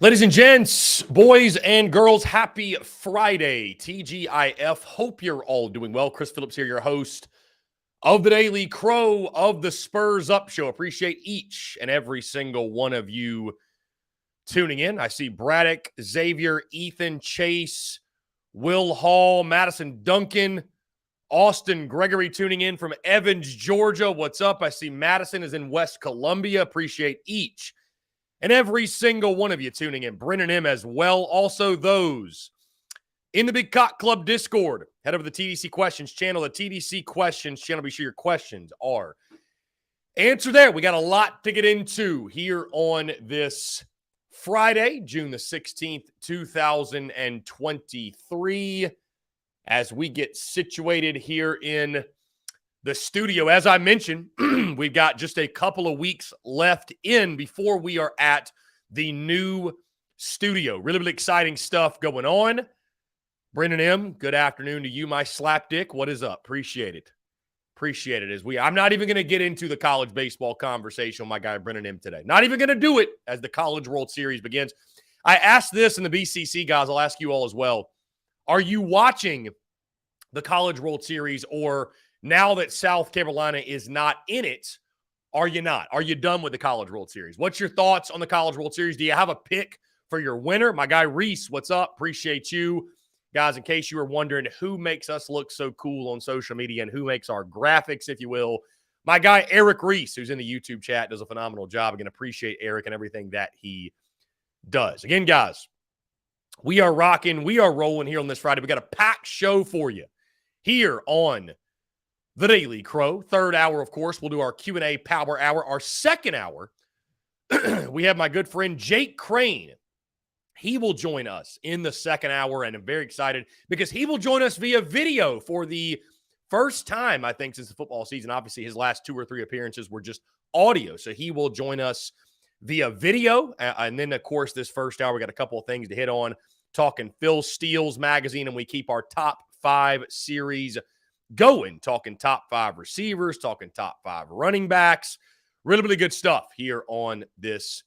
Ladies and gents, boys and girls, happy Friday. TGIF. Hope you're all doing well. Chris Phillips here, your host of the Daily Crow of the Spurs Up Show. Appreciate each and every single one of you tuning in. I see Braddock, Xavier, Ethan, Chase, Will Hall, Madison Duncan, Austin Gregory tuning in from Evans, Georgia. What's up? I see Madison is in West Columbia. Appreciate each and every single one of you tuning in. Brennan M as well. Also those in the Big Cock Club Discord. Head over to the TDC Questions channel. The TDC Questions channel. Be sure your questions are answered there. We got a lot to get into here on this Friday, June the 16th, 2023. As we get situated here in the studio, as I mentioned, we've got just a couple of weeks left in before we are at the new studio. Really, really exciting stuff going on. Brendan M., good afternoon to you, my slapdick. What is up? Appreciate it. Appreciate it. I'm not even going to get into the college baseball conversation with my guy Brendan M. today. Not even going to do it as the College World Series begins. I asked this in the BCC, guys. I'll ask you all as well. Are you watching the College World Series, or now that South Carolina is not in it, are you not? Are you done with the College World Series? What's your thoughts on the College World Series? Do you have a pick for your winner? My guy Reese, what's up? Appreciate you. Guys, in case you were wondering who makes us look so cool on social media and who makes our graphics, if you will, my guy Eric Reese, who's in the YouTube chat, does a phenomenal job. Again, appreciate Eric and everything that he does. Again, guys, we are rocking. We are rolling here on this Friday. We got a packed show for you here on the Daily Crow. Third hour, of course, we'll do our Q&A Power Hour. Our second hour, we have my good friend Jake Crane. He will join us in the second hour, and I'm very excited because he will join us via video for the first time, I think, since the football season. Obviously, his last 2 or 3 appearances were just audio, so he will join us via video. And then, of course, this first hour, we got a couple of things to hit on, talking Phil Steele's magazine, and we keep our top 5 series going, talking top 5 receivers, talking top 5 running backs. Really, really good stuff here on this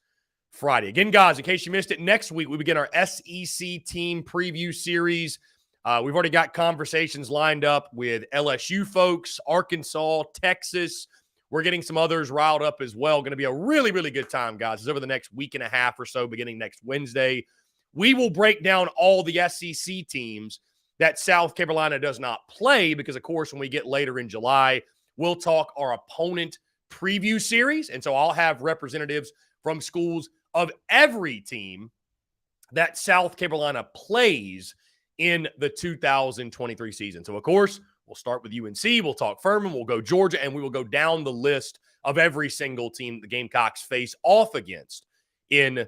Friday. Again, guys, in case you missed it, next week we begin our SEC team preview series. We've already got conversations lined up with LSU folks, Arkansas, Texas. We're getting some others riled up as well. Going to be a really, really good time, guys. It's over the next week and a half or so, beginning next Wednesday. We will break down all the SEC teams that South Carolina does not play because, of course, when we get later in July, we'll talk our opponent preview series. And so I'll have representatives from schools of every team that South Carolina plays in the 2023 season. So, of course, we'll start with UNC. We'll talk Furman. We'll go Georgia. And we will go down the list of every single team the Gamecocks face off against in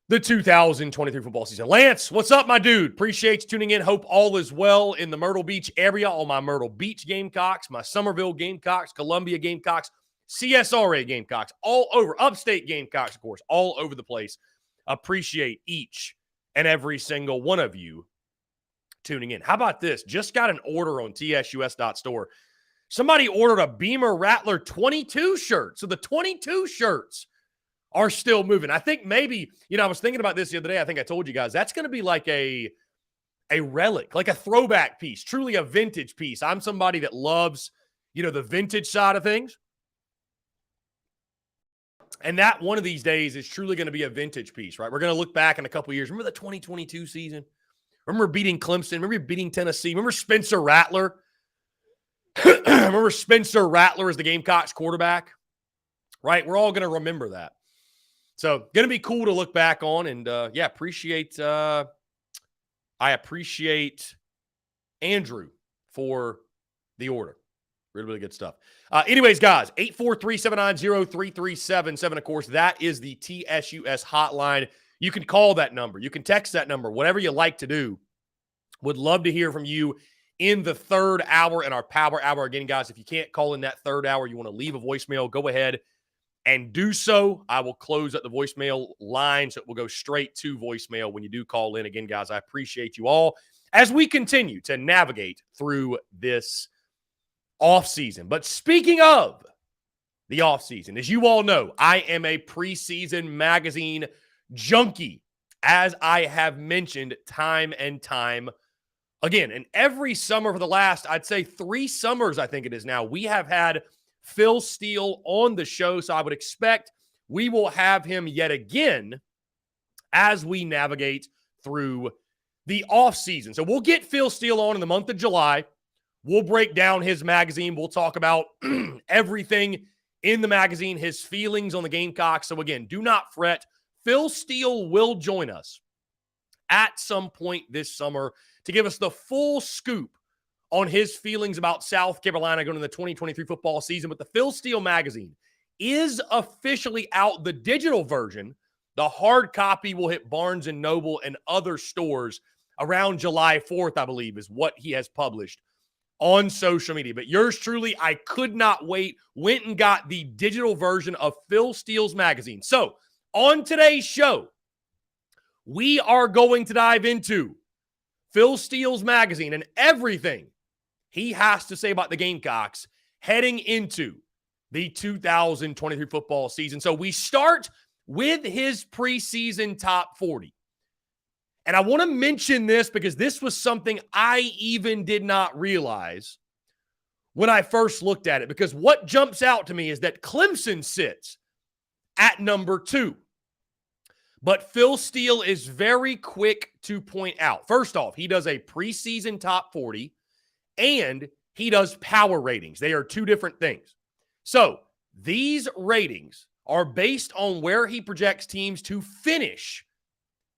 the 2023 football season. Lance, what's up, my dude? Appreciate you tuning in. Hope all is well in the Myrtle Beach area. All my Myrtle Beach Gamecocks, my Somerville Gamecocks, Columbia Gamecocks, CSRA Gamecocks, all over. Upstate Gamecocks, of course, all over the place. Appreciate each and every single one of you tuning in. How about this? Just got an order on tsus.store. Somebody ordered a Beamer Rattler 22 shirt. So the 22 shirts are still moving. I think maybe, I was thinking about this the other day. I think I told you guys, that's going to be like a relic, like a throwback piece, truly a vintage piece. I'm somebody that loves, the vintage side of things. And that one of these days is truly going to be a vintage piece, right? We're going to look back in a couple of years. Remember the 2022 season? Remember beating Clemson? Remember beating Tennessee? Remember Spencer Rattler? Remember Spencer Rattler as the Gamecocks quarterback? Right? We're all going to remember that. So, going to be cool to look back on. And, I appreciate Andrew for the order. Really, really good stuff. Anyways, guys, 843-790-3377. Of course, that is the TSUS hotline. You can call that number. You can text that number, whatever you like to do. Would love to hear from you in the third hour in our Power Hour. Again, guys, if you can't call in that third hour, you want to leave a voicemail, go ahead and do so. I will close up the voicemail line, so it will go straight to voicemail when you do call in. Again, guys, I appreciate you all as we continue to navigate through this offseason. But speaking of the offseason, as you all know, I am a preseason magazine junkie, as I have mentioned time and time again. And every summer for the last, I'd say 3 summers, I think it is now, we have had Phil Steele on the show. So I would expect we will have him yet again as we navigate through the offseason. So we'll get Phil Steele on in the month of July. We'll break down his magazine. We'll talk about everything in the magazine, his feelings on the Gamecocks. So again, do not fret. Phil Steele will join us at some point this summer to give us the full scoop on his feelings about South Carolina going into the 2023 football season. But the Phil Steele magazine is officially out. The digital version, the hard copy, will hit Barnes & Noble and other stores around July 4th, I believe, is what he has published on social media. But yours truly, I could not wait, went and got the digital version of Phil Steele's magazine. So on today's show, we are going to dive into Phil Steele's magazine and everything he has to say about the Gamecocks heading into the 2023 football season. So we start with his preseason top 40. And I want to mention this because this was something I even did not realize when I first looked at it, because what jumps out to me is that Clemson sits at number 2. But Phil Steele is very quick to point out. First off, he does a preseason top 40 and he does power ratings. They are 2 different things. So these ratings are based on where he projects teams to finish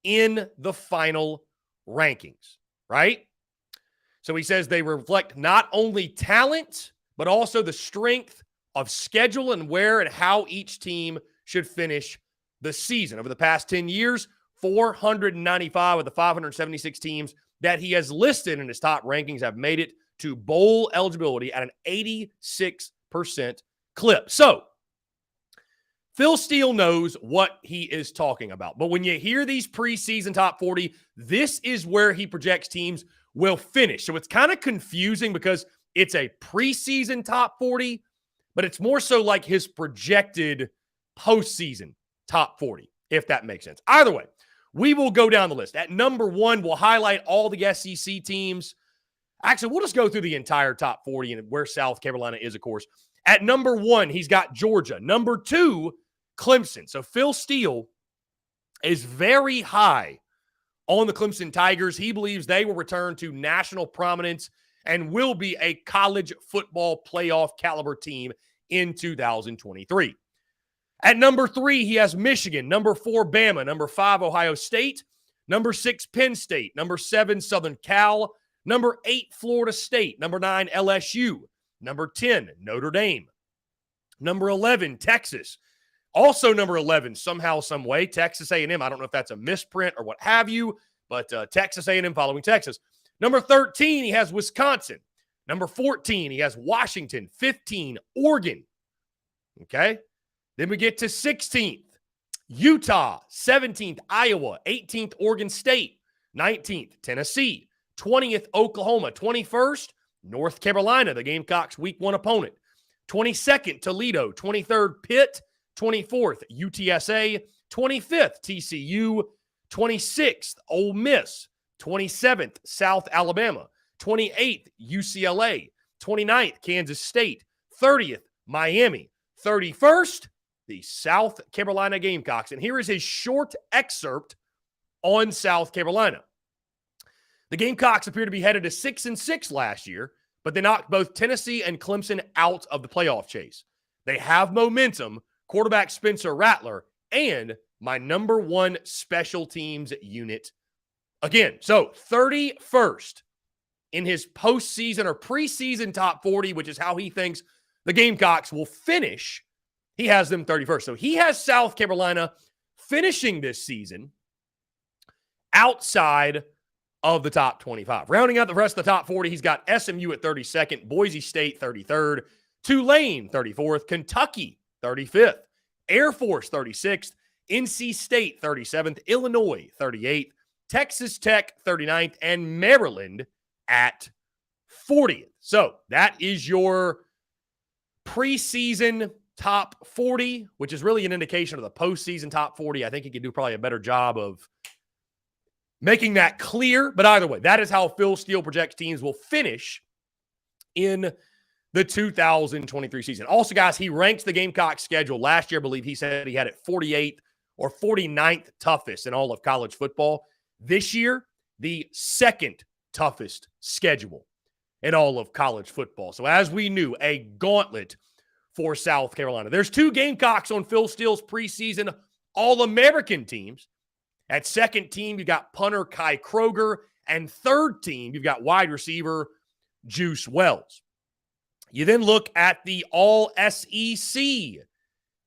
in the final rankings, right? So he says they reflect not only talent, but also the strength of schedule and where and how each team should finish the season. Over the past 10 years, 495 of the 576 teams that he has listed in his top rankings have made it to bowl eligibility at an 86% clip. So Phil Steele knows what he is talking about. But when you hear these preseason top 40, this is where he projects teams will finish. So it's kind of confusing because it's a preseason top 40, but it's more so like his projected postseason top 40, if that makes sense. Either way, we will go down the list. At number 1, we'll highlight all the SEC teams. Actually, we'll just go through the entire top 40 and where South Carolina is, of course. At number 1, he's got Georgia. Number 2, Clemson. So Phil Steele is very high on the Clemson Tigers. He believes they will return to national prominence and will be a college football playoff caliber team in 2023. At number 3, he has Michigan. Number 4, Bama. Number 5, Ohio State. Number 6, Penn State. Number 7, Southern Cal. Number 8, Florida State. Number 9, LSU. Number 10, Notre Dame. Number 11, Texas. Also number 11, somehow, some way, Texas A&M. I don't know if that's a misprint or what have you, but Texas A&M following Texas. Number 13, he has Wisconsin. Number 14, he has Washington. 15, Oregon. Okay? Then we get to 16th, Utah. 17th, Iowa. 18th, Oregon State. 19th, Tennessee. 20th, Oklahoma. 21st, North Carolina, the Gamecocks' week 1 opponent. 22nd, Toledo. 23rd, Pitt. 24th, UTSA. 25th, TCU. 26th, Ole Miss. 27th, South Alabama. 28th, UCLA. 29th, Kansas State. 30th, Miami. 31st, the South Carolina Gamecocks. And here is his short excerpt on South Carolina. The Gamecocks appear to be headed to 6-6 last year, but they knocked both Tennessee and Clemson out of the playoff chase. They have momentum, quarterback Spencer Rattler, and my number 1 special teams unit again. So 31st in his postseason or preseason top 40, which is how he thinks the Gamecocks will finish. He has them 31st. So he has South Carolina finishing this season outside of the top 25. Rounding out the rest of the top 40, he's got SMU at 32nd, Boise State 33rd, Tulane 34th, Kentucky 35th, Air Force 36th, NC State 37th, Illinois 38th, Texas Tech 39th, and Maryland at 40th. So that is your preseason top 40, which is really an indication of the postseason top 40. I think he could do probably a better job of making that clear. But either way, that is how Phil Steele projects teams will finish in the 2023 season. Also, guys, he ranks the Gamecocks schedule. Last year, I believe he said he had it 48th or 49th toughest in all of college football. This year, the second toughest schedule in all of college football. So as we knew, a gauntlet for South Carolina. There's two Gamecocks on Phil Steele's preseason All-American teams. At second team, you've got punter Kai Kroger. And third team, you've got wide receiver Juice Wells. You then look at the All-SEC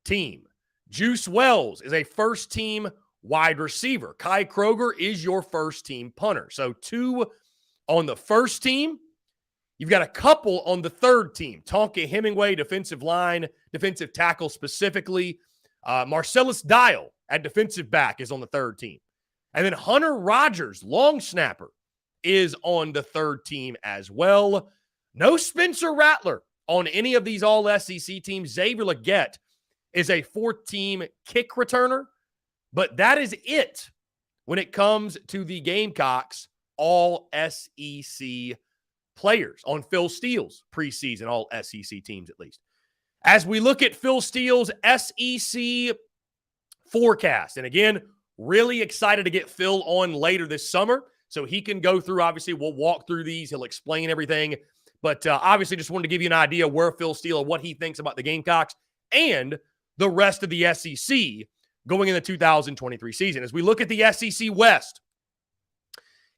team. Juice Wells is a first-team wide receiver. Kai Kroger is your first-team punter. So two on the first team. You've got a couple on the third team. Tonka Hemingway, defensive line, defensive tackle specifically. Marcellus Dial at defensive back is on the third team. And then Hunter Rogers, long snapper, is on the third team as well. No Spencer Rattler on any of these All-SEC teams. Xavier Legette is a fourth-team kick returner. But that is it when it comes to the Gamecocks All-SEC players on Phil Steele's preseason All-SEC teams at least. As we look at Phil Steele's SEC forecast, and again, really excited to get Phil on later this summer so he can go through, obviously, we'll walk through these, he'll explain everything, but obviously just wanted to give you an idea where Phil Steele, what he thinks about the Gamecocks and the rest of the SEC going in the 2023 season. As we look at the SEC West,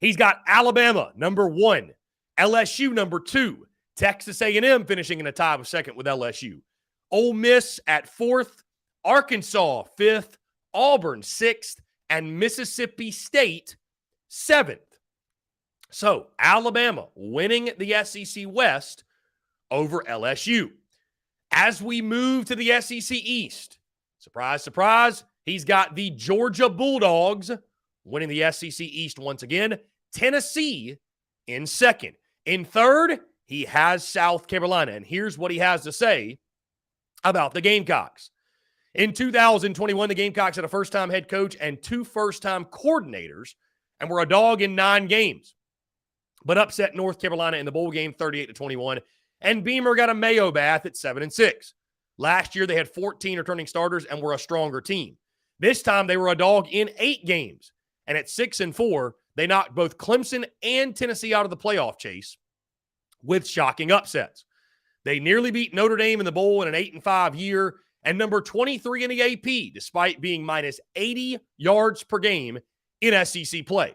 he's got Alabama, number 1, LSU, number 2, Texas A&M finishing in a tie of second with LSU, Ole Miss at 4th, Arkansas 5th, Auburn 6th, and Mississippi State 7th. So Alabama winning the SEC West over LSU. As we move to the SEC East, surprise, surprise, he's got the Georgia Bulldogs winning the SEC East once again. Tennessee in second. In third, he has South Carolina. And here's what he has to say about the Gamecocks. In 2021, the Gamecocks had a first-time head coach and 2 first-time coordinators and were a dog in 9 games, but upset North Carolina in the bowl game 38-21. And Beamer got a Mayo bath at 7-6. Last year, they had 14 returning starters and were a stronger team. This time, they were a dog in 8 games. And at 6-4, they knocked both Clemson and Tennessee out of the playoff chase with shocking upsets. They nearly beat Notre Dame in the bowl in an 8-5 year and number 23 in the AP, despite being minus 80 yards per game in SEC play.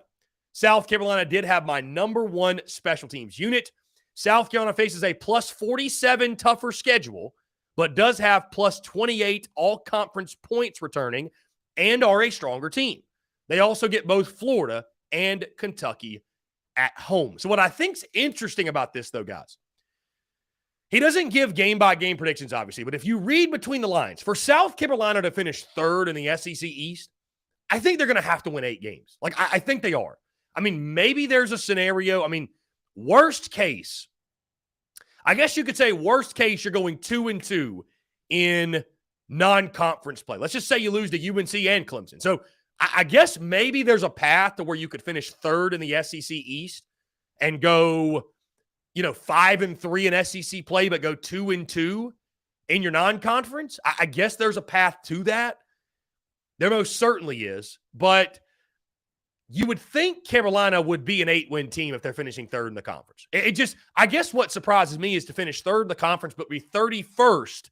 South Carolina did have my number 1 special teams unit. South Carolina faces a plus 47 tougher schedule, but does have plus 28 all-conference points returning and are a stronger team. They also get both Florida and Kentucky at home. So what I think's interesting about this, though, guys, he doesn't give game-by-game predictions, obviously, but if you read between the lines, for South Carolina to finish third in the SEC East, I think they're going to have to win 8 games. Like, I think they are. I mean, maybe there's a scenario. I mean, worst case, I guess you could say worst case, you're going 2-2 in non-conference play. Let's just say you lose to UNC and Clemson. So I guess maybe there's a path to where you could finish third in the SEC East and go, 5-3 in SEC play, but go 2-2 in your non-conference. I guess there's a path to that. There most certainly is, but you would think Carolina would be an 8-win team if they're finishing third in the conference. I guess what surprises me is to finish third in the conference, but be 31st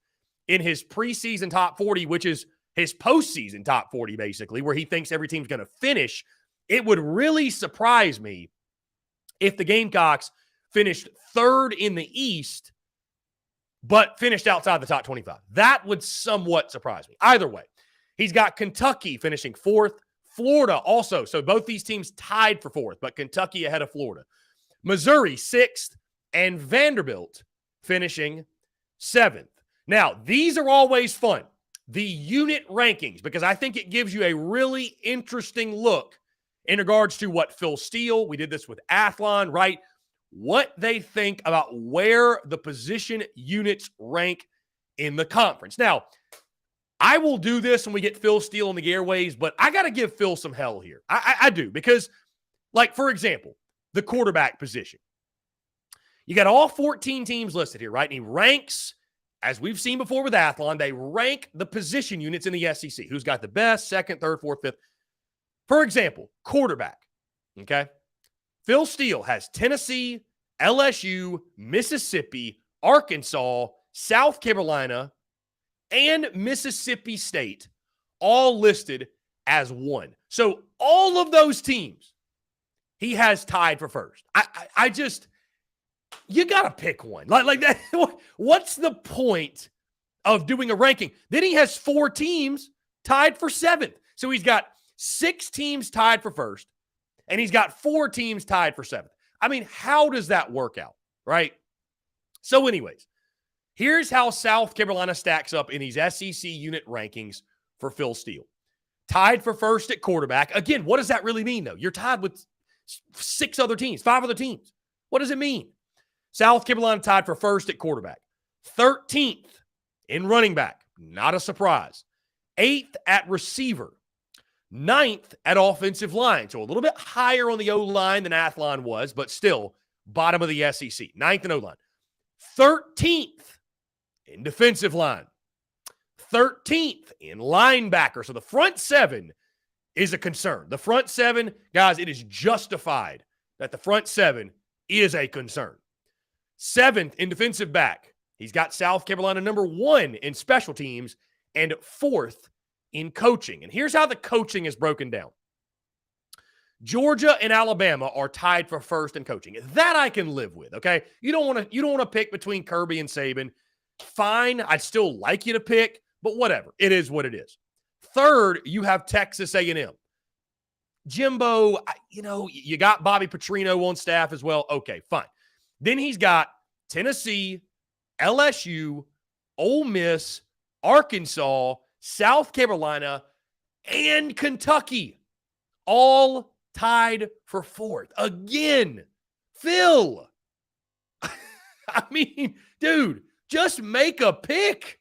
in his preseason top 40, which is his postseason top 40, basically, where he thinks every team's going to finish. It would really surprise me if the Gamecocks finished third in the East, but finished outside the top 25. That would somewhat surprise me. Either way, he's got Kentucky finishing 4th, Florida also. So both these teams tied for 4th, but Kentucky ahead of Florida. Missouri 6th, and Vanderbilt finishing 7th. Now, these are always fun, the unit rankings, because I think it gives you a really interesting look in regards to what Phil Steele, we did this with Athlon, right? What they think about where the position units rank in the conference. Now, I will do this when we get Phil Steele on the airways, but I got to give Phil some hell here. I do, because, like, for example, the quarterback position. You got all 14 teams listed here, right? And he ranks, as we've seen before with Athlon, they rank the position units in the SEC. Who's got the best, second, third, fourth, fifth. For example, quarterback, okay? Phil Steele has Tennessee, LSU, Mississippi, Arkansas, South Carolina, and Mississippi State all listed as one. So all of those teams he has tied for first. I just, you got to pick one. Like that. What's the point of doing a ranking? Then he has 4 teams tied for 7th. So he's got 6 teams tied for first, and he's got 4 teams tied for 7th. I mean, how does that work out, right? So anyways, here's how South Carolina stacks up in these SEC unit rankings for Phil Steele. Tied for first at quarterback. Again, what does that really mean, though? You're tied with 5 other teams. What does it mean? South Carolina tied for first at quarterback. 13th in running back. Not a surprise. 8th at receiver. 9th at offensive line. So a little bit higher on the O-line than Athlon was, but still bottom of the SEC. 9th in O-line. 13th in defensive line. 13th in linebacker. So the front 7 is a concern. The front 7, guys, it is justified that the front 7 is a concern. 7th in defensive back. He's got South Carolina number 1 in special teams and 4th in coaching. And here's how the coaching is broken down. Georgia and Alabama are tied for first in coaching. That I can live with, okay? You don't want to pick between Kirby and Saban. Fine, I'd still like you to pick, but whatever. It is what it is. 3rd, you have Texas A&M. Jimbo, you got Bobby Petrino on staff as well. Okay, fine. Then he's got Tennessee, LSU, Ole Miss, Arkansas, South Carolina, and Kentucky, all tied for 4th. Again, Phil. I mean, dude, just make a pick.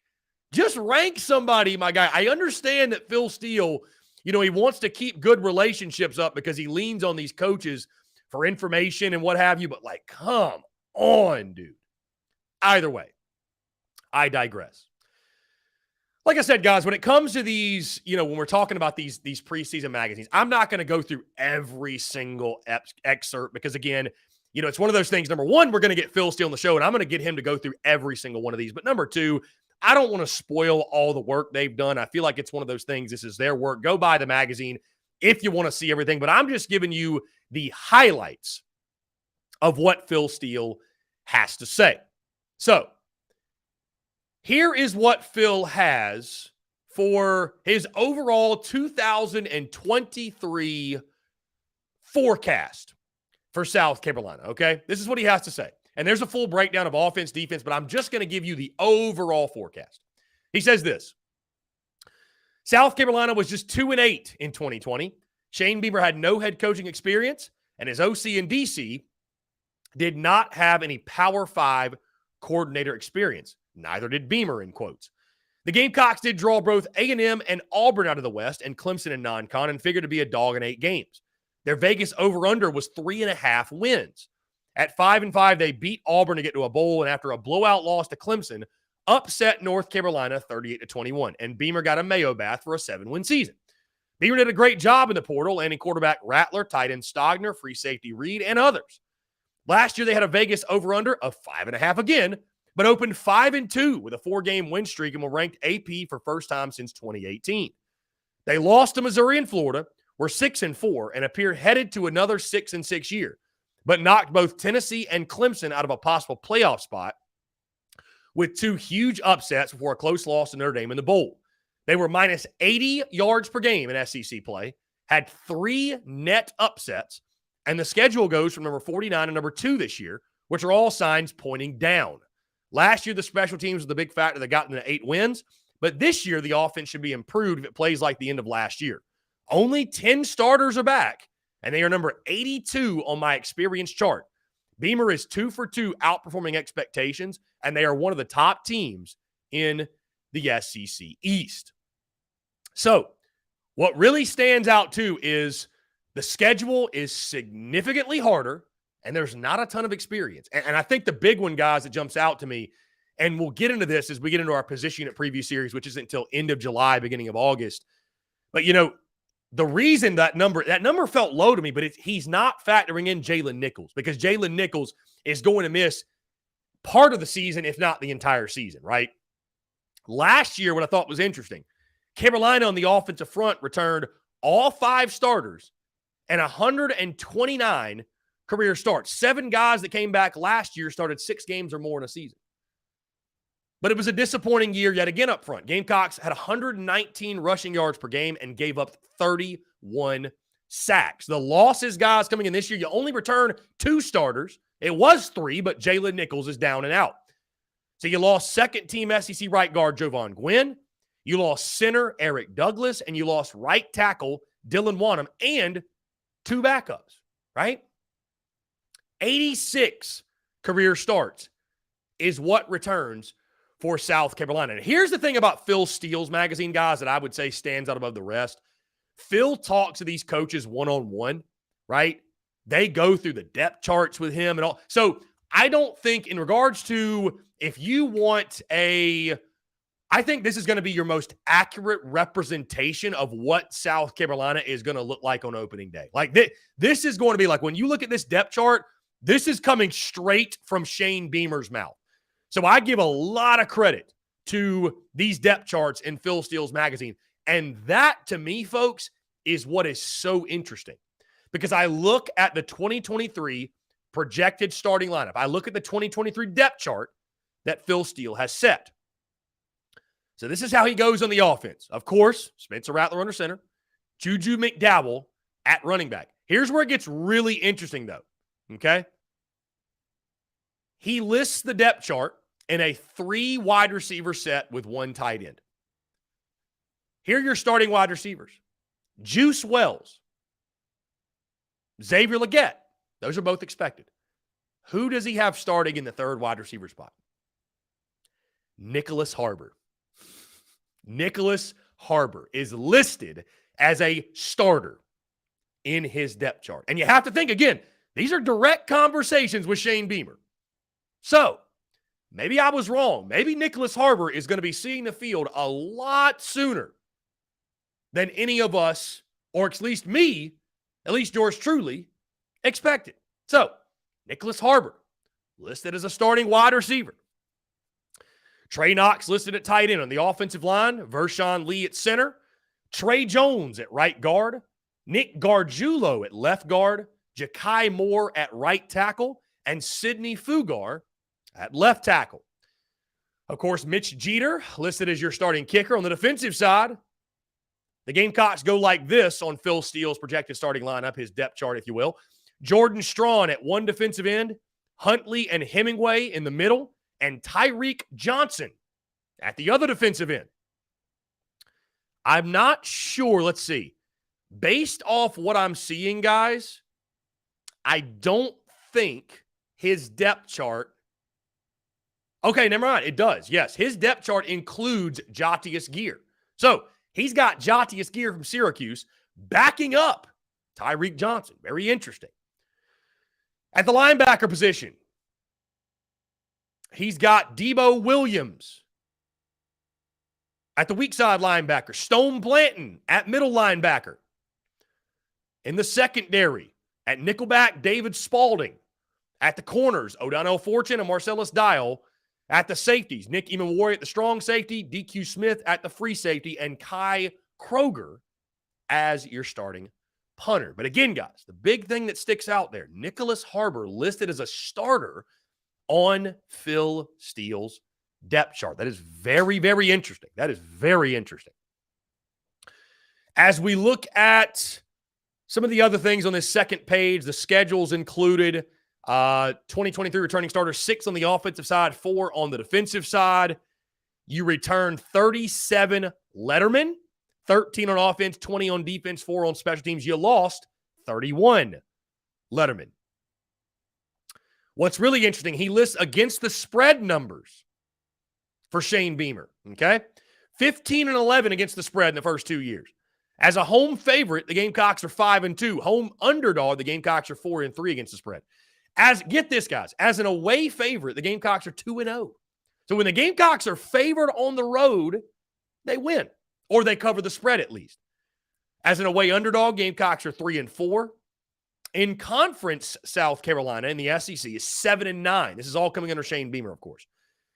Just rank somebody, my guy. I understand that Phil Steele, he wants to keep good relationships up because he leans on these coaches for information and what have you, but come on, dude. Either way, I digress. Like I said, guys, when it comes to these, when we're talking about these preseason magazines, I'm not going to go through every single excerpt because, again, it's one of those things. Number 1, we're going to get Phil Steele on the show, and I'm going to get him to go through every single one of these. But number 2, I don't want to spoil all the work they've done. I feel like it's one of those things. This is their work. Go buy the magazine if you want to see everything. But I'm just giving you the highlights of what Phil Steele has to say. So, here is what Phil has for his overall 2023 forecast for South Carolina, okay? This is what he has to say. And there's a full breakdown of offense, defense, but I'm just going to give you the overall forecast. He says this. South Carolina was just 2-8 in 2020. Shane Beamer had no head coaching experience, and his OC and DC did not have any Power 5 coordinator experience. Neither did Beamer, in quotes. The Gamecocks did draw both A&M and Auburn out of the West and Clemson in non-con and figured to be a dog in 8 games. Their Vegas over-under was 3.5 wins. At 5-5, they beat Auburn to get to a bowl, and after a blowout loss to Clemson, upset North Carolina 38-21, and Beamer got a Mayo bath for a 7-win season. Beamer did a great job in the portal, landing quarterback Rattler, tight end Stogner, free safety Reed, and others. Last year, they had a Vegas over-under of 5.5 again, but opened 5-2 with a 4-game win streak and were ranked AP for first time since 2018. They lost to Missouri and Florida, were 6-4, and appear headed to another 6-6 year, but knocked both Tennessee and Clemson out of a possible playoff spot with 2 huge upsets before a close loss to Notre Dame in the bowl. They were minus 80 yards per game in SEC play, had 3 net upsets, and the schedule goes from number 49 to number 2 this year, which are all signs pointing down. Last year, the special teams was the big factor that got them to 8 wins, but this year, the offense should be improved if it plays like the end of last year. Only 10 starters are back, and they are number 82 on my experience chart. Beamer is 2 for 2 outperforming expectations, and they are one of the top teams in the SEC East. So what really stands out too is the schedule is significantly harder and there's not a ton of experience. And I think the big one, guys, that jumps out to me, and we'll get into this as we get into our position at preview series, which isn't until end of July, beginning of August. But, the reason that number felt low to me, but he's not factoring in Jalen Nichols, because Jalen Nichols is going to miss part of the season, if not the entire season, right? Last year, what I thought was interesting, Carolina on the offensive front returned all 5 starters and 129 career starts. 7 guys that came back last year started 6 games or more in a season. But it was a disappointing year yet again up front. Gamecocks had 119 rushing yards per game and gave up 31 sacks. The losses, guys, coming in this year, you only return 2 starters. It was 3, but Jalen Nichols is down and out. So you lost second-team SEC right guard Jovan Gwynn. You lost center Eric Douglas, and you lost right tackle Dylan Wanham, and 2 backups, right? 86 career starts is what returns for South Carolina. And here's the thing about Phil Steele's magazine, guys, that I would say stands out above the rest. Phil talks to these coaches one-on-one, right? They go through the depth charts with him and all. So I don't think, in regards to, if you want I think this is going to be your most accurate representation of what South Carolina is going to look like on opening day. Like this is going to be like, when you look at this depth chart, this is coming straight from Shane Beamer's mouth. So I give a lot of credit to these depth charts in Phil Steele's magazine. And that, to me, folks, is what is so interesting. Because I look at the 2023 projected starting lineup. I look at the 2023 depth chart that Phil Steele has set. So this is how he goes on the offense. Of course, Spencer Rattler under center, Juju McDowell at running back. Here's where it gets really interesting, though. Okay? He lists the depth chart in a 3 wide receiver set with 1 tight end. Here are your starting wide receivers. Juice Wells, Xavier Legette. Those are both expected. Who does he have starting in the 3rd wide receiver spot? Nicholas Harbor. Nicholas Harbor is listed as a starter in his depth chart. And you have to think, again, these are direct conversations with Shane Beamer. So, maybe I was wrong. Maybe Nicholas Harbor is going to be seeing the field a lot sooner than any of us, or at least me, at least yours truly, expected. So, Nicholas Harbor listed as a starting wide receiver. Trey Knox listed at tight end. On the offensive line, Vershawn Lee at center, Trey Jones at right guard, Nick Gargiulo at left guard, Ja'Kai Moore at right tackle, and Sidney Fugar at left tackle. Of course, Mitch Jeter listed as your starting kicker. On the defensive side, the Gamecocks go like this on Phil Steele's projected starting lineup, his depth chart, if you will. Jordan Strawn at one defensive end, Huntley and Hemingway in the middle, and Tyreek Johnson at the other defensive end. I'm not sure. Let's see. Based off what I'm seeing, guys, I don't think his depth chart. Okay, never mind. It does. Yes, his depth chart includes Jatius Gear. So he's got Jatius Gear from Syracuse backing up Tyreek Johnson. Very interesting. At the linebacker position, he's got Debo Williams at the weak side linebacker, Stone Blanton at middle linebacker. In the secondary, at nickelback, David Spaulding. At the corners, O'Donnell Fortune and Marcellus Dial. At the safeties, Nick Imawari at the strong safety, DQ Smith at the free safety, and Kai Kroger as your starting punter. But again, guys, the big thing that sticks out there, Nicholas Harbor listed as a starter on Phil Steele's depth chart. That is very, very interesting. That is very interesting. As we look at some of the other things on this second page, the schedules included 2023 returning starters, 6 on the offensive side, 4 on the defensive side. You return 37 lettermen, 13 on offense, 20 on defense, 4 on special teams. You lost 31 lettermen. What's really interesting, he lists against the spread numbers. for Shane Beamer, okay? 15-11 against the spread in the first 2 years. As a home favorite, the Gamecocks are 5-2. Home underdog, the Gamecocks are 4-3 against the spread. Get this, guys, as an away favorite, the Gamecocks are 2-0. So when the Gamecocks are favored on the road, they win, or they cover the spread at least. As an away underdog, Gamecocks are 3-4. In conference, South Carolina in the SEC is 7-9. This is all coming under Shane Beamer, of course.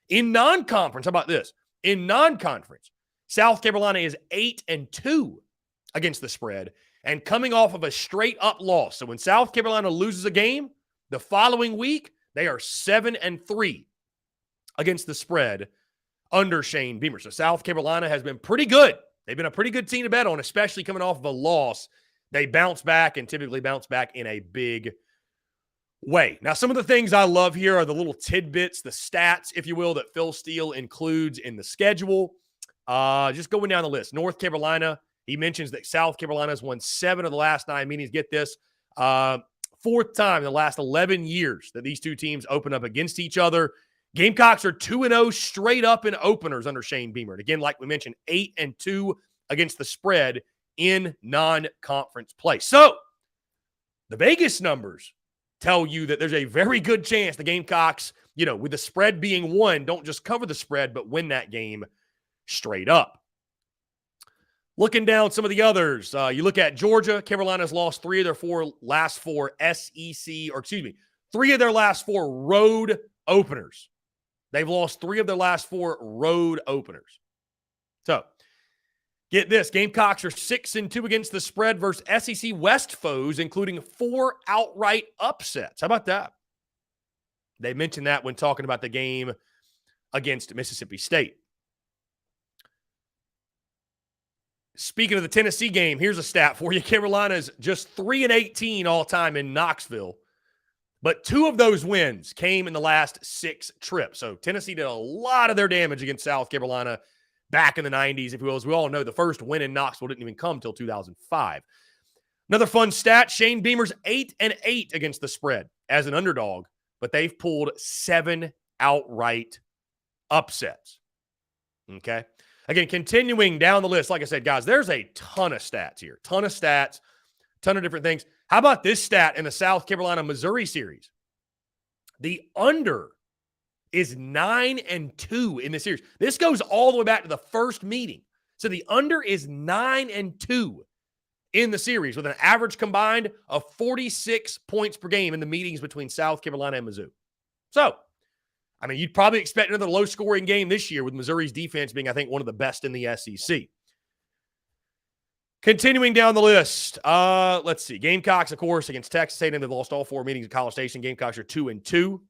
In non-conference, how about this? In non-conference, South Carolina is 8-2 against the spread and coming off of a straight-up loss. So when South Carolina loses a game, the following week, they are 7-3 against the spread under Shane Beamer. So South Carolina has been pretty good. They've been a pretty good team to bet on, especially coming off of a loss. They bounce back and typically bounce back in a big way. Now, some of the things I love here are the little tidbits, the stats, if you will, that Phil Steele includes in the schedule. Just going down the list. North Carolina, he mentions that South Carolina has won 7 of the last 9 meetings. Get this, 4th time in the last 11 years that these two teams open up against each other. Gamecocks are 2-0 straight up in openers under Shane Beamer. And again, like we mentioned, 8-2 against the spread in non-conference play. So the Vegas numbers tell you that there's a very good chance the Gamecocks, with the spread being 1, don't just cover the spread, but win that game straight up. Looking down some of the others, you look at Georgia. Carolina's lost 3 of their last 4 3 of their last 4 road openers. They've lost 3 of their last 4 road openers. So, get this. Gamecocks are 6-2 against the spread versus SEC West foes, including 4 outright upsets. How about that? They mentioned that when talking about the game against Mississippi State. Speaking of the Tennessee game, here's a stat for you. Carolina's just 3-18 all-time in Knoxville, but 2 of those wins came in the last 6 trips. So Tennessee did a lot of their damage against South Carolina back in the 90s, if you will. As we all know, the first win in Knoxville didn't even come until 2005. Another fun stat, Shane Beamer's 8-8 against the spread as an underdog, but they've pulled 7 outright upsets. Okay? Again, continuing down the list, like I said, guys, there's a ton of stats here. Ton of different things. How about this stat in the South Carolina-Missouri series? The under is 9-2 in the series. This goes all the way back to the first meeting. So the under is 9-2 in the series with an average combined of 46 points per game in the meetings between South Carolina and Mizzou. So, you'd probably expect another low-scoring game this year with Missouri's defense being, I think, one of the best in the SEC. Continuing down the list, let's see. Gamecocks, of course, against Texas A&M. They've lost all 4 meetings at College Station. Gamecocks are 2-2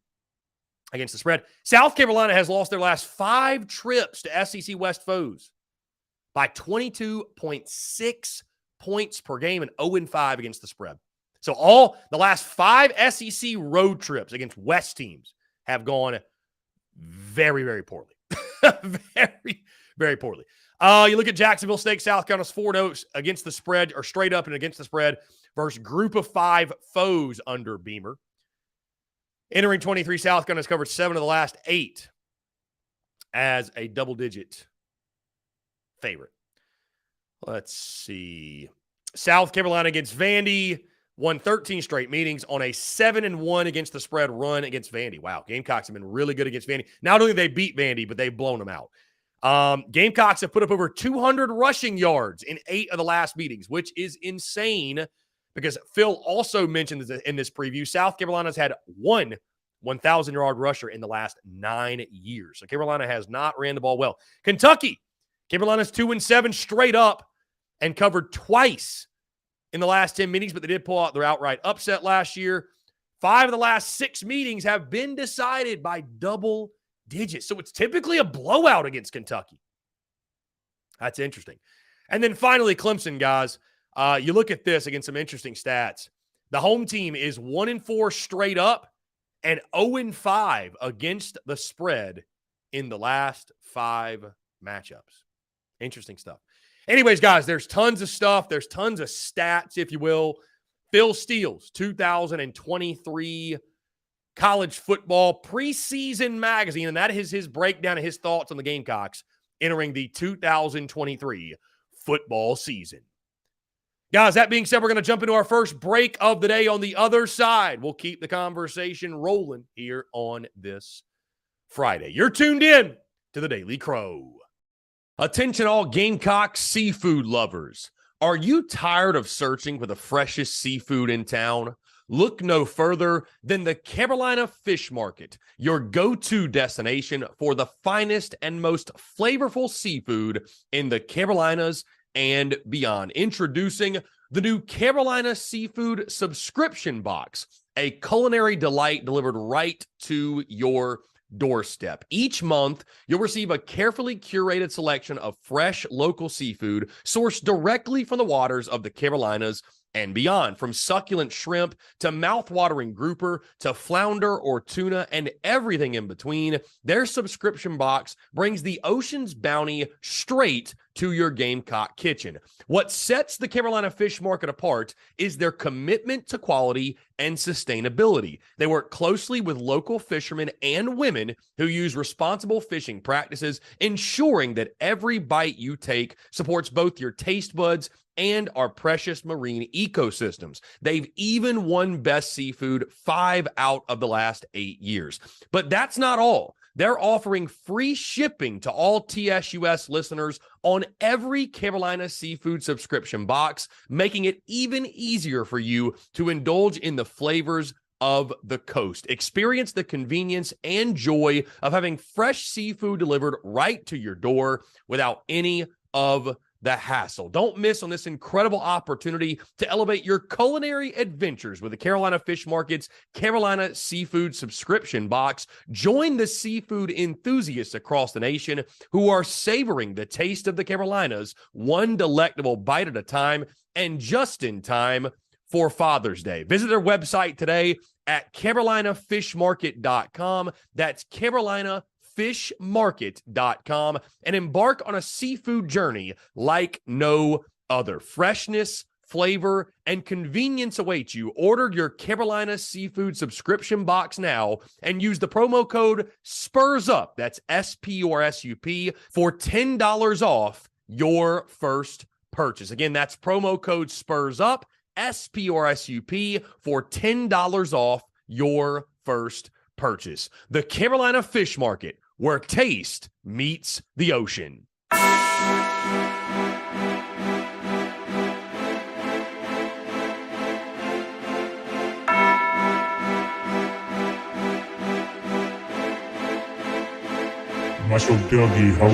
against the spread. South Carolina has lost their last 5 trips to SEC West foes by 22.6 points per game and 0-5 against the spread. So all the last 5 SEC road trips against West teams have gone very, very poorly. Very, very poorly. You look at Jacksonville State, South Carolina's 4-0 against the spread, or straight up and against the spread, versus group of 5 foes under Beamer. Entering 23, South Carolina's covered 7 of the last 8 as a double-digit favorite. Let's see. South Carolina against Vandy won 13 straight meetings on a 7-1 against the spread run against Vandy. Wow, Gamecocks have been really good against Vandy. Not only they beat Vandy, but they've blown them out. Gamecocks have put up over 200 rushing yards in 8 of the last meetings, which is insane because Phil also mentioned in this preview, South Carolina's had 1 1,000-yard rusher in the last 9 years. So Carolina has not ran the ball well. Kentucky, Carolina's 2-7 straight up and covered twice in the last 10 meetings, but they did pull out their outright upset last year. 5 of the last 6 meetings have been decided by double digits. So it's typically a blowout against Kentucky. That's interesting. And then finally, Clemson, guys. You look at this against some interesting stats. The home team is 1-4 straight up and 0-5 against the spread in the last 5 matchups. Interesting stuff. Anyways, guys, there's tons of stuff. There's tons of stats, if you will. Phil Steele's 2023 college football preseason magazine, and that is his breakdown and his thoughts on the Gamecocks entering the 2023 football season. Guys, that being said, we're going to jump into our first break of the day. On the other side, we'll keep the conversation rolling here on this Friday. You're tuned in to the Daily Crow. Attention all Gamecock seafood lovers. Are you tired of searching for the freshest seafood in town? Look no further than the Carolina Fish Market, your go-to destination for the finest and most flavorful seafood in the Carolinas and beyond. Introducing the new Carolina Seafood Subscription Box, a culinary delight delivered right to your doorstep. Each month, you'll receive a carefully curated selection of fresh local seafood sourced directly from the waters of the Carolinas and beyond. From succulent shrimp to mouth-watering grouper to flounder or tuna and everything in between, their subscription box brings the ocean's bounty straight to your Gamecock kitchen. What sets the Carolina Fish Market apart is their commitment to quality and sustainability. They work closely with local fishermen and women who use responsible fishing practices, ensuring that every bite you take supports both your taste buds and our precious marine ecosystems. They've even won Best Seafood 5 out of the last 8 years. But that's not all. They're offering free shipping to all TSUS listeners on every Carolina Seafood subscription box, making it even easier for you to indulge in the flavors of the coast. Experience the convenience and joy of having fresh seafood delivered right to your door without any of the hassle. Don't miss on this incredible opportunity to elevate your culinary adventures with the Carolina Fish Market's Carolina Seafood Subscription Box. Join the seafood enthusiasts across the nation who are savoring the taste of the Carolinas, one delectable bite at a time, and just in time for Father's Day. Visit their website today at carolinafishmarket.com. That's carolinafishmarket.com, and embark on a seafood journey like no other. Freshness, flavor, and convenience await you. Order your Carolina Seafood subscription box now and use the promo code SPURSUP, that's SPURSUP, for $10 off your first purchase. Again, that's promo code SPURSUP, SPURSUP, for $10 off your first purchase. The Carolina Fish Market, where taste meets the ocean. Muscle Dougie, ho.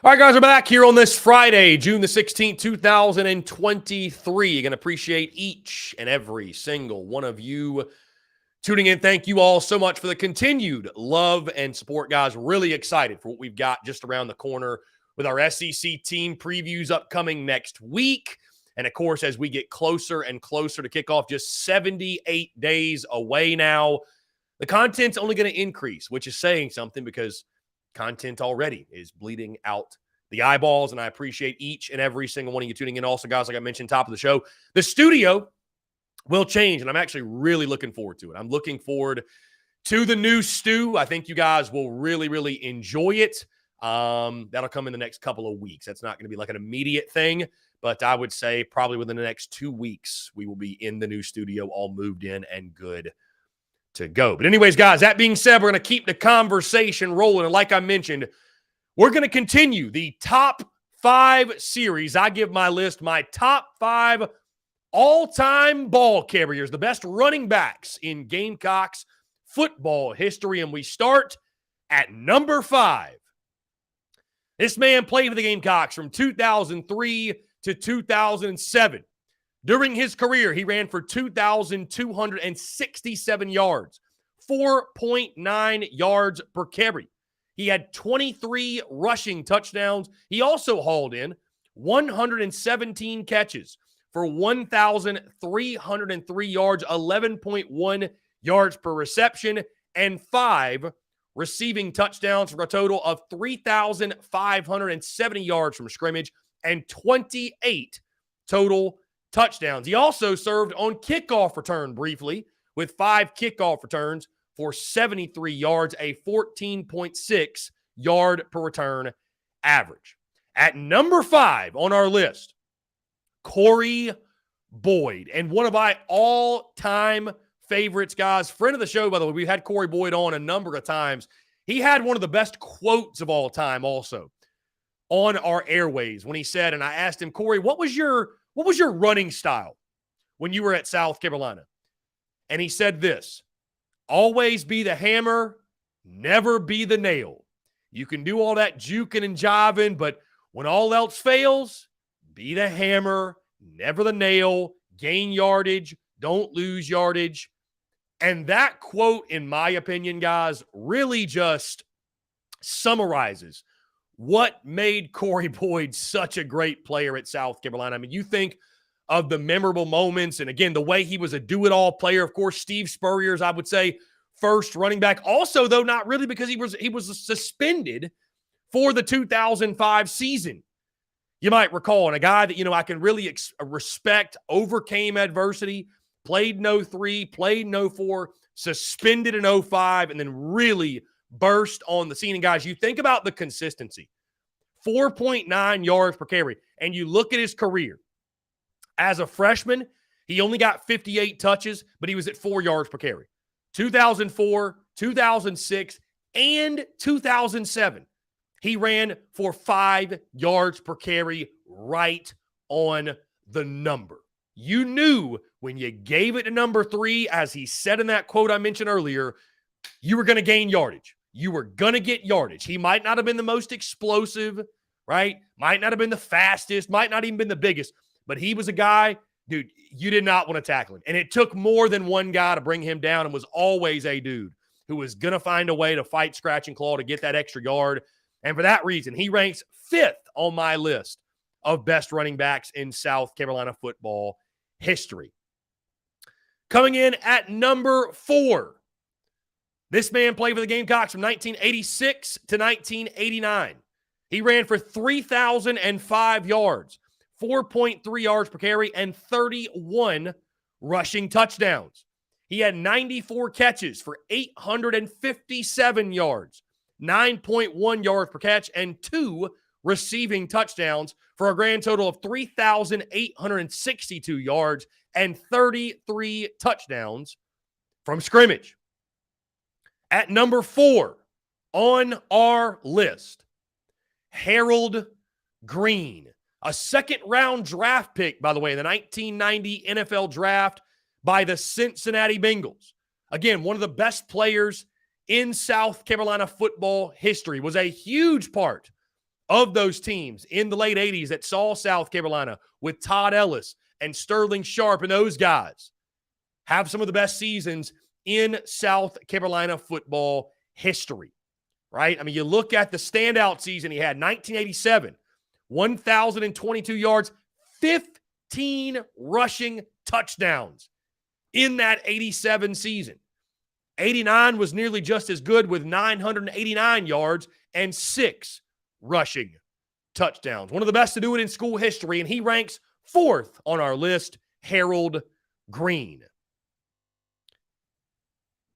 All right, guys, we're back here on this Friday, June the 16th, 2023. Going to appreciate each and every single one of you tuning in. Thank you all so much for the continued love and support, guys. Really excited for what we've got just around the corner with our SEC team previews upcoming next week. And, of course, as we get closer and closer to kickoff, just 78 days away now, the content's only going to increase, which is saying something because content already is bleeding out the eyeballs, and I appreciate each and every single one of you tuning in. Also, guys, like I mentioned, top of the show, the studio will change, and I'm actually really looking forward to it. I'm looking forward to the new stew. I think you guys will really, really enjoy it. That'll come in the next couple of weeks. That's not going to be like an immediate thing, but I would say probably within the next 2 weeks, we will be in the new studio, all moved in and good to go. But anyways, guys, that being said, we're going to keep the conversation rolling. And like I mentioned, we're going to continue the top 5 series. I give my list, my top 5 all-time ball carriers, the best running backs in Gamecocks football history. And we start at number 5. This man played for the Gamecocks from 2003 to 2007. During his career, he ran for 2,267 yards, 4.9 yards per carry. He had 23 rushing touchdowns. He also hauled in 117 catches for 1,303 yards, 11.1 yards per reception, and 5 receiving touchdowns for a total of 3,570 yards from scrimmage and 28 total touchdowns. He also served on kickoff return briefly with 5 kickoff returns for 73 yards, a 14.6 yard per return average. At number 5 on our list, Corey Boyd, and one of my all-time favorites, guys. Friend of the show, by the way. We've had Corey Boyd on a number of times. He had one of the best quotes of all time also on our airways when he said, and I asked him, Corey, what was your running style when you were at South Carolina? And he said this: always be the hammer, never be the nail. You can do all that juking and jiving, but when all else fails, be the hammer, never the nail, gain yardage, don't lose yardage. And that quote, in my opinion, guys, really just summarizes what made Corey Boyd such a great player at South Carolina. I mean, you think of the memorable moments, and again, the way he was a do-it-all player. Of course, Steve Spurrier's, I would say, first running back. Also, though, not really, because he was suspended for the 2005 season. You might recall, and a guy that, I can really respect, overcame adversity, played in 03, played in 04, suspended in 05, and then really burst on the scene. And guys, you think about the consistency, 4.9 yards per carry, and you look at his career. As a freshman, he only got 58 touches, but he was at 4 yards per carry. 2004, 2006, and 2007, he ran for 5 yards per carry, right on the number. You knew when you gave it to number 3, as he said in that quote I mentioned earlier, you were going to gain yardage. You were going to get yardage. He might not have been the most explosive, right? Might not have been the fastest, might not even been the biggest, but he was a guy, dude, you did not want to tackle him. And it took more than one guy to bring him down, and was always a dude who was going to find a way to fight scratch and claw to get that extra yard. And for that reason, he ranks 5th on my list of best running backs in South Carolina football history. Coming in at number 4, this man played for the Gamecocks from 1986 to 1989. He ran for 3,005 yards, 4.3 yards per carry, and 31 rushing touchdowns. He had 94 catches for 857 yards, 9.1 yards per catch, and 2 receiving touchdowns for a grand total of 3,862 yards and 33 touchdowns from scrimmage. At number 4 on our list, Harold Green, a second-round draft pick, by the way, in the 1990 NFL draft by the Cincinnati Bengals. Again, one of the best players in South Carolina football history, was a huge part of those teams in the late 80s that saw South Carolina with Todd Ellis and Sterling Sharp and those guys have some of the best seasons in South Carolina football history, right? I mean, you look at the standout season he had, 1987, 1,022 yards, 15 rushing touchdowns in that 87 season. 89 was nearly just as good with 989 yards and 6 rushing touchdowns. One of the best to do it in school history, and he ranks 4th on our list, Harold Green.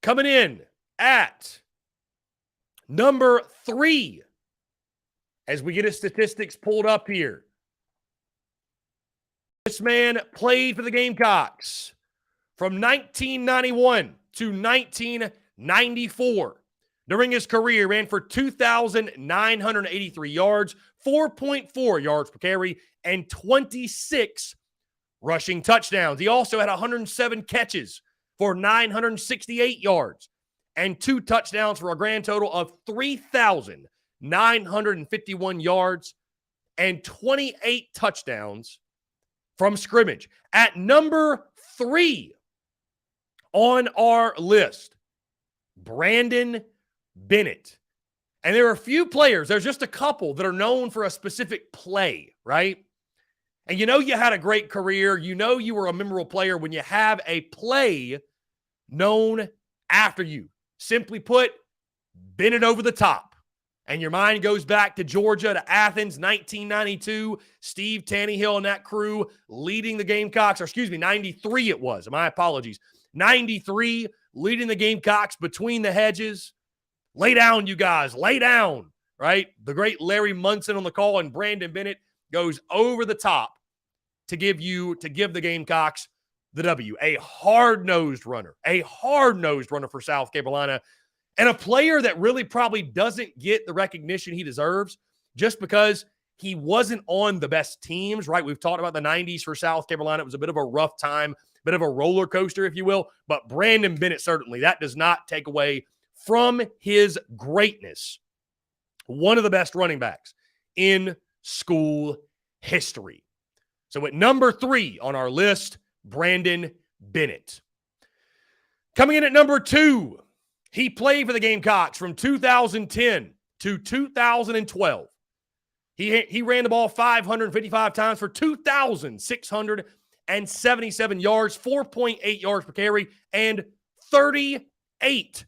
Coming in at number 3, as we get his statistics pulled up here. This man played for the Gamecocks from 1991 to 1994. During his career, ran for 2,983 yards, 4.4 yards per carry, and 26 rushing touchdowns. He also had 107 catches for 968 yards and 2 touchdowns for a grand total of 3,951 yards and 28 touchdowns from scrimmage. At number 3 on our list, Brandon Bennett. And there are a few players, there's just a couple that are known for a specific play, right? And you know you had a great career, you know you were a memorable player when you have a play known after you. Simply put, Bennett over the top. And your mind goes back to Georgia, to Athens, 1992. Steve Tannehill and that crew leading the Gamecocks, or excuse me, 93 it was. My apologies. 93, leading the Gamecocks between the hedges. Lay down, you guys. Lay down, right? The great Larry Munson on the call, and Brandon Bennett goes over the top to give the Gamecocks the W. A hard-nosed runner for South Carolina, and a player that really probably doesn't get the recognition he deserves just because he wasn't on the best teams, right? We've talked about the 90s for South Carolina. It was a bit of a rough time, bit of a roller coaster, if you will. But Brandon Bennett, certainly, that does not take away from his greatness. One of the best running backs in school history. So at number 3 on our list, Brandon Bennett. Coming in at number 2, he played for the Gamecocks from 2010 to 2012. He ran the ball 555 times for 2,677 yards, 4.8 yards per carry, and 38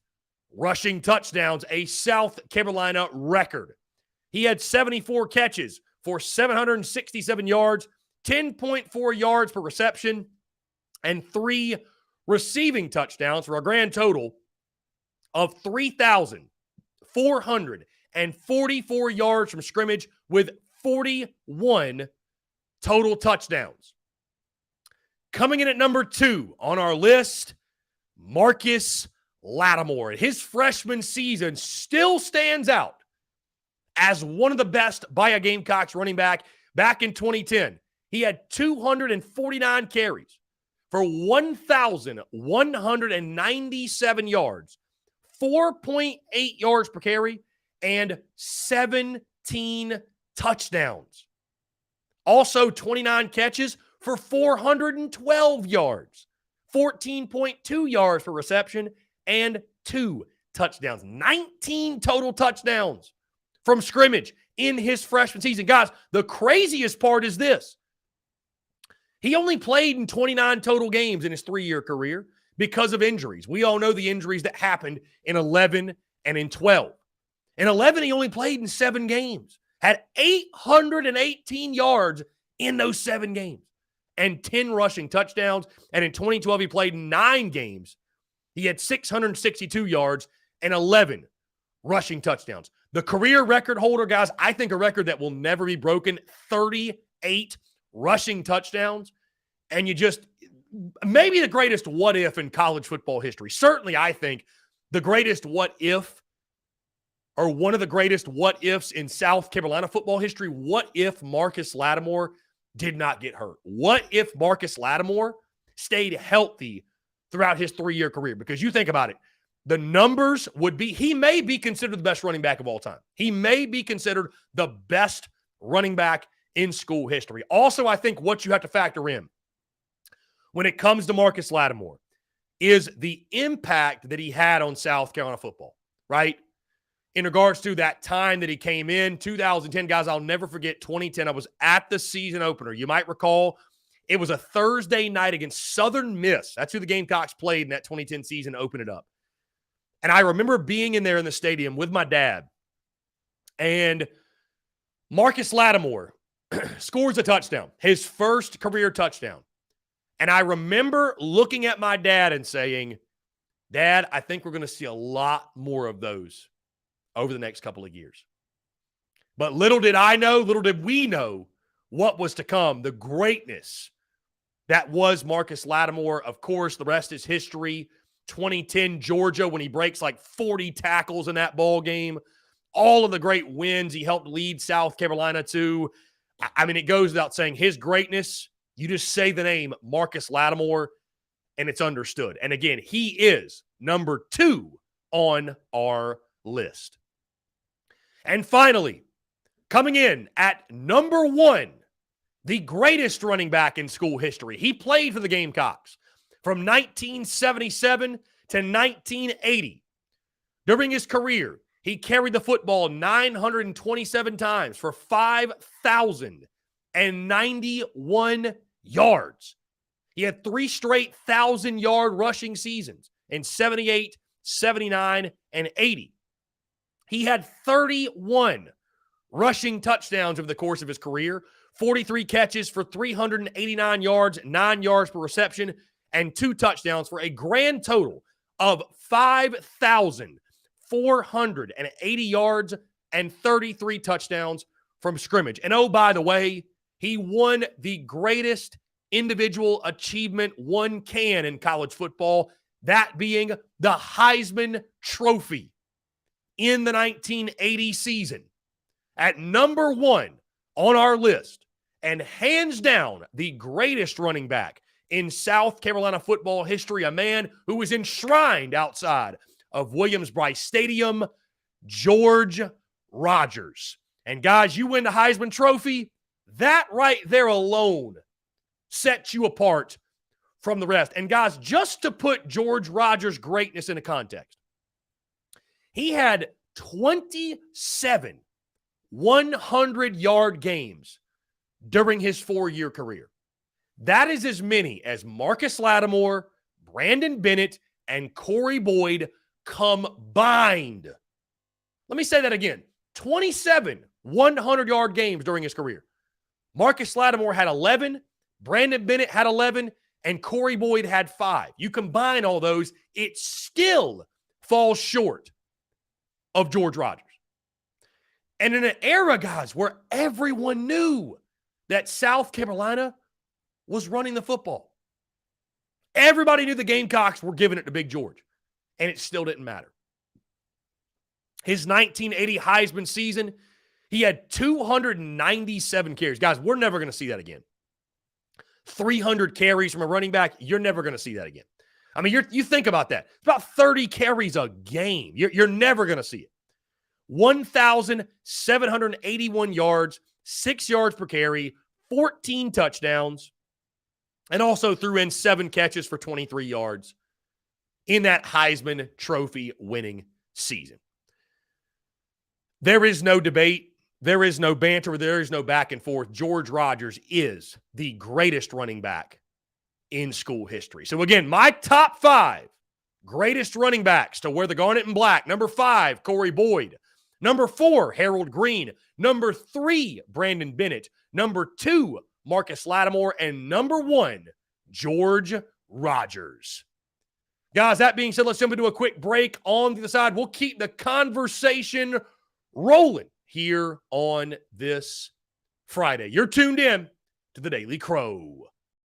rushing touchdowns, a South Carolina record. He had 74 catches for 767 yards, 10.4 yards per reception, and 3 receiving touchdowns for a grand total of 3,444 yards from scrimmage with 41 total touchdowns. Coming in at number 2 on our list, Marcus Lattimore. His freshman season still stands out as one of the best by a Gamecocks running back. Back in 2010, he had 249 carries for 1,197 yards, 4.8 yards per carry, and 17 touchdowns. Also 29 catches for 412 yards, 14.2 yards per reception, and 2 touchdowns. 19 total touchdowns from scrimmage in his freshman season. Guys, the craziest part is this. He only played in 29 total games in his 3-year career because of injuries. We all know the injuries that happened in 11 and in 12. In 11, he only played in 7 games, had 818 yards in those 7 games and 10 rushing touchdowns. And in 2012, he played 9 games. He had 662 yards and 11 rushing touchdowns. The career record holder, guys, I think a record that will never be broken, 38 rushing touchdowns. And you just, maybe the greatest what if in college football history. Certainly, I think the greatest what if, or one of the greatest what ifs in South Carolina football history. What if Marcus Lattimore did not get hurt? What if Marcus Lattimore stayed healthy throughout his 3-year career? Because you think about it, the numbers would be, he may be considered the best running back of all time. He may be considered the best running back in school history. Also, I think what you have to factor in when it comes to Marcus Lattimore is the impact that he had on South Carolina football, right? In regards to that time that he came in, 2010, guys, I'll never forget 2010. I was at the season opener. You might recall it was a Thursday night against Southern Miss. That's who the Gamecocks played in that 2010 season to open it up. And I remember being in there in the stadium with my dad, and Marcus Lattimore scores a touchdown, his first career touchdown. And I remember looking at my dad and saying, Dad, I think we're going to see a lot more of those over the next couple of years. But little did I know, little did we know what was to come, the greatness that was Marcus Lattimore. Of course, the rest is history. 2010 Georgia, when he breaks like 40 tackles in that ball game, all of the great wins he helped lead South Carolina to. I mean, it goes without saying, his greatness, you just say the name Marcus Lattimore, and it's understood. And again, he is number 2 on our list. And finally, coming in at number 1, the greatest running back in school history. He played for the Gamecocks from 1977 to 1980. During his career, he carried the football 927 times for 5,091 yards. He had 3 straight 1,000-yard rushing seasons in 78, 79, and 80. He had 31 rushing touchdowns over the course of his career, 43 catches for 389 yards, 9 yards per reception, and 2 touchdowns for a grand total of 5,480 yards and 33 touchdowns from scrimmage. And oh, by the way, he won the greatest individual achievement one can in college football, that being the Heisman Trophy in the 1980 season. At number 1 on our list, and hands down the greatest running back in South Carolina football history, a man who was enshrined outside of Williams-Brice Stadium, George Rogers. And guys, you win the Heisman Trophy, that right there alone sets you apart from the rest. And guys, just to put George Rogers' greatness into context, he had 27 100-yard games during his 4-year career. That is as many as Marcus Lattimore, Brandon Bennett, and Corey Boyd combined. Let me say that again. 27 100-yard games during his career. Marcus Lattimore had 11, Brandon Bennett had 11, and Corey Boyd had 5. You combine all those, it still falls short of George Rogers. And in an era, guys, where everyone knew that South Carolina was running the football, everybody knew the Gamecocks were giving it to Big George, and it still didn't matter. His 1980 Heisman season, he had 297 carries. Guys, we're never going to see that again. 300 carries from a running back, you're never going to see that again. I mean, you think about that. It's about 30 carries a game. You're never going to see it. 1,781 yards, 6 yards per carry, 14 touchdowns, and also threw in 7 catches for 23 yards in that Heisman Trophy winning season. There is no debate. There is no banter. There is no back and forth. George Rogers is the greatest running back in school history. So again, my top 5 greatest running backs to wear the garnet and black. Number 5, Corey Boyd. Number 4, Harold Green. Number 3, Brandon Bennett. Number 2, Marcus Lattimore. And number 1, George Rogers. Guys, that being said, let's jump into a quick break. On the side, we'll keep the conversation rolling here on this Friday. You're tuned in to the Daily Crow.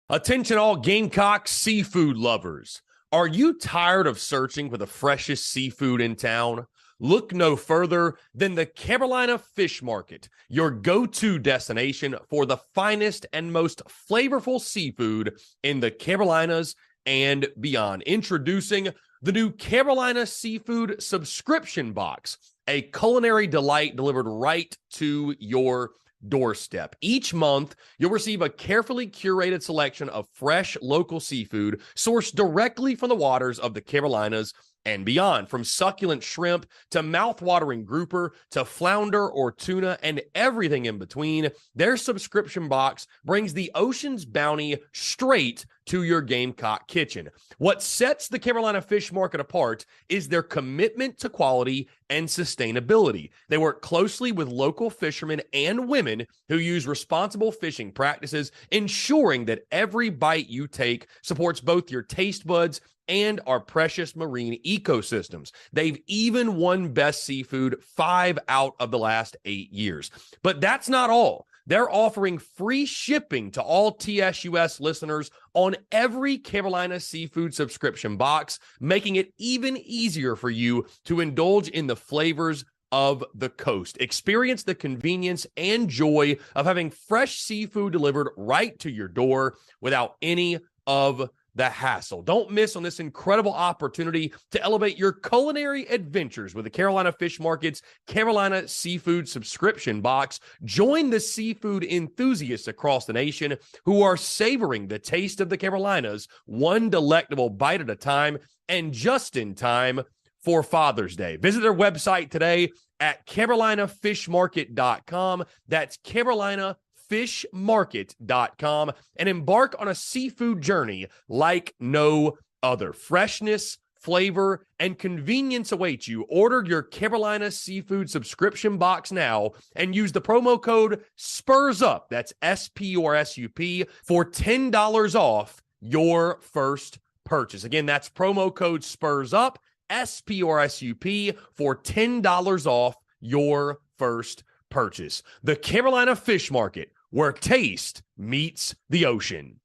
Attention all Gamecock seafood lovers. Are you tired of searching for the freshest seafood in town? Look no further than the Carolina Fish Market, your go-to destination for the finest and most flavorful seafood in the Carolinas and beyond. Introducing The new Carolina Seafood subscription box, a culinary delight delivered right to your doorstep. Each month, you'll receive a carefully curated selection of fresh local seafood sourced directly from the waters of the Carolinas and beyond. From succulent shrimp to mouth-watering grouper to flounder or tuna and everything in between, their subscription box brings the ocean's bounty straight to your Gamecock kitchen. What sets the Carolina Fish Market apart is their commitment to quality and sustainability. They work closely with local fishermen and women who use responsible fishing practices, ensuring that every bite you take supports both your taste buds and our precious marine ecosystems. They've even won Best Seafood 5 out of the last 8 years. But that's not all. They're offering free shipping to all TSUS listeners on every Carolina Seafood subscription box, making it even easier for you to indulge in the flavors of the coast. Experience the convenience and joy of having fresh seafood delivered right to your door without any of the hassle. Don't miss on this incredible opportunity to elevate your culinary adventures with the Carolina Fish Market's Carolina Seafood subscription box. Join the seafood enthusiasts across the nation who are savoring the taste of the Carolinas, one delectable bite at a time, and just in time for Father's Day. Visit their website today at carolinafishmarket.com. That's carolinafishmarket.com, and embark on a seafood journey like no other. Freshness, flavor, and convenience await you. Order your Carolina Seafood subscription box now and use the promo code SPURSUP, that's SPURSUP, for $10 off your first purchase. Again, that's promo code SPURSUP, SPURSUP, for $10 off your first purchase. The Carolina Fish Market, where taste meets the ocean.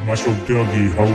Muscle Dougie, ho.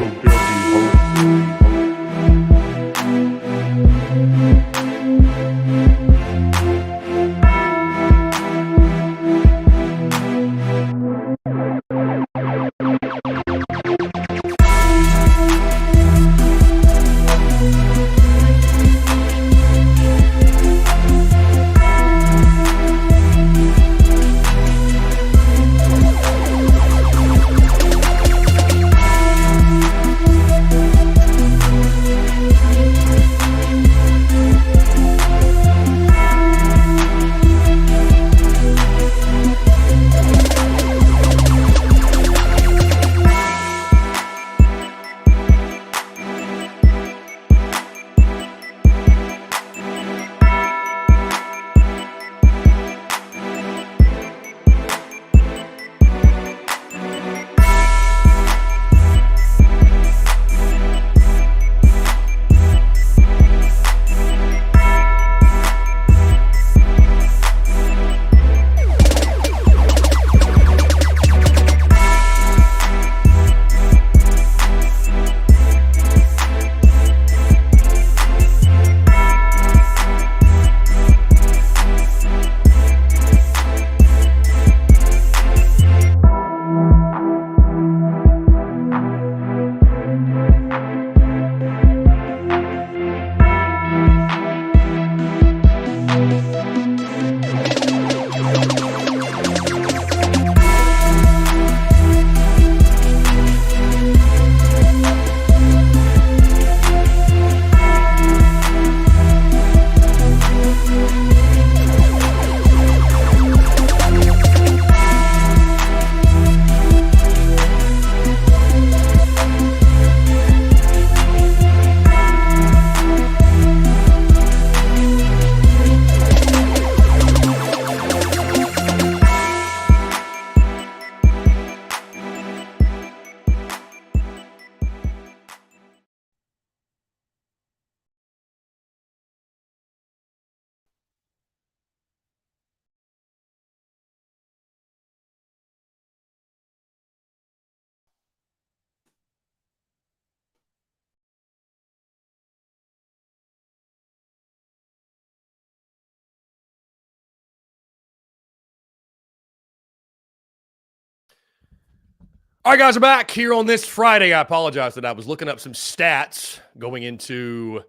All right, guys, we're back here on this Friday. I apologize that I was looking up some stats going into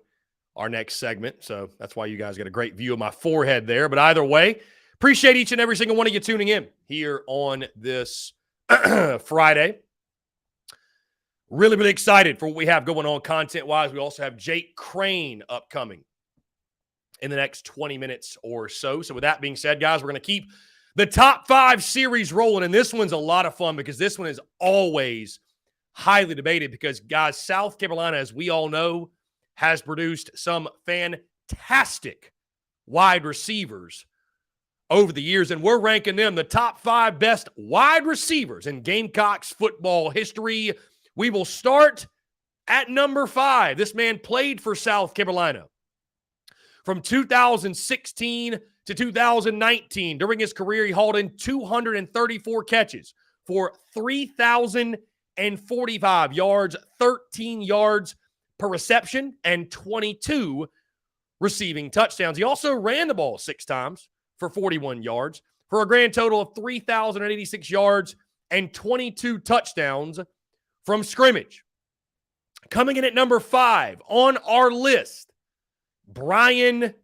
our next segment. So that's why you guys get a great view of my forehead there. But either way, appreciate each and every single one of you tuning in here on this Friday. Really, really excited for what we have going on content-wise. We also have Jake Crane upcoming in the next 20 minutes or so. So with that being said, guys, we're going to keep the top 5 series rolling. And this one's a lot of fun because this one is always highly debated because, guys, South Carolina, as we all know, has produced some fantastic wide receivers over the years. And we're ranking them the top 5 best wide receivers in Gamecocks football history. We will start at number 5. This man played for South Carolina from 2016 to 2019. During his career, he hauled in 234 catches for 3,045 yards, 13 yards per reception, and 22 receiving touchdowns. He also ran the ball 6 times for 41 yards for a grand total of 3,086 yards and 22 touchdowns from scrimmage. Coming in at number 5 on our list, Bryan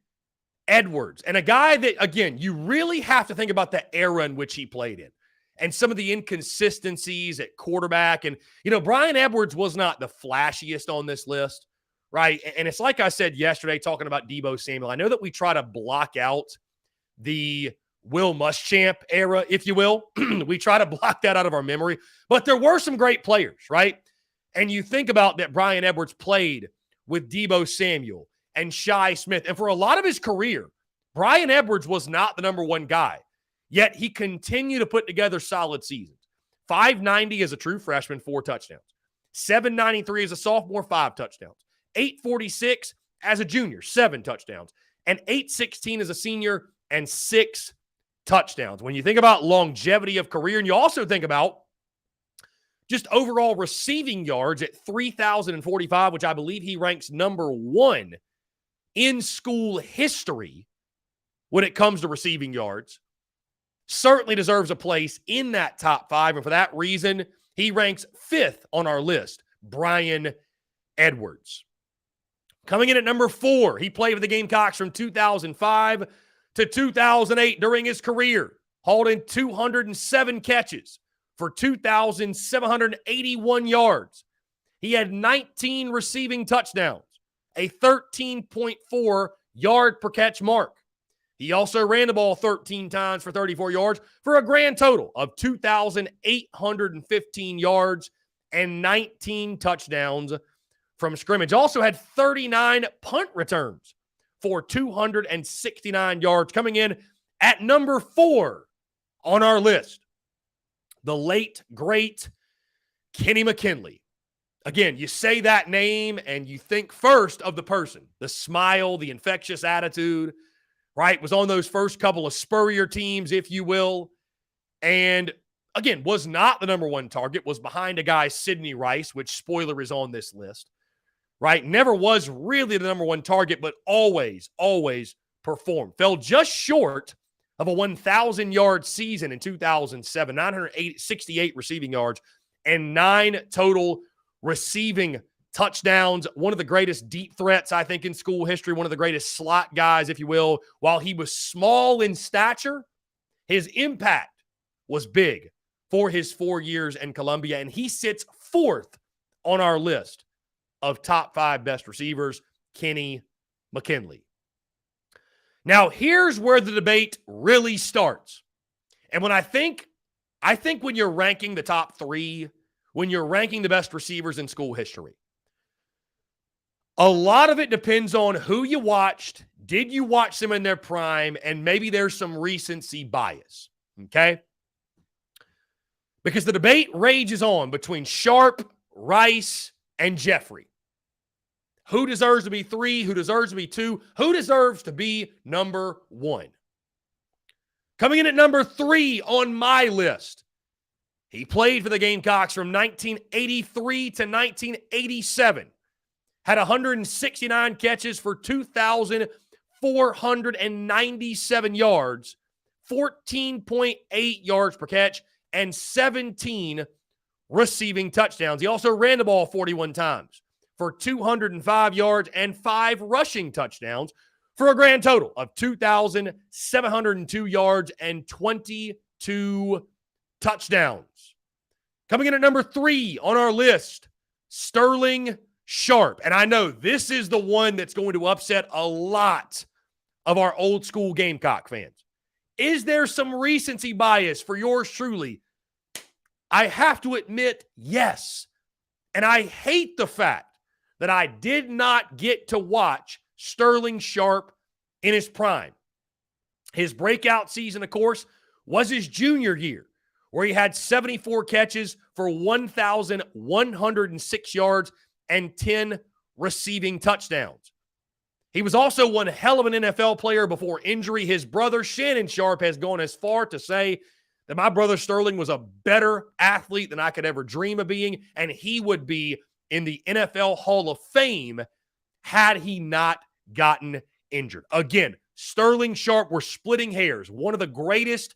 Edwards. And a guy that, again, you really have to think about the era in which he played in and some of the inconsistencies at quarterback. And, Bryan Edwards was not the flashiest on this list, right? And it's like I said yesterday talking about Deebo Samuel. I know that we try to block out the Will Muschamp era, if you will. We try to block that out of our memory. But there were some great players, right? And you think about that Bryan Edwards played with Deebo Samuel and Shi Smith. And for a lot of his career, Bryan Edwards was not the number 1 guy. Yet he continued to put together solid seasons. 590 as a true freshman, 4 touchdowns. 793 as a sophomore, 5 touchdowns. 846 as a junior, 7 touchdowns. And 816 as a senior and 6 touchdowns. When you think about longevity of career, and you also think about just overall receiving yards at 3,045, which I believe he ranks number 1 in school history when it comes to receiving yards, certainly deserves a place in that top 5. And for that reason, he ranks 5th on our list, Bryan Edwards. Coming in at number 4, he played with the Gamecocks from 2005 to 2008 during his career, hauled in 207 catches for 2,781 yards. He had 19 receiving touchdowns, a 13.4 yard per catch mark. He also ran the ball 13 times for 34 yards for a grand total of 2,815 yards and 19 touchdowns from scrimmage. Also had 39 punt returns for 269 yards. Coming in at number 4 on our list, the late, great Kenny McKinley. Again, you say that name and you think first of the person, the smile, the infectious attitude, right? Was on those first couple of Spurrier teams, if you will. And again, was not the number 1 target, was behind a guy, Sidney Rice, which, spoiler, is on this list, right? Never was really the number 1 target, but always, always performed. Fell just short of a 1,000-yard season in 2007, 968 receiving yards, and 9 total receiving touchdowns. One of the greatest deep threats, I think, in school history. One of the greatest slot guys, if you will. While he was small in stature, his impact was big for his 4 years in Columbia, and he sits 4th on our list of top 5 best receivers, Kenny McKinley. Now, here's where the debate really starts. And when I think when you're ranking the top 3, when you're ranking the best receivers in school history, a lot of it depends on who you watched, did you watch them in their prime, and maybe there's some recency bias, okay? Because the debate rages on between Sharp, Rice, and Jeffrey. Who deserves to be 3? Who deserves to be 2? Who deserves to be number 1? Coming in at number 3 on my list, he played for the Gamecocks from 1983 to 1987. Had 169 catches for 2,497 yards, 14.8 yards per catch, and 17 receiving touchdowns. He also ran the ball 41 times for 205 yards and 5 rushing touchdowns for a grand total of 2,702 yards and 22 touchdowns. Coming in at number 3 on our list, Sterling Sharpe. And I know this is the one that's going to upset a lot of our old school Gamecock fans. Is there some recency bias for yours truly? I have to admit, yes. And I hate the fact that I did not get to watch Sterling Sharpe in his prime. His breakout season, of course, was his junior year, where he had 74 catches for 1,106 yards and 10 receiving touchdowns. He was also one hell of an NFL player before injury. His brother, Shannon Sharpe, has gone as far to say that my brother Sterling was a better athlete than I could ever dream of being, and he would be in the NFL Hall of Fame had he not gotten injured. Again, Sterling Sharpe, we're splitting hairs. One of the greatest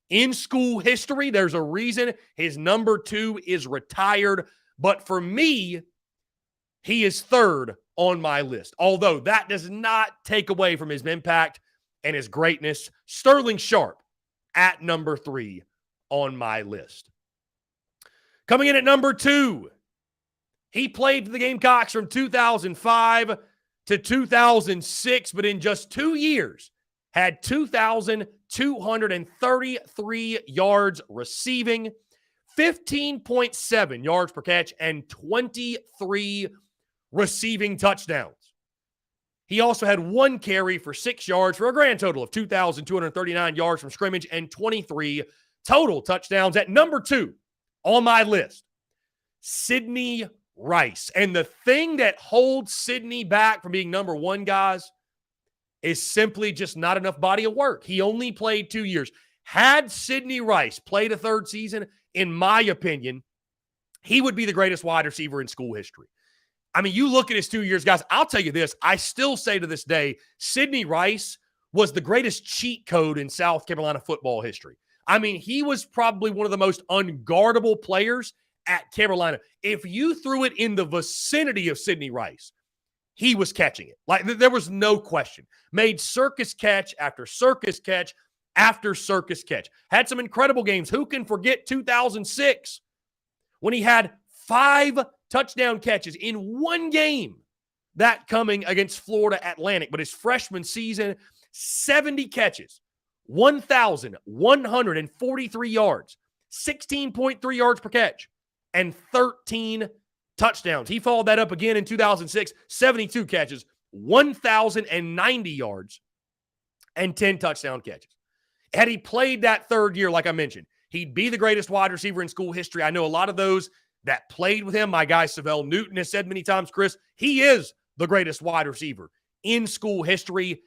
in school history. There's a reason his number 2 is retired. But for me, he is 3rd on my list. Although that does not take away from his impact and his greatness. Sterling Sharpe at number 3 on my list. Coming in at number 2, he played for the Gamecocks from 2005 to 2006, but in just 2 years, had 2,233 yards receiving, 15.7 yards per catch, and 23 receiving touchdowns. He also had 1 carry for 6 yards for a grand total of 2,239 yards from scrimmage and 23 total touchdowns. At number 2 on my list, Sidney Rice. And the thing that holds Sidney back from being number 1, guys, is simply just not enough body of work. He only played 2 years. Had Sidney Rice played a 3rd season, in my opinion, he would be the greatest wide receiver in school history. I mean, you look at his 2 years, guys, I'll tell you this. I still say to this day, Sidney Rice was the greatest cheat code in South Carolina football history. I mean, he was probably one of the most unguardable players at Carolina. If you threw it in the vicinity of Sidney Rice, he was catching it. Like, there was no question. Made circus catch after circus catch after circus catch. Had some incredible games. Who can forget 2006 when he had 5 touchdown catches in 1 game, that coming against Florida Atlantic. But his freshman season, 70 catches, 1,143 yards, 16.3 yards per catch, and 13 touchdowns. He followed that up again in 2006, 72 catches, 1,090 yards, and 10 touchdown catches. Had he played that 3rd year, like I mentioned, he'd be the greatest wide receiver in school history. I know a lot of those that played with him. My guy, Savell Newton, has said many times, Chris, he is the greatest wide receiver in school history.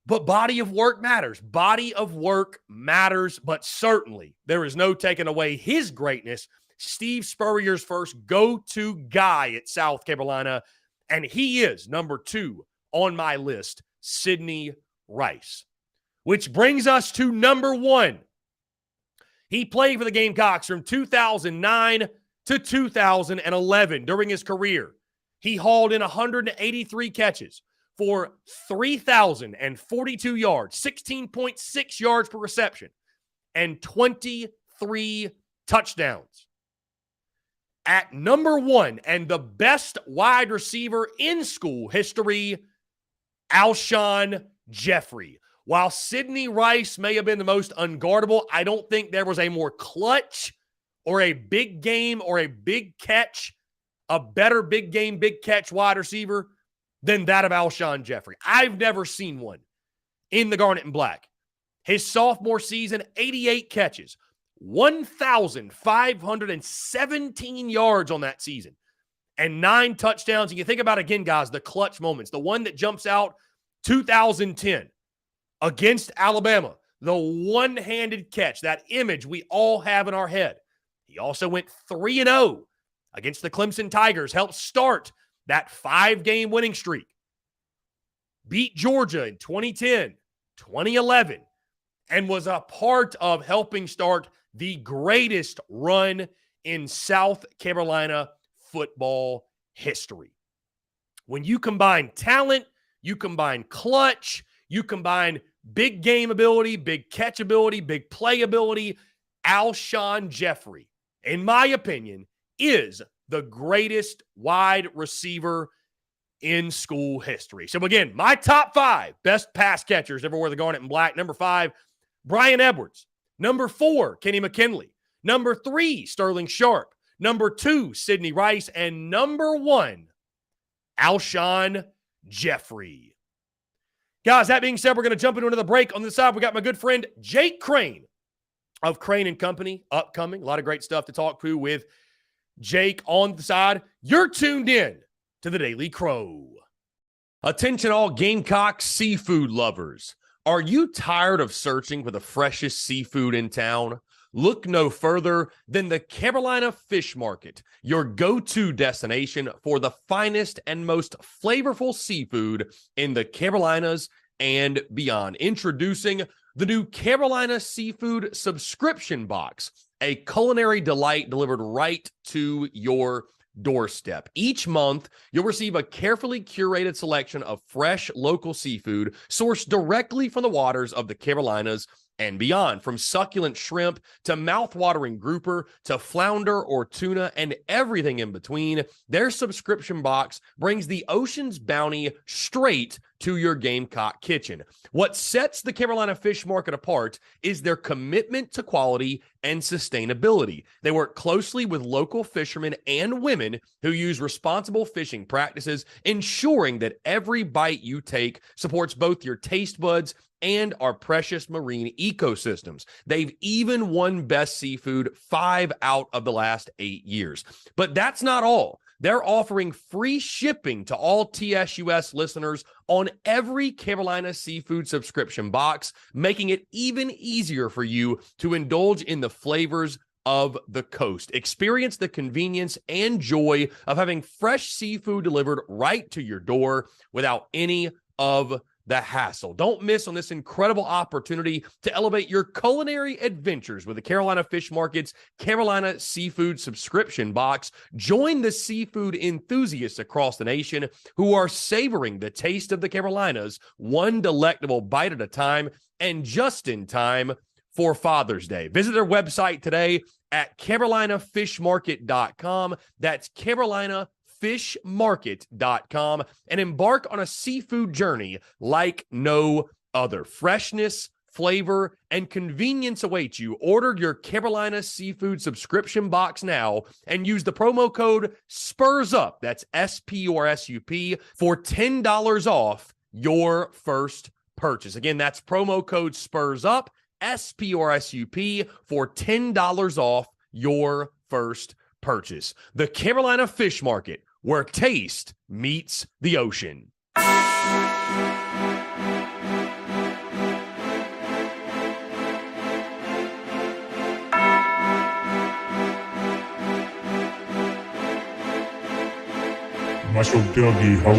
But body of work matters. Body of work matters, but certainly there is no taking away his greatness. Steve Spurrier's first go-to guy at South Carolina, and he is number 2 on my list, Sidney Rice. Which brings us to number 1. He played for the Gamecocks from 2009 to 2011. During his career, he hauled in 183 catches for 3,042 yards, 16.6 yards per reception, and 23 touchdowns. At number 1 and the best wide receiver in school history, Alshon Jeffrey. While Sidney Rice may have been the most unguardable, I don't think there was a more clutch or a big game or a big catch, a better big game, big catch wide receiver than that of Alshon Jeffrey. I've never seen one in the Garnet and Black. His sophomore season, 88 catches, 1,517 yards on that season, and 9 touchdowns. And you think about, again, guys, the clutch moments. The one that jumps out, 2010 against Alabama, the one-handed catch, that image we all have in our head. He also went 3-0 against the Clemson Tigers, helped start that 5-game winning streak. Beat Georgia in 2010, 2011, and was a part of helping start the greatest run in South Carolina football history. When you combine talent, you combine clutch, you combine big game ability, big catch ability, big play ability, Alshon Jeffrey, in my opinion, is the greatest wide receiver in school history. So again, my top 5 best pass catchers ever wore the garnet and black. Number 5, Brian Edwards. Number 4, Kenny McKinley. Number 3, Sterling Sharp. Number 2, Sidney Rice. And number 1, Alshon Jeffrey. Guys, that being said, we're going to jump into another break. On the side, we got my good friend Jake Crane of Crane and Company upcoming. A lot of great stuff to talk to with Jake on the side. You're tuned in to the Daily Crow. Attention all Gamecocks seafood lovers. Are you tired of searching for the freshest seafood in town? Look no further than the Carolina Fish Market, your go-to destination for the finest and most flavorful seafood in the Carolinas and beyond. Introducing the new Carolina Seafood Subscription Box, a culinary delight delivered right to your doorstep. Each month, you'll receive a carefully curated selection of fresh local seafood sourced directly from the waters of the Carolinas and beyond. From succulent shrimp to mouth-watering grouper to flounder or tuna and everything in between, their subscription box brings the ocean's bounty straight to your Gamecock kitchen. What sets the Carolina Fish Market apart is their commitment to quality and sustainability. They work closely with local fishermen and women who use responsible fishing practices, ensuring that every bite you take supports both your taste buds and our precious marine ecosystems. They've even won Best Seafood 5 out of the last 8 years. But that's not all. They're offering free shipping to all TSUS listeners on every Carolina Seafood subscription box, making it even easier for you to indulge in the flavors of the coast. Experience the convenience and joy of having fresh seafood delivered right to your door without any of the hassle. Don't miss on this incredible opportunity to elevate your culinary adventures with the Carolina Fish Market's Carolina Seafood Subscription Box. Join the seafood enthusiasts across the nation who are savoring the taste of the Carolinas, one delectable bite at a time, and just in time for Father's Day. Visit their website today at carolinafishmarket.com. That's carolinafishmarket.com, and embark on a seafood journey like no other. Freshness, flavor, and convenience await you. Order your Carolina Seafood subscription box now and use the promo code SPURSUP, that's SPURSUP, for $10 off your first purchase. Again, that's promo code SPURSUP, SPURSUP, for $10 off your first purchase. The Carolina Fish Market, where taste meets the ocean. Muscle Dougie, ho.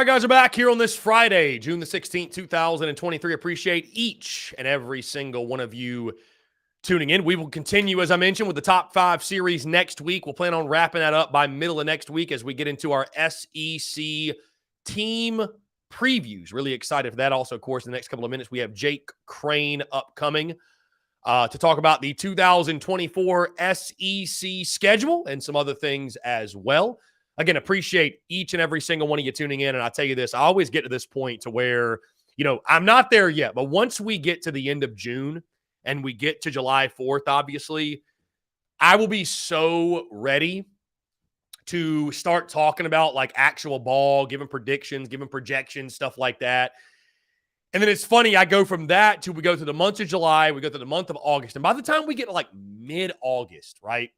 right, guys, we're back here on this Friday, June the 16th, 2023. Appreciate each and every single one of you tuning in. We will continue, as I mentioned, with the top 5 series next week. We'll plan on wrapping that up by middle of next week as we get into our SEC team previews. Really excited for that. Also, of course, in the next couple of minutes, we have Jake Crane upcoming to talk about the 2024 SEC schedule and some other things as well. Again, appreciate each and every single one of you tuning in. And I'll tell you this, I always get to this point to where, I'm not there yet, but once we get to the end of June and we get to July 4th, obviously, I will be so ready to start talking about like actual ball, giving predictions, giving projections, stuff like that. And then it's funny, I go from that to we go through the month of July, we go through the month of August. And by the time we get to like mid-August, right,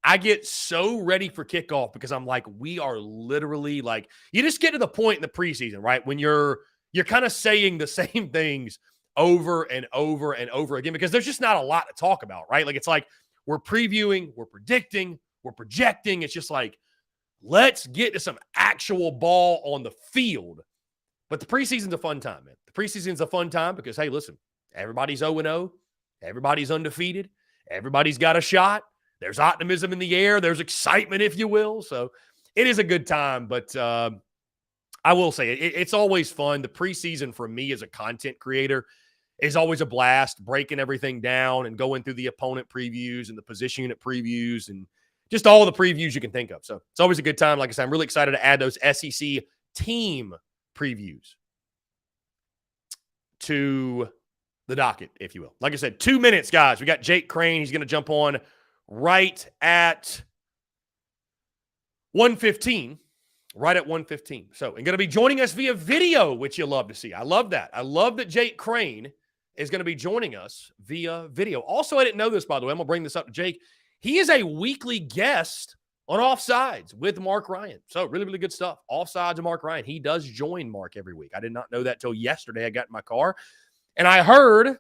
I get so ready for kickoff because I'm like, we are literally like, you just get to the point in the preseason, right, when you're kind of saying the same things over and over and over again because there's just not a lot to talk about, right? Like, it's like we're previewing, we're predicting, we're projecting. It's just like, let's get to some actual ball on the field. But the preseason's a fun time, man. The preseason's a fun time because, hey, listen, everybody's 0-0. Everybody's undefeated. Everybody's got a shot. There's optimism in the air. There's excitement, if you will. So it is a good time. But I will say it's always fun. The preseason for me as a content creator is always a blast, breaking everything down and going through the opponent previews and the position unit previews and just all the previews you can think of. So it's always a good time. Like I said, I'm really excited to add those SEC team previews to the docket, if you will. Like I said, 2 minutes, guys. We got Jake Crane. He's going to jump on right at 1:15. Right at 1:15. So, and going to be joining us via video, which you'll love to see. I love that. I love that Jake Crane is going to be joining us via video. Also, I didn't know this, by the way. I'm going to bring this up to Jake. He is a weekly guest on Offsides with Mark Ryan. So, really, really good stuff. Offsides and Mark Ryan. He does join Mark every week. I did not know that till yesterday. I got in my car, and I heard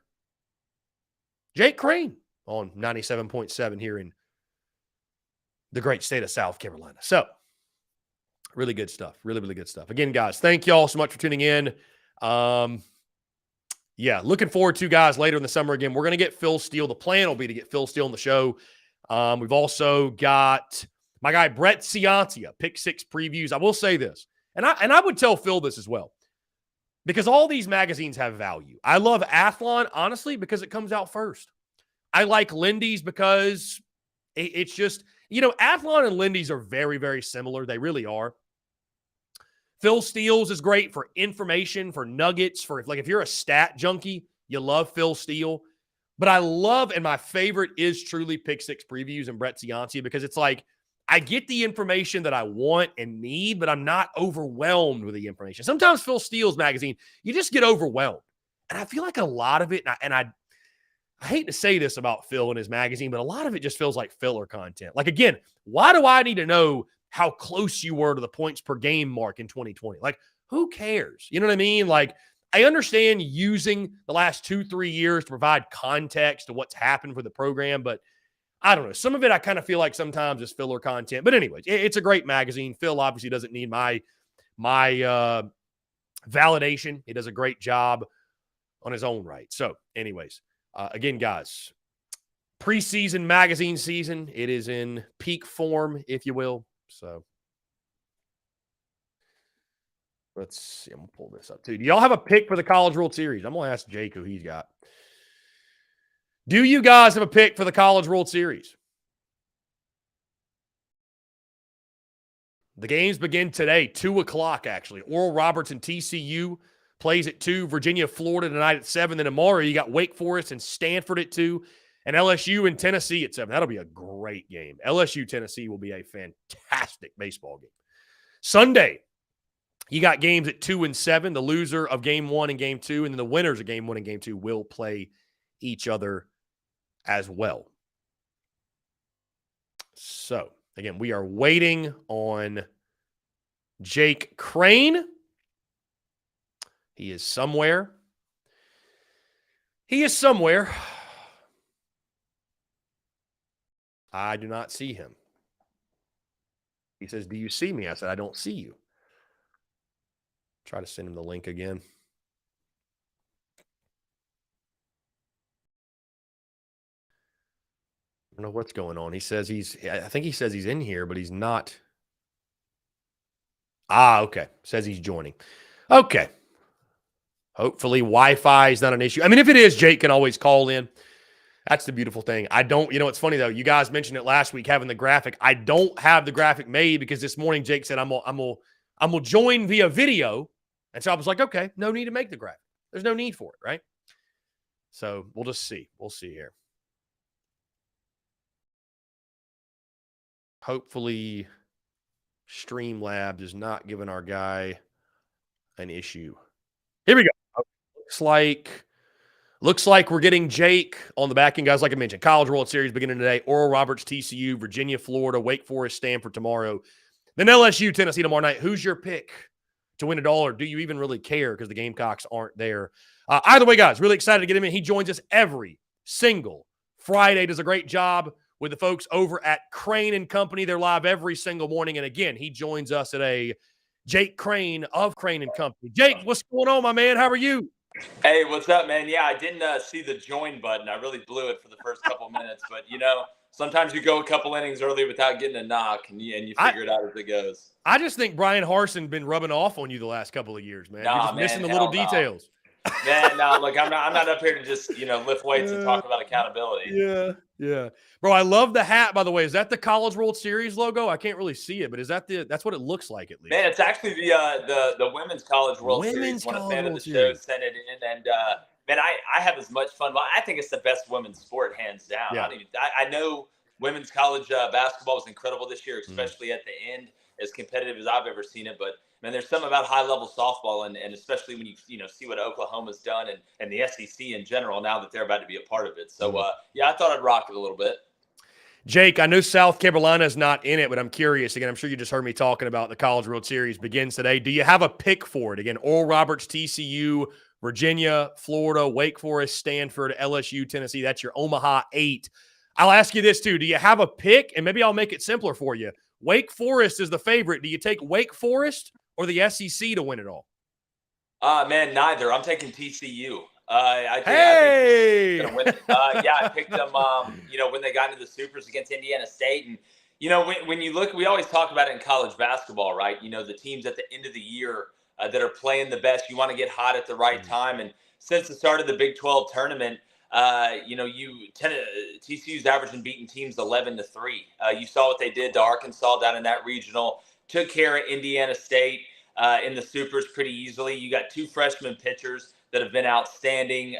Jake Crane on 97.7 here in the great state of South Carolina. So, really good stuff. Really, really good stuff. Again, guys, thank you all so much for tuning in. Looking forward to, guys, later in the summer again. We're going to get Phil Steele. The plan will be to get Phil Steele on the show. We've also got my guy Brett Ciancia, Pick Six previews. I will say this, and I would tell Phil this as well, because all these magazines have value. I love Athlon, honestly, because it comes out first. I like Lindy's because it's just, Athlon and Lindy's are very, very similar. They really are. Phil Steele's is great for information, for nuggets, for if you're a stat junkie, you love Phil Steele. But I love, and my favorite is truly Pick Six previews and Brett Ciancia, because it's like I get the information that I want and need, but I'm not overwhelmed with the information. Sometimes Phil Steele's magazine, you just get overwhelmed. And I feel like a lot of it, and I hate to say this about Phil and his magazine, but a lot of it just feels like filler content. Like, again, why do I need to know how close you were to the points per game mark in 2020? Like, who cares? You know what I mean? Like, I understand using the last 2-3 years to provide context to what's happened for the program, but I don't know. Some of it I kind of feel like sometimes is filler content. But anyways, it's a great magazine. Phil obviously doesn't need my validation. He does a great job on his own right. So anyways, again, guys, preseason magazine season, it is in peak form, if you will. So let's see. I'm going to pull this up too. Do y'all have a pick for the College World Series? I'm going to ask Jake who he's got. Do you guys have a pick for the College World Series? The games begin today, 2 o'clock, actually. Oral Roberts and TCU plays at 2. Virginia, Florida tonight at 7. Then tomorrow you got Wake Forest and Stanford at 2. And LSU and Tennessee at 7. That'll be a great game. LSU-Tennessee will be a fantastic baseball game. Sunday, you got games at 2 and 7. The loser of Game 1 and Game 2, and then the winners of Game 1 and Game 2 will play each other as well. So, again, we are waiting on Jake Crane. He is somewhere. I do not see him. He says, "Do you see me?" I said, "I don't see you." Try to send him the link again. I don't know what's going on. He says I think he says he's in here, but he's not. Okay. Says he's joining. Okay. Hopefully Wi-Fi is not an issue. I mean, if it is, Jake can always call in. That's the beautiful thing. I don't, it's funny though. You guys mentioned it last week, having the graphic. I don't have the graphic made because this morning Jake said I'm gonna join via video. And so I was like, okay, no need to make the graphic. There's no need for it, right? So we'll just see. We'll see here. Hopefully Streamlabs is not giving our guy an issue. Here we go. Looks like we're getting Jake on the back end, guys. Like I mentioned, College World Series beginning today. Oral Roberts, TCU, Virginia, Florida, Wake Forest, Stanford tomorrow. Then LSU, Tennessee tomorrow night. Who's your pick to win it all, or do you even really care because the Gamecocks aren't there? Either way, guys, really excited to get him in. He joins us every single Friday. Does a great job with the folks over at Crane and Company. They're live every single morning. And again, he joins us today. Jake Crane of Crane and Company. Jake, what's going on, my man? How are you? Hey, what's up, man? Yeah, I didn't see the join button. I really blew it for the first couple minutes, but sometimes you go a couple innings early without getting a knock, and you figure it out as it goes. I just think Brian Harsin been rubbing off on you the last couple of years, man. You're just missing the little details. Man, no, look, I'm not up here to just lift weights and talk about accountability. Yeah. Bro, I love the hat, by the way. Is that the College World Series logo? I can't really see it, but is that's what it looks like at least? Man, it's actually the Women's College World Series. When a fan of the show sent it in, and man, I have as much fun. I think it's the best women's sport, hands down. Yeah. I know women's college basketball was incredible this year, especially at the end, as competitive as I've ever seen it. But man, there's something about high-level softball, and especially when you see what Oklahoma's done and the SEC in general now that they're about to be a part of it. So, I thought I'd rock it a little bit. Jake, I know South Carolina is not in it, but I'm curious. Again, I'm sure you just heard me talking about the College World Series begins today. Do you have a pick for it? Again, Oral Roberts, TCU, Virginia, Florida, Wake Forest, Stanford, LSU, Tennessee. That's your Omaha 8. I'll ask you this, too. Do you have a pick? And maybe I'll make it simpler for you. Wake Forest is the favorite. Do you take Wake Forest or the SEC to win it all? Man, neither. I'm taking TCU. I think gonna win it. I picked them. When they got into the Supers against Indiana State, and when you look, we always talk about it in college basketball, right? The teams at the end of the year that are playing the best. You want to get hot at the right time, and since the start of the Big 12 tournament, TCU's averaging beating teams 11-3. You saw what they did to Arkansas down in that regional. Took care of Indiana State in the Supers pretty easily. You got two freshman pitchers that have been outstanding.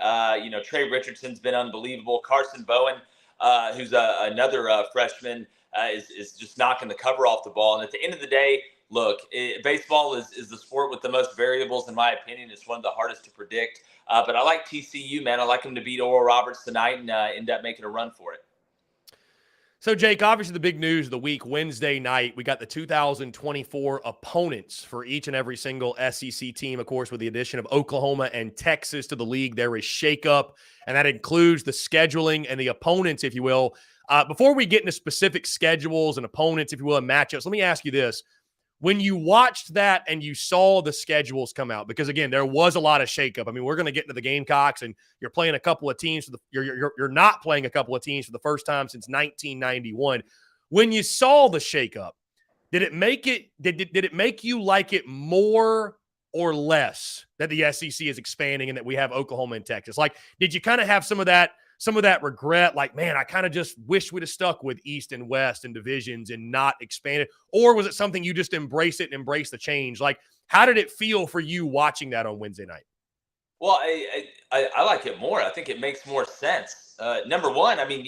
Trey Richardson's been unbelievable. Carson Bowen, who's another freshman, is just knocking the cover off the ball. And at the end of the day, look, baseball is the sport with the most variables, in my opinion. It's one of the hardest to predict. But I like TCU, man. I like them to beat Oral Roberts tonight and end up making a run for it. So, Jake, obviously the big news of the week, Wednesday night, we got the 2024 opponents for each and every single SEC team, of course, with the addition of Oklahoma and Texas to the league. There is shakeup, and that includes the scheduling and the opponents, if you will. Before we get into specific schedules and opponents, if you will, and matchups, let me ask you this. When you watched that and you saw the schedules come out, because again, there was a lot of shakeup. I mean, we're going to get into the Gamecocks, and you're playing a couple of teams. You're not playing a couple of teams for the first time since 1991. When you saw the shakeup, did it make you like it more or less that the SEC is expanding and that we have Oklahoma and Texas? Like, did you kind of have some of that regret, like, man, I kind of just wish we'd have stuck with East and West and divisions and not expanded? Or was it something you just embrace it and embrace the change? Like, how did it feel for you watching that on Wednesday night? Well, I like it more. I think it makes more sense. Number one, I mean,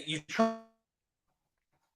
you try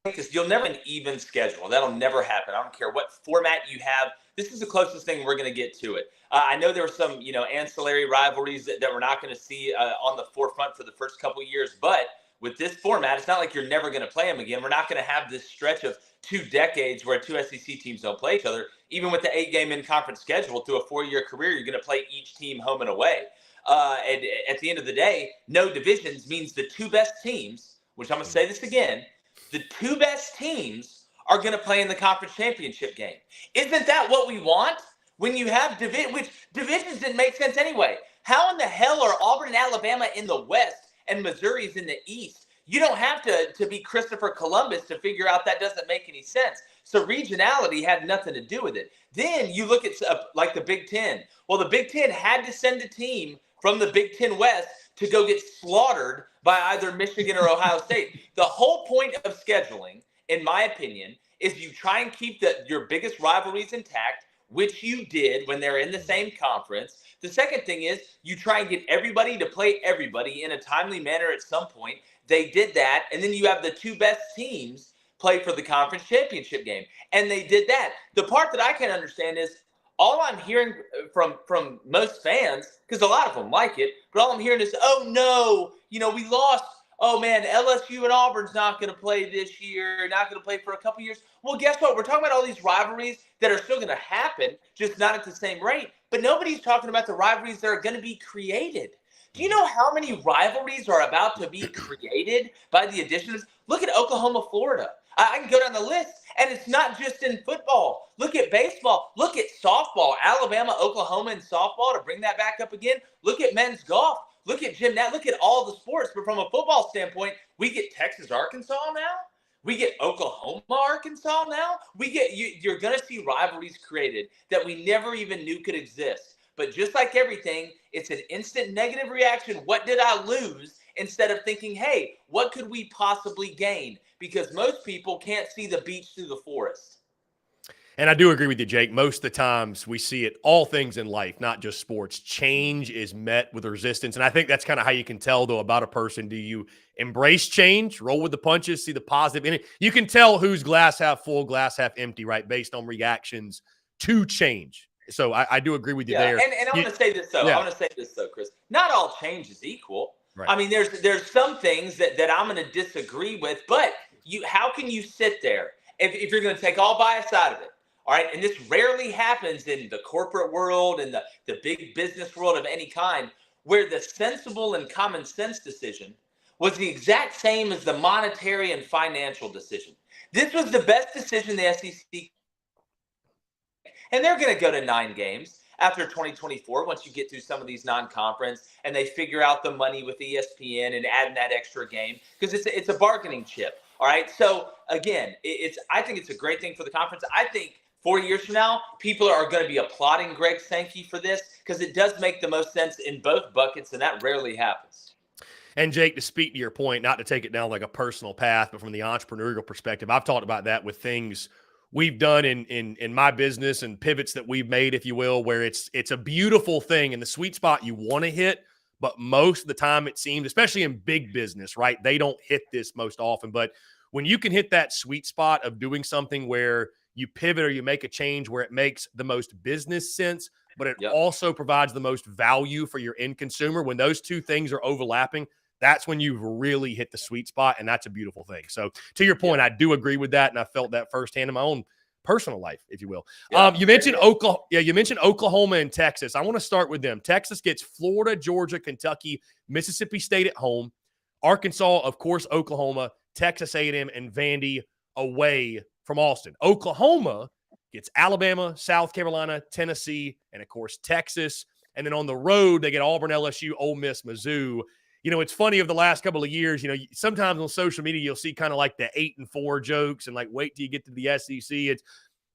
because you'll never have an even schedule. That'll never happen. I don't care what format you have. This is the closest thing we're going to get to it. I know there were some, ancillary rivalries that we're not going to see on the forefront for the first couple of years. But with this format, it's not like you're never going to play them again. We're not going to have this stretch of 2 decades where 2 SEC teams don't play each other. Even with the 8-game in-conference schedule through a 4-year career, you're going to play each team home and away. And at the end of the day, no divisions means the 2 best teams, which I'm going to say this again, the 2 best teams are going to play in the conference championship game. Isn't that what we want? when you have which divisions didn't make sense anyway. How in the hell are Auburn and Alabama in the West and Missouri's in the East? You don't have to be Christopher Columbus to figure out that doesn't make any sense. So regionality had nothing to do with it. Then you look at like the Big Ten. Well, the Big Ten had to send a team from the Big Ten West to go get slaughtered by either Michigan or Ohio State. The whole point of scheduling, in my opinion, is you try and keep your biggest rivalries intact, which you did when they're in the same conference. The second thing is you try and get everybody to play everybody in a timely manner at some point. They did that, and then you have the two best teams play for the conference championship game, and they did that. The part that I can understand is all I'm hearing from most fans, because a lot of them like it, but all I'm hearing is, oh, no, we lost. Oh, man, LSU and Auburn's not going to play this year, not going to play for a couple years. Well, guess what? We're talking about all these rivalries that are still going to happen, just not at the same rate. But nobody's talking about the rivalries that are going to be created. Do you know how many rivalries are about to be created by the additions? Look at Oklahoma, Florida. I can go down the list, and it's not just in football. Look at baseball. Look at softball. Alabama, Oklahoma in softball, to bring that back up again. Look at men's golf. Look at gymnastics. Look at all the sports. But from a football standpoint, we get Texas, Arkansas now. We get Oklahoma, Arkansas now. You're going to see rivalries created that we never even knew could exist. But just like everything, it's an instant negative reaction. What did I lose? Instead of thinking, hey, what could we possibly gain? Because most people can't see the beach through the forest. And I do agree with you, Jake. Most of the times we see it, all things in life, not just sports. Change is met with resistance. And I think that's kind of how you can tell, though, about a person. Do you embrace change, roll with the punches, see the positive in it? You can tell who's glass half full, glass half empty, right, based on reactions to change. So I do agree with you there. And I want to say this, though. Yeah. I want to say this, though, Chris. Not all change is equal. Right. I mean, there's some things that I'm going to disagree with, but how can you sit there if you're going to take all bias out of it? All right. And this rarely happens in the corporate world and the big business world of any kind, where the sensible and common sense decision was the exact same as the monetary and financial decision. This was the best decision the SEC, and they're going to go to 9 games after 2024 once you get through some of these non-conference and they figure out the money with ESPN and adding that extra game, because it's a bargaining chip. All right. So again, I think it's a great thing for the conference. I think 4 years from now, people are going to be applauding Greg Sankey for this, because it does make the most sense in both buckets, and that rarely happens. And Jake, to speak to your point, not to take it down like a personal path, but from the entrepreneurial perspective, I've talked about that with things we've done in my business and pivots that we've made, if you will, where it's a beautiful thing and the sweet spot you want to hit, but most of the time it seems, especially in big business, right, they don't hit this most often. But when you can hit that sweet spot of doing something where you pivot or you make a change where it makes the most business sense, but it also provides the most value for your end consumer, when those two things are overlapping, that's when you've really hit the sweet spot, and that's a beautiful thing. So to your point, I do agree with that, and I felt that firsthand in my own personal life, if you will. You mentioned Oklahoma. Yeah, you mentioned Oklahoma and Texas. I want to start with them. Texas gets Florida, Georgia, Kentucky, Mississippi State at home, Arkansas, of course, Oklahoma, Texas A&M, and Vandy away from Austin. Oklahoma gets Alabama, South Carolina, Tennessee, and, of course, Texas. And then on the road, they get Auburn, LSU, Ole Miss, Mizzou. You know, it's funny, of the last couple of years, you know, sometimes on social media, you'll see kind of like the 8-4 jokes and like, wait till you get to the SEC.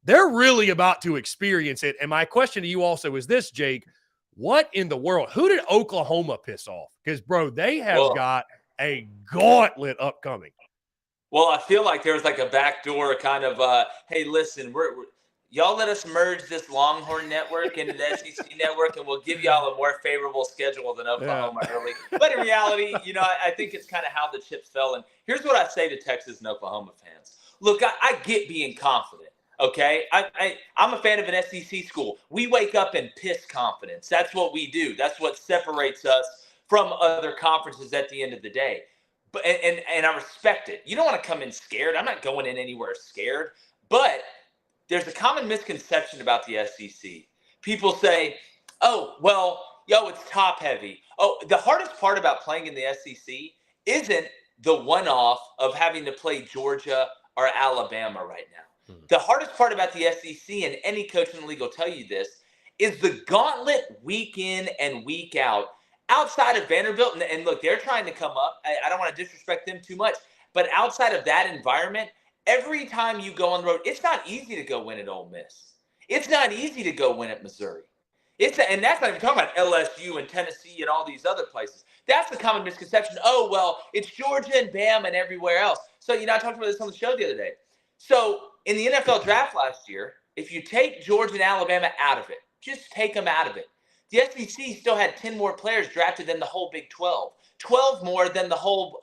They're really about to experience it. And my question to you also is this, Jake, what in the world, who did Oklahoma piss off? Because, bro, they have got a gauntlet upcoming. Well, I feel like there's like a backdoor kind of, hey, listen, y'all let us merge this Longhorn network into the SEC network, and we'll give y'all a more favorable schedule than Oklahoma early. But in reality, you know, I think it's kind of how the chips fell. And here's what I say to Texas and Oklahoma fans. Look, I get being confident, okay? I'm a fan of an SEC school. We wake up in piss confidence. That's what we do. That's what separates us from other conferences at the end of the day. But and I respect it. You don't want to come in scared. I'm not going in anywhere scared. But there's a common misconception about the SEC. People say, oh, well, it's top heavy. Oh, the hardest part about playing in the SEC isn't the one-off of having to play Georgia or Alabama right now. The hardest part about the SEC, and any coach in the league will tell you this, is the gauntlet week in and week out. Outside of Vanderbilt, and look, they're trying to come up. I don't want to disrespect them too much, but outside of that environment, every time you go on the road, it's not easy to go win at Ole Miss. It's not easy to go win at Missouri. And that's not even talking about LSU and Tennessee and all these other places. That's the common misconception. Oh, well, it's Georgia and Bama and everywhere else. So, I talked about this on the show the other day. So in the NFL draft last year, if you take Georgia and Alabama out of it, just take them out of it, the SEC still had 10 more players drafted than the whole Big 12, 12 more than the whole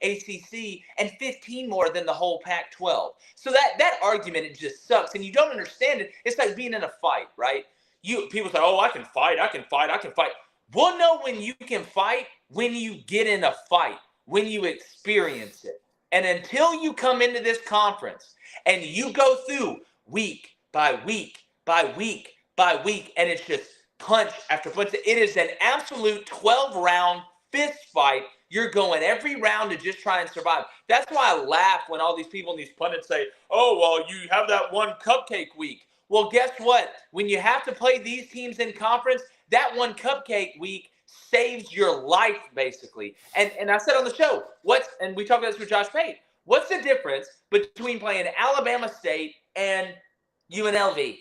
ACC, and 15 more than the whole Pac-12. So that argument, it just sucks, and you don't understand it. It's like being in a fight, right? People say, oh, I can fight. We'll know when you can fight when you get in a fight, when you experience it. And until you come into this conference and you go through week by week by week by week, and it's just punch after punch. It is an absolute 12-round fist fight. You're going every round to just try and survive. That's why I laugh when all these people and these pundits say, oh, well, you have that one cupcake week. Well, guess what? When you have to play these teams in conference, that one cupcake week saves your life, basically. And I said on the show, and we talked about this with Josh Pate, what's the difference between playing Alabama State and UNLV?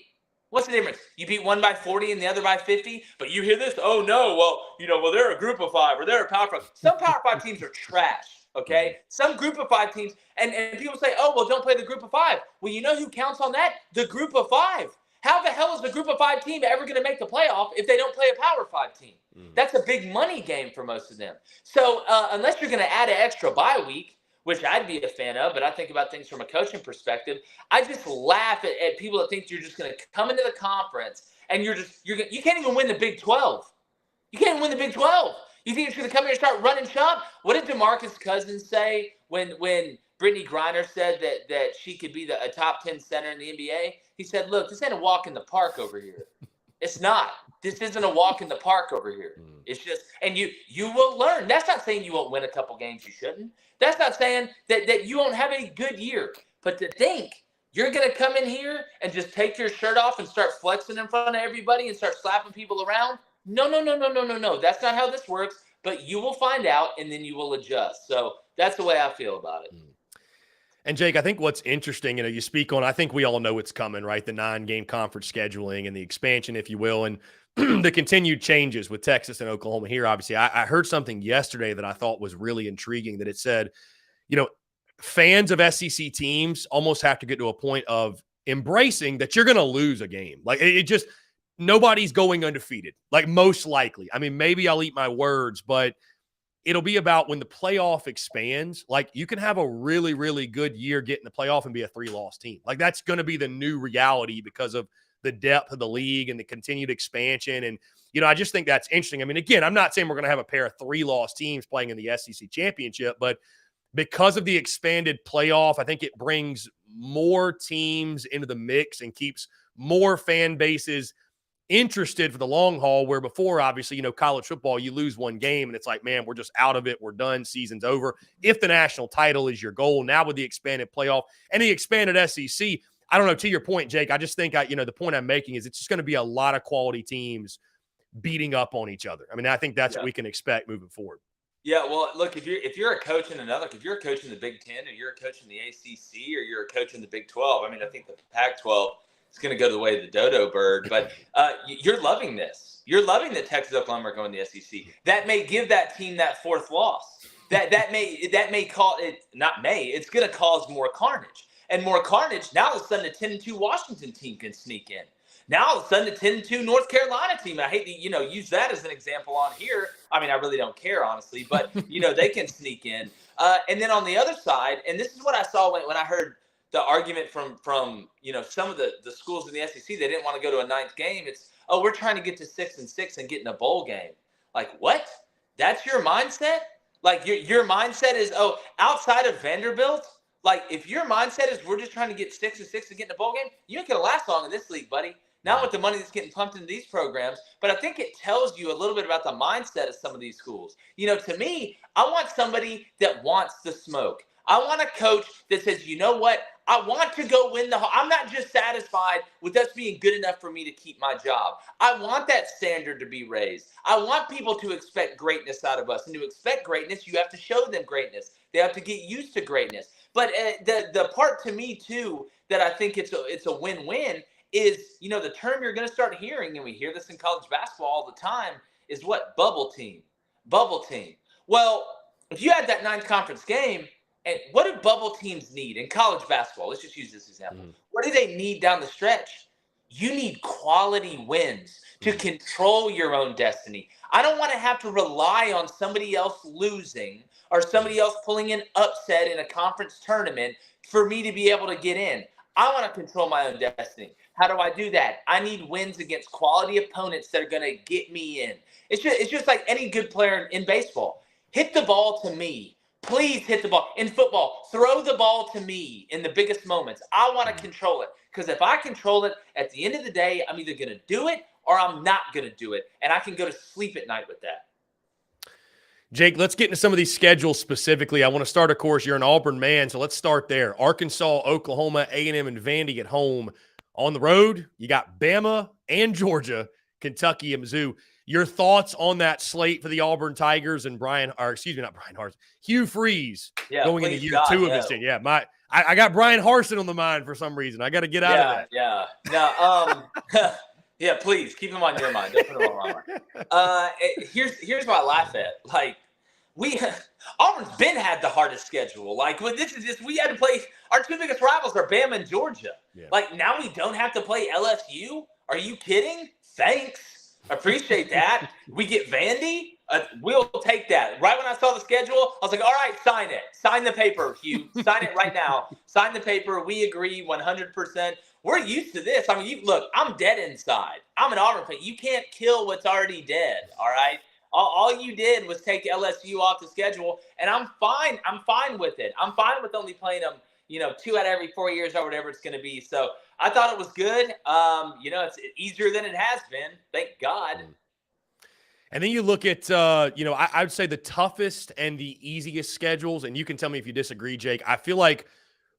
What's the difference? You beat one by 40 and the other by 50, but you hear this, oh no, well, they're a group of 5 or they're a Power 5. Some Power 5 teams are trash, okay? Some group of 5 teams, and people say, oh, well, don't play the group of 5. Well, you know who counts on that? The group of 5. How the hell is the group of 5 team ever going to make the playoff if they don't play a Power 5 team? That's a big money game for most of them. So unless you're going to add an extra bye week, which I'd be a fan of, but I think about things from a coaching perspective. I just laugh at people that think you're just going to come into the conference and you can't even win the Big 12. You can't win the Big 12. You think you're going to come here and start running shop? What did DeMarcus Cousins say when Brittany Griner said that she could be a top 10 center in the NBA? He said, look, this ain't a walk in the park over here. It's not. This isn't a walk in the park over here. It's just, and you will learn. That's not saying you won't win a couple games you shouldn't. That's not saying that you won't have a good year. But to think you're going to come in here and just take your shirt off and start flexing in front of everybody and start slapping people around? No. That's not how this works. But you will find out, and then you will adjust. So that's the way I feel about it. And Jake, I think what's interesting, you speak on, I think we all know it's coming, right? The 9-game conference scheduling and the expansion, if you will, and the continued changes with Texas and Oklahoma here. Obviously, I heard something yesterday that I thought was really intriguing, that it said, fans of SEC teams almost have to get to a point of embracing that you're going to lose a game. Like it just, nobody's going undefeated, like most likely. I mean, maybe I'll eat my words, but it'll be about when the playoff expands, like you can have a really, really good year getting the playoff and be a 3-loss team. Like that's going to be the new reality because of the depth of the league and the continued expansion. And, I just think that's interesting. I mean, again, I'm not saying we're going to have a pair of 3-loss teams playing in the SEC championship, but because of the expanded playoff, I think it brings more teams into the mix and keeps more fan bases interested for the long haul, where before, obviously, college football, you lose one game and it's like, man, we're just out of it. We're done. Season's over. If the national title is your goal, now with the expanded playoff and the expanded SEC, I don't know, to your point, Jake, I just think, the point I'm making is it's just going to be a lot of quality teams beating up on each other. I mean, I think that's what we can expect moving forward. Yeah, well, look, if you're a coach in if you're a coach in the Big 10 or you're a coach in the ACC or you're a coach in the Big 12, I mean, I think the Pac-12 is going to go the way of the dodo bird, but you're loving this. You're loving that Texas, Oklahoma are going to the SEC. That may give that team that 4th loss. That may call it, not may, it's going to cause more carnage. And more carnage, now all of a sudden a 10-2 Washington team can sneak in. Now all of a sudden a 10-2 North Carolina team, I hate to, use that as an example on here. I mean, I really don't care, honestly, but, they can sneak in. And then on the other side, and this is what I saw when I heard the argument from some of the schools in the SEC, they didn't want to go to a 9th game. It's, oh, we're trying to get to 6-6 and get in a bowl game. Like, what? That's your mindset? Like, your mindset is, oh, outside of Vanderbilt, like, if your mindset is we're just trying to get 6-6 and get in a bowl game, you ain't going to last long in this league, buddy. Not with the money that's getting pumped into these programs, but I think it tells you a little bit about the mindset of some of these schools. To me, I want somebody that wants the smoke. I want a coach that says, you know what? I want to go win I'm not just satisfied with us being good enough for me to keep my job. I want that standard to be raised. I want people to expect greatness out of us. And to expect greatness, you have to show them greatness. They have to get used to greatness. But the part to me, too, that I think it's a win-win is, the term you're going to start hearing, and we hear this in college basketball all the time, is what? Bubble team. Bubble team. Well, if you had that 9th conference game, and what do bubble teams need in college basketball? Let's just use this example. What do they need down the stretch? You need quality wins to control your own destiny. I don't want to have to rely on somebody else losing or somebody else pulling an upset in a conference tournament for me to be able to get in. I want to control my own destiny. How do I do that? I need wins against quality opponents that are going to get me in. It's just like any good player in baseball. Hit the ball to me. Please hit the ball. In football, throw the ball to me in the biggest moments. I want to control it, because if I control it, at the end of the day, I'm either going to do it or I'm not going to do it, and I can go to sleep at night with that. Jake, let's get into some of these schedules specifically. I want to start, of course, you're an Auburn man, so let's start there. Arkansas, Oklahoma, A&M, and Vandy at home. On the road, you got Bama and Georgia, Kentucky and Mizzou. Your thoughts on that slate for the Auburn Tigers and Hugh Freeze going into year 2 of this thing. Yeah, I got Brian Harsin on the mind for some reason. I got to get out of that. Yeah. No, yeah, please keep him on your mind. Don't put him on my mind. Here's what I laugh at. Like, Auburn's had the hardest schedule. Like, we had to play our 2 biggest rivals are Bama and Georgia. Yeah. Like, now we don't have to play LSU. Are you kidding? Thanks. Appreciate that. We get Vandy. We'll take that. Right when I saw the schedule, I was like, all right, sign it. Sign the paper, Hugh. Sign it right now. Sign the paper. We agree 100%. We're used to this. I mean, look, I'm dead inside. I'm an Auburn fan. You can't kill what's already dead, all right? All you did was take LSU off the schedule, and I'm fine. I'm fine with it. I'm fine with only playing them, 2 out of every 4 years or whatever it's going to be. So I thought it was good. It's easier than it has been. Thank God. And then you look at, I would say the toughest and the easiest schedules, and you can tell me if you disagree, Jake. I feel like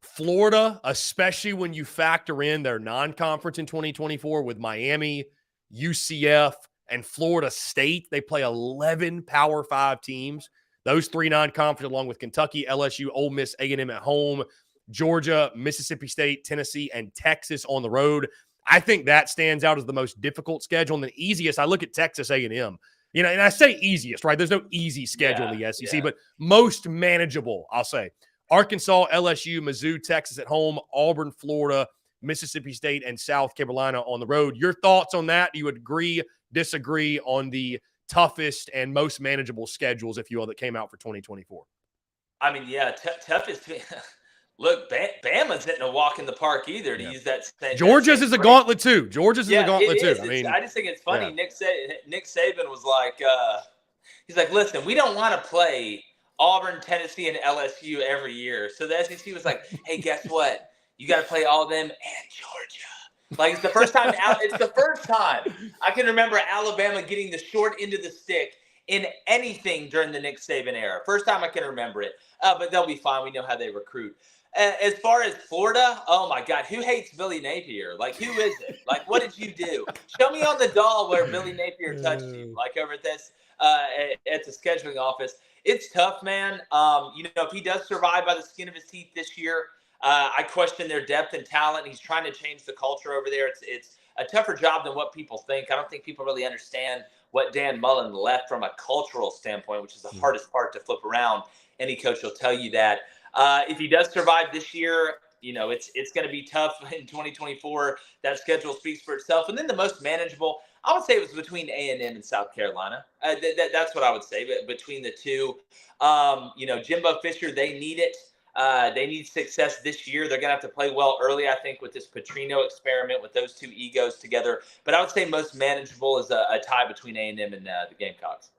Florida, especially when you factor in their non-conference in 2024 with Miami, UCF, and Florida State, they play 11 Power 5 teams. Those 3 non-conference, along with Kentucky, LSU, Ole Miss, A&M at home, Georgia, Mississippi State, Tennessee, and Texas on the road. I think that stands out as the most difficult schedule. And the easiest, I look at Texas A&M. And I say easiest, right? There's no easy schedule in the SEC, but most manageable, I'll say. Arkansas, LSU, Mizzou, Texas at home, Auburn, Florida, Mississippi State, and South Carolina on the road. Your thoughts on that? Do you agree, disagree on the toughest and most manageable schedules, if you will, that came out for 2024? I mean, toughest. Look, Bama's hitting a walk in the park either, to use that. Georgia's is a gauntlet too. Georgia's is a gauntlet too. I just think it's funny. Nick Saban was like, he's like, listen, we don't want to play Auburn, Tennessee, and LSU every year. So the SEC was like, hey, guess what? You got to play all of them and Georgia. Like, it's the first time. It's the first time I can remember Alabama getting the short end of the stick in anything during the Nick Saban era. First time I can remember it. But they'll be fine. We know how they recruit. As far as Florida, oh my God, who hates Billy Napier? Like, who is it? Like, what did you do? Show me on the doll where Billy Napier touched you, like over at this at the scheduling office. It's tough, man. If he does survive by the skin of his teeth this year, I question their depth and talent. He's trying to change the culture over there. It's a tougher job than what people think. I don't think people really understand what Dan Mullen left from a cultural standpoint, which is the hardest part to flip around. Any coach will tell you that. If he does survive this year, it's going to be tough in 2024. That schedule speaks for itself. And then the most manageable, I would say it was between A&M and South Carolina. That's what I would say. But between the two, Jimbo Fisher, they need it. They need success this year. They're going to have to play well early, I think, with this Petrino experiment with those two egos together. But I would say most manageable is a tie between A&M and the Gamecocks.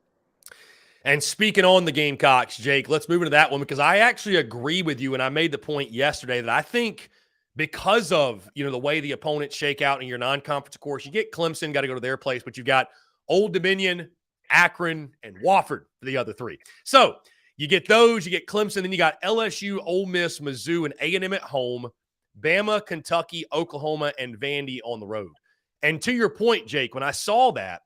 And speaking on the Gamecocks, Jake, let's move into that one, because I actually agree with you, and I made the point yesterday that I think because of, the way the opponents shake out in your non-conference course, you get Clemson, got to go to their place, but you've got Old Dominion, Akron, and Wofford for the other 3. So You get those, you get Clemson, then you got LSU, Ole Miss, Mizzou, and A&M at home, Bama, Kentucky, Oklahoma, and Vandy on the road. And to your point, Jake, when I saw that,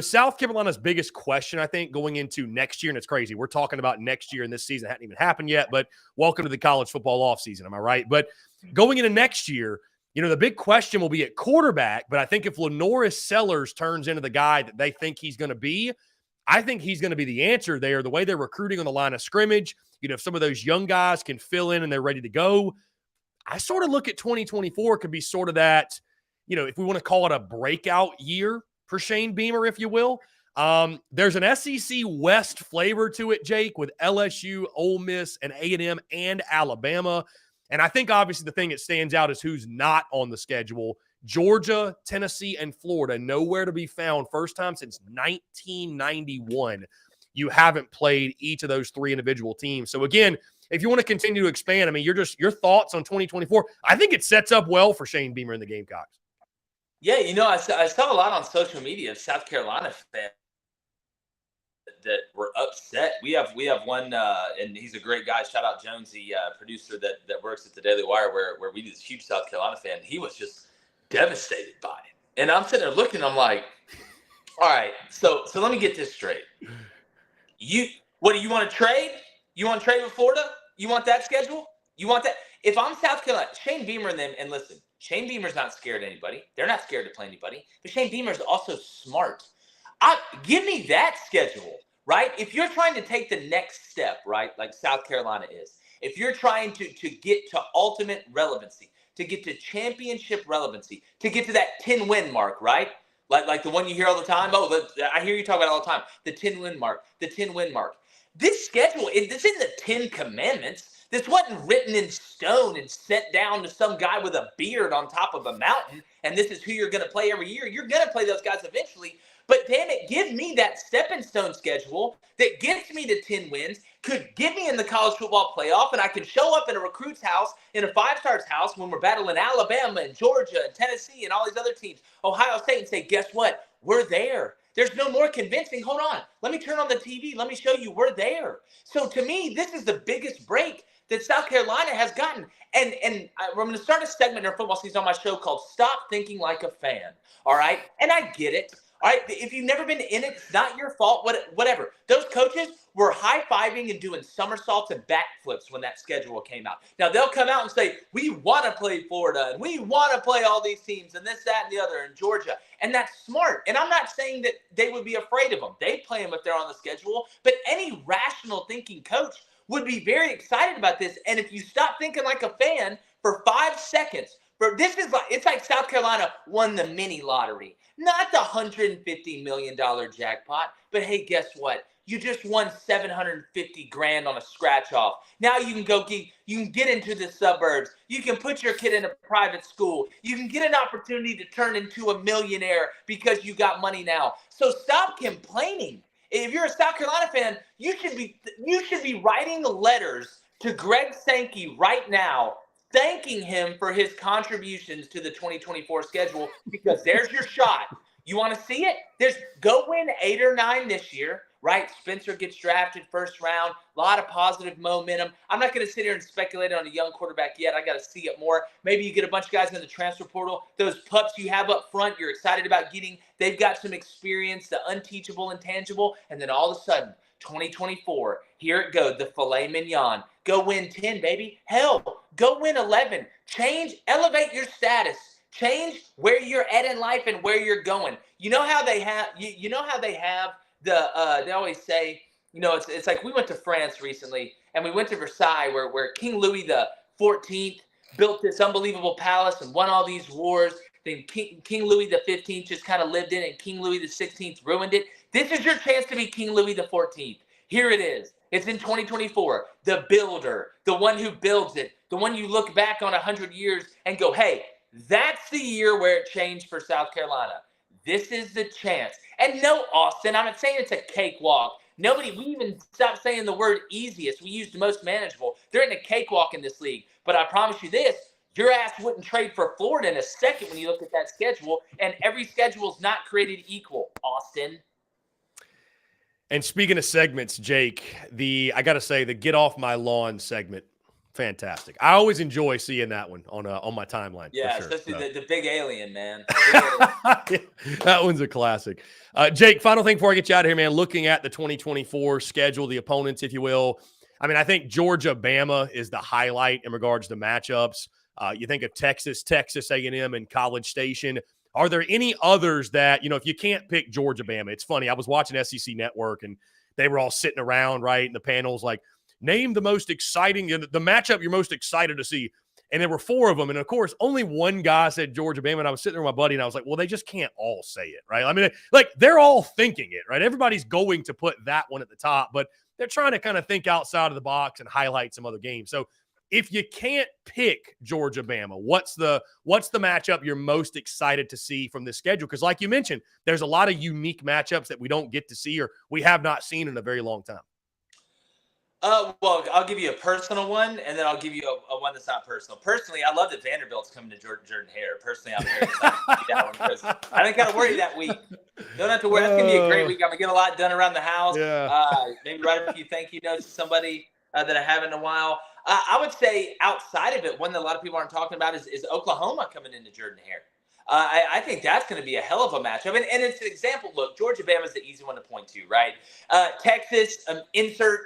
South Carolina's biggest question, I think, going into next year, and it's crazy. We're talking about next year, and this season hadn't even happened yet, but welcome to the college football offseason, am I right? But going into next year, the big question will be at quarterback, but I think if Lenoris Sellers turns into the guy that they think he's going to be, I think he's going to be the answer there. The way they're recruiting on the line of scrimmage, if some of those young guys can fill in and they're ready to go, I sort of look at 2024 could be sort of that, if we want to call it a breakout year for Shane Beamer, if you will. There's an SEC West flavor to it, Jake, with LSU, Ole Miss, and A&M and Alabama. And I think obviously the thing that stands out is who's not on the schedule. Georgia, Tennessee, and Florida, nowhere to be found. First time since 1991, you haven't played each of those three individual teams. So again, if you want to continue to expand, your thoughts on 2024, I think it sets up well for Shane Beamer and the Gamecocks. Yeah, I saw a lot on social media of South Carolina fans that were upset. We have one, and he's a great guy. Shout out Jonesy, producer that works at the Daily Wire, where we do this huge South Carolina fan. He was just devastated by it, and I'm sitting there looking. I'm like, all right, so let me get this straight. What do you want to trade? You want to trade with Florida? You want that schedule? You want that? If I'm South Carolina, Shane Beamer and them, and listen, Shane Beamer's not scared of anybody. They're not scared to play anybody. But Shane Beamer's also smart. Give me that schedule, right? If you're trying to take the next step, right, like South Carolina is, if you're trying to get to ultimate relevancy, to get to championship relevancy, to get to that 10-win mark, right? Like the one you hear all the time. I hear you talk about it all the time. The 10-win mark, the 10-win mark. This schedule, this isn't the 10 commandments. This wasn't written in stone and sent down to some guy with a beard on top of a mountain, and this is who you're going to play every year. You're going to play those guys eventually, but damn it, give me that stepping stone schedule that gets me to 10 wins, could get me in the college football playoff, and I can show up in a recruit's house, in a five-star's house when we're battling Alabama and Georgia and Tennessee and all these other teams, Ohio State, and say, guess what? We're there. There's no more convincing. Hold on. Let me turn on the TV. Let me show you we're there. So to me, this is the biggest break that South Carolina has gotten. And I'm going to start a segment in our football season on my show called Stop Thinking Like a Fan. All right? And I get it. All right? If you've never been in it, it's not your fault, whatever. Those coaches were high-fiving and doing somersaults and backflips when that schedule came out. Now, they'll come out and say, we want to play Florida, and we want to play all these teams, and this, that, and the other, and Georgia. And that's smart. And I'm not saying that they would be afraid of them. They play them if they're on the schedule. But any rational thinking coach would be very excited about this. And if you stop thinking like a fan for 5 seconds, it's like South Carolina won the mini lottery, not the $150 million jackpot. But hey, guess what? You just won $750,000 on a scratch off. Now you can get into the suburbs. You can put your kid in a private school. You can get an opportunity to turn into a millionaire because you got money now. So stop complaining. If you're a South Carolina fan, you should be writing letters to Greg Sankey right now, thanking him for his contributions to the 2024 schedule, because there's your shot. You want to see it? Go win 8 or 9 this year, right? Spencer gets drafted first round, a lot of positive momentum. I'm not going to sit here and speculate on a young quarterback yet. I got to see it more. Maybe you get a bunch of guys in the transfer portal. Those pups you have up front, you're excited about getting. They've got some experience, the unteachable, intangible, and then all of a sudden, 2024, here it goes, the filet mignon. Go win 10, baby. Hell, go win 11. Elevate your status. Change where you're at in life and where you're going. You know how they have they always say, it's like we went to France recently and we went to Versailles where King Louis the 14th built this unbelievable palace and won all these wars. Then King Louis the 15th just kind of lived in it, and King Louis the 16th ruined it. This is your chance to be King Louis the 14th. Here it is. It's in 2024. The builder, the one who builds it, the one you look back on 100 years and go, hey, that's the year where it changed for South Carolina. This is the chance. And no, Austin, I'm not saying it's a cakewalk. We even stopped saying the word easiest. We used most manageable. There ain't a cakewalk in this league. But I promise you this, your ass wouldn't trade for Florida in a second when you look at that schedule. And every schedule is not created equal, Austin. And speaking of segments, Jake, I got to say, the Get Off My Lawn segment, fantastic. I always enjoy seeing that one on my timeline. Yeah, for sure. especially the big alien, man. Big alien. That one's a classic. Jake, final thing before I get you out of here, man, looking at the 2024 schedule, the opponents, if you will. I mean, I think Georgia-Bama is the highlight in regards to matchups. You think of Texas A&M, and College Station. Are there any others that, if you can't pick Georgia-Bama? It's funny. I was watching SEC Network, and they were all sitting around, right? And the panel's like, name the most exciting, the matchup you're most excited to see. And there were 4 of them. And, of course, only one guy said Georgia-Bama. And I was sitting there with my buddy, and I was like, well, they just can't all say it, right? I mean, like, they're all thinking it, right? Everybody's going to put that one at the top. But they're trying to kind of think outside of the box and highlight some other games. So if you can't pick Georgia-Bama, what's the matchup you're most excited to see from this schedule? Because like you mentioned, there's a lot of unique matchups that we don't get to see or we have not seen in a very long time. Well, I'll give you a personal one, and then I'll give you a one that's not personal. Personally, I love that Vanderbilt's coming to Jordan-Hare. Personally, I'm very excited to see that one because I don't got to worry that week. Don't have to worry. That's going to be a great week. I'm going to get a lot done around the house. Yeah. Maybe write a few thank you notes to somebody that I haven't in a while. I would say outside of it, one that a lot of people aren't talking about is Oklahoma coming into Jordan-Hare. I think that's going to be a hell of a matchup. And it's an example. Look, Georgia-Bama is the easy one to point to, right? Texas, insert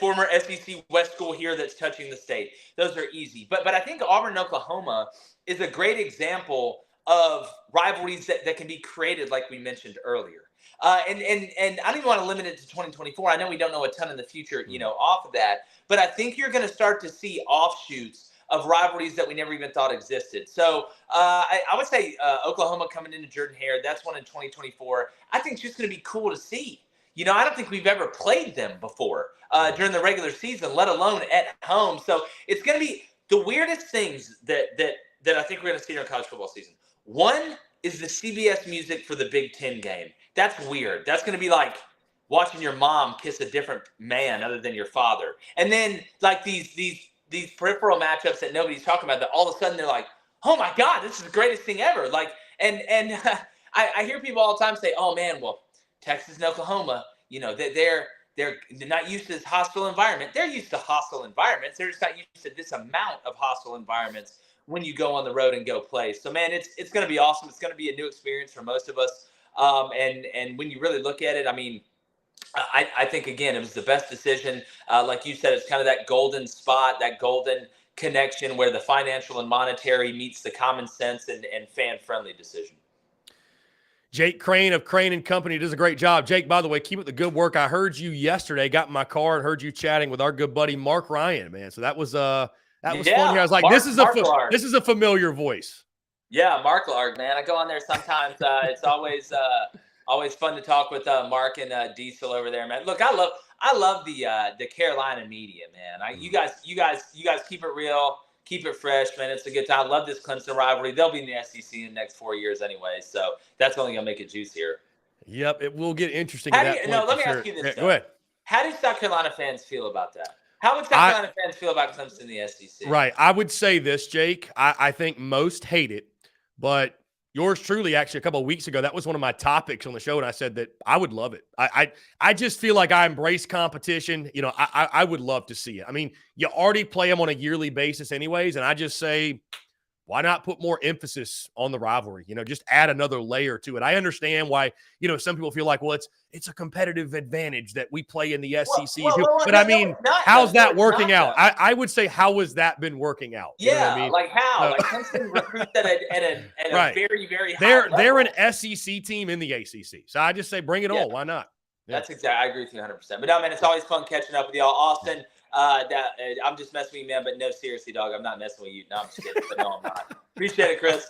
former SEC West school here that's touching the state. Those are easy. But I think Auburn, Oklahoma is a great example of rivalries that can be created, like we mentioned earlier. And I don't even want to limit it to 2024. I know we don't know a ton in the future, off of that. But I think you're going to start to see offshoots of rivalries that we never even thought existed. So I would say Oklahoma coming into Jordan-Hare, that's one in 2024. I think it's just going to be cool to see. I don't think we've ever played them before during the regular season, let alone at home. So it's going to be the weirdest things that I think we're going to see during college football season. One is the CBS music for the Big Ten game. That's weird. That's going to be like watching your mom kiss a different man other than your father. And then like these peripheral matchups that nobody's talking about that all of a sudden they're like, oh my God, this is the greatest thing ever. Like, and I hear people all the time say, oh man, well, Texas and Oklahoma, they're not used to this hostile environment. They're used to hostile environments. They're just not used to this amount of hostile environments when you go on the road and go play. So, man, it's going to be awesome. It's going to be a new experience for most of us. And when you really look at it, I mean, I think, again, it was the best decision. Like you said, it's kind of that golden spot, that golden connection where the financial and monetary meets the common sense and fan-friendly decision. Jake Crane of Crane & Company does a great job. Jake, by the way, keep up the good work. I heard you yesterday, got in my car and heard you chatting with our good buddy Mark Ryan, man. So that was fun here. I was like, this is a familiar voice. Yeah, Mark Lark, man. I go on there sometimes. It's always fun to talk with Mark and Diesel over there, man. Look, I love the Carolina media, man. You guys keep it real. Keep it fresh, man. It's a good time. Love this Clemson rivalry. They'll be in the SEC in the next 4 years anyway, so that's only going to make it juicier. Yep, it will get interesting. Let me ask you this. Go ahead. How do South Carolina fans feel about that? How would South Carolina fans feel about Clemson in the SEC? Right. I would say this, Jake. I think most hate it, but yours truly, actually, a couple of weeks ago, that was one of my topics on the show, and I said that I would love it. I just feel like I embrace competition. I would love to see it. I mean, you already play them on a yearly basis anyways, and I just say, why not put more emphasis on the rivalry? Just add another layer to it. I understand why, some people feel like, well, it's a competitive advantage that we play in the SEC. But I mean, how's that working out? I would say, how has that been working out? Yeah, I mean? Like how? Like Clemson recruits at a right. very, very high level. They're an SEC team in the ACC. So I just say, bring it on. Why not? Yeah. That's exactly. I agree with you 100%. But no, man, it's always fun catching up with y'all. Austin, I'm just messing with you, man. But no, seriously, dog, I'm not messing with you. No, I'm just kidding. But no, I'm not. Appreciate it, Chris.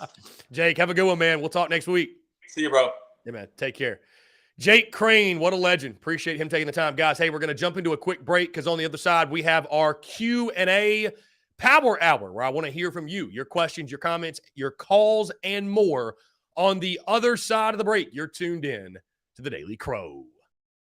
Jake, have a good one, man. We'll talk next week. See you, bro. Yeah, man. Take care. Jake Crane, what a legend. Appreciate him taking the time. Guys, hey, we're going to jump into a quick break because on the other side, we have our Q&A Power Hour where I want to hear from you, your questions, your comments, your calls, and more. On the other side of the break, you're tuned in to the Daily Crow.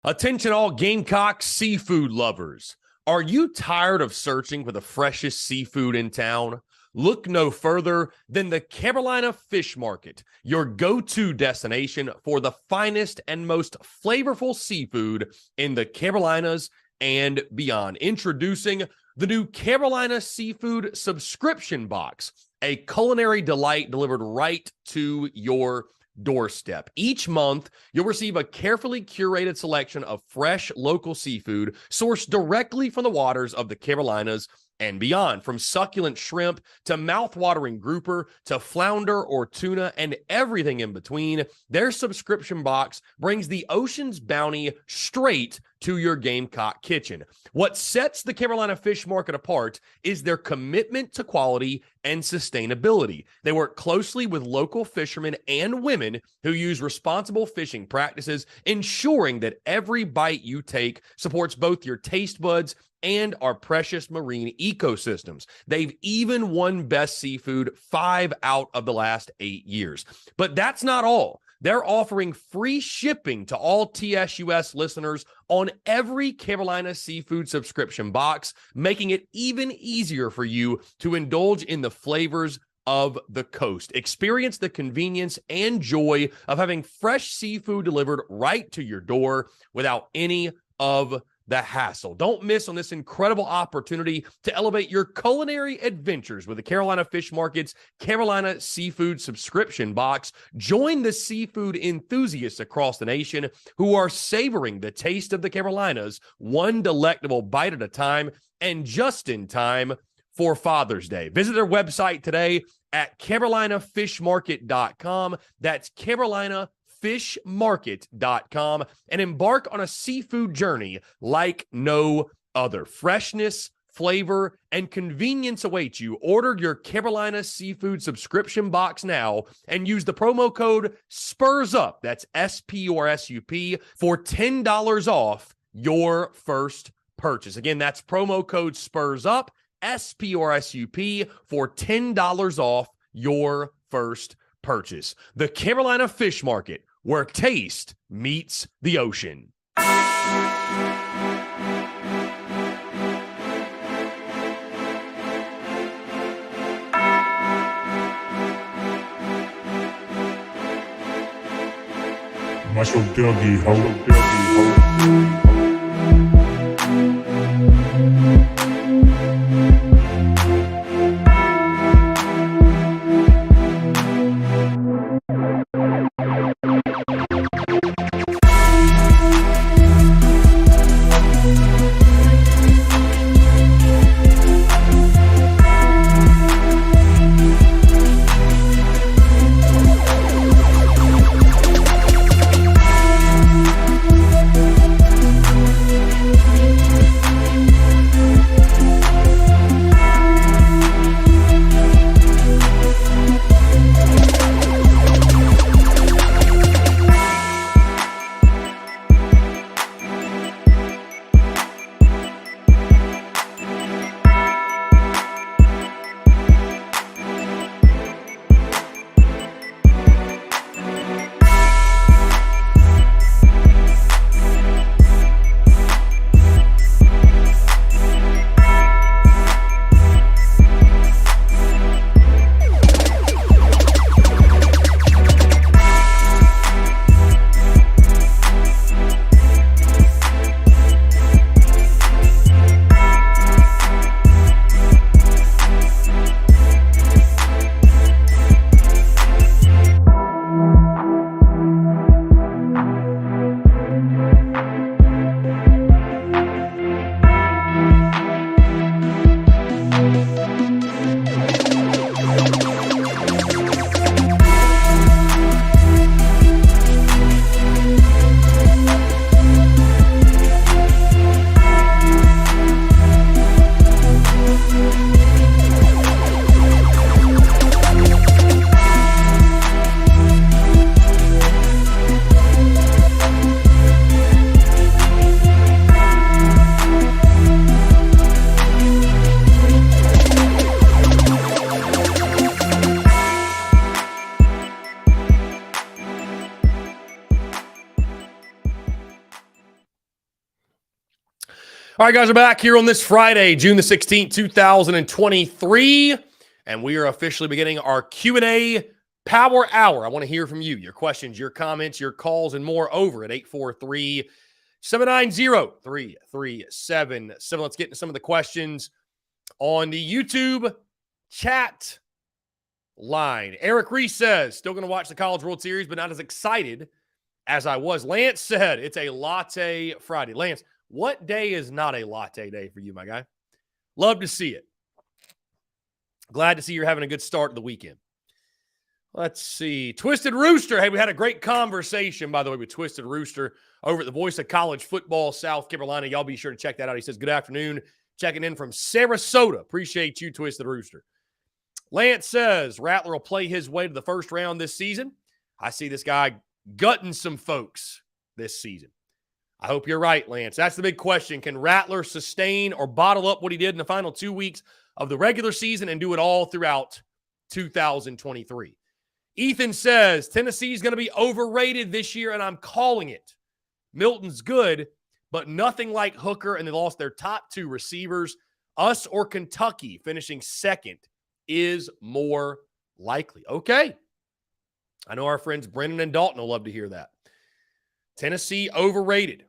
Attention all Gamecocks seafood lovers. Are you tired of searching for the freshest seafood in town? look no further than the Carolina Fish Market, your go-to destination for the finest and most flavorful seafood in the Carolinas and beyond. Introducing the new Carolina Seafood Subscription Box, a culinary delight delivered right to your doorstep. Each month, you'll receive a carefully curated selection of fresh local seafood sourced directly from the waters of the Carolinas and beyond. From succulent shrimp to mouth-watering grouper to flounder or tuna and everything in between, their subscription box brings the ocean's bounty straight to your Gamecock kitchen. What sets the Carolina Fish Market apart is their commitment to quality and sustainability. They work closely with local fishermen and women who use responsible fishing practices, ensuring that every bite you take supports both your taste buds and our precious marine ecosystems. They've even won Best Seafood 5 out of the last 8 years. But that's not all. They're offering free shipping to all TSUS listeners on every Carolina Seafood subscription box, making it even easier for you to indulge in the flavors of the coast. Experience the convenience and joy of having fresh seafood delivered right to your door without any of the hassle. Don't miss on this incredible opportunity to elevate your culinary adventures with the Carolina Fish Market's Carolina Seafood Subscription Box. Join the seafood enthusiasts across the nation who are savoring the taste of the Carolinas, one delectable bite at a time, and just in time for Father's Day. Visit their website today at carolinafishmarket.com. That's carolinafishmarket.com, and embark on a seafood journey like no other. Freshness, flavor, and convenience await you. Order your Carolina Seafood subscription box now and use the promo code SPURSUP, that's SPURSUP, for $10 off your first purchase. Again, that's promo code SPURSUP, SPURSUP, for $10 off your first purchase. The Carolina Fish Market, where taste meets the ocean. Muscle Dougie, ho. All right, guys, we're back here on this Friday, June the 16th, 2023. And we are officially beginning our Q&A Power Hour. I want to hear from you, your questions, your comments, your calls, and more over at 843-790-3377. Let's get into some of the questions on the YouTube chat line. Eric Reese says, still going to watch the College World Series, but not as excited as I was. Lance said, it's a latte Friday. Lance, what day is not a latte day for you, my guy? Love to see it. Glad to see you're having a good start to the weekend. Let's see. Twisted Rooster. Hey, we had a great conversation, by the way, with Twisted Rooster over at the Voice of College Football, South Carolina. Y'all be sure to check that out. He says, good afternoon. Checking in from Sarasota. Appreciate you, Twisted Rooster. Lance says, Rattler will play his way to the first round this season. I see this guy gutting some folks this season. I hope you're right, Lance. That's the big question. Can Rattler sustain or bottle up what he did in the final 2 weeks of the regular season and do it all throughout 2023? Ethan says, Tennessee's going to be overrated this year, and I'm calling it. Milton's good, but nothing like Hooker, and they lost their top 2 receivers. Us or Kentucky finishing second is more likely. Okay. I know our friends Brendan and Dalton will love to hear that. Tennessee overrated.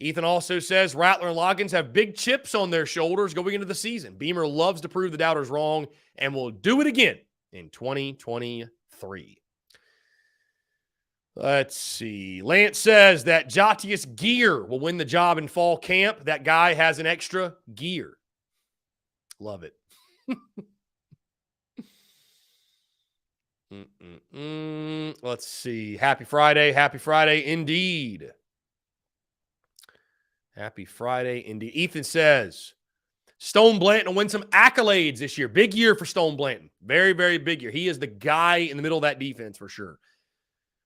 Ethan also says Rattler and Loggins have big chips on their shoulders going into the season. Beamer loves to prove the doubters wrong and will do it again in 2023. Let's see. Lance says that Jatius Gear will win the job in fall camp. That guy has an extra gear. Love it. Let's see. Happy Friday. Happy Friday indeed. Happy Friday indeed. Ethan says, Stone Blanton will win some accolades this year. Big year for Stone Blanton. Very, very big year. He is the guy in the middle of that defense for sure.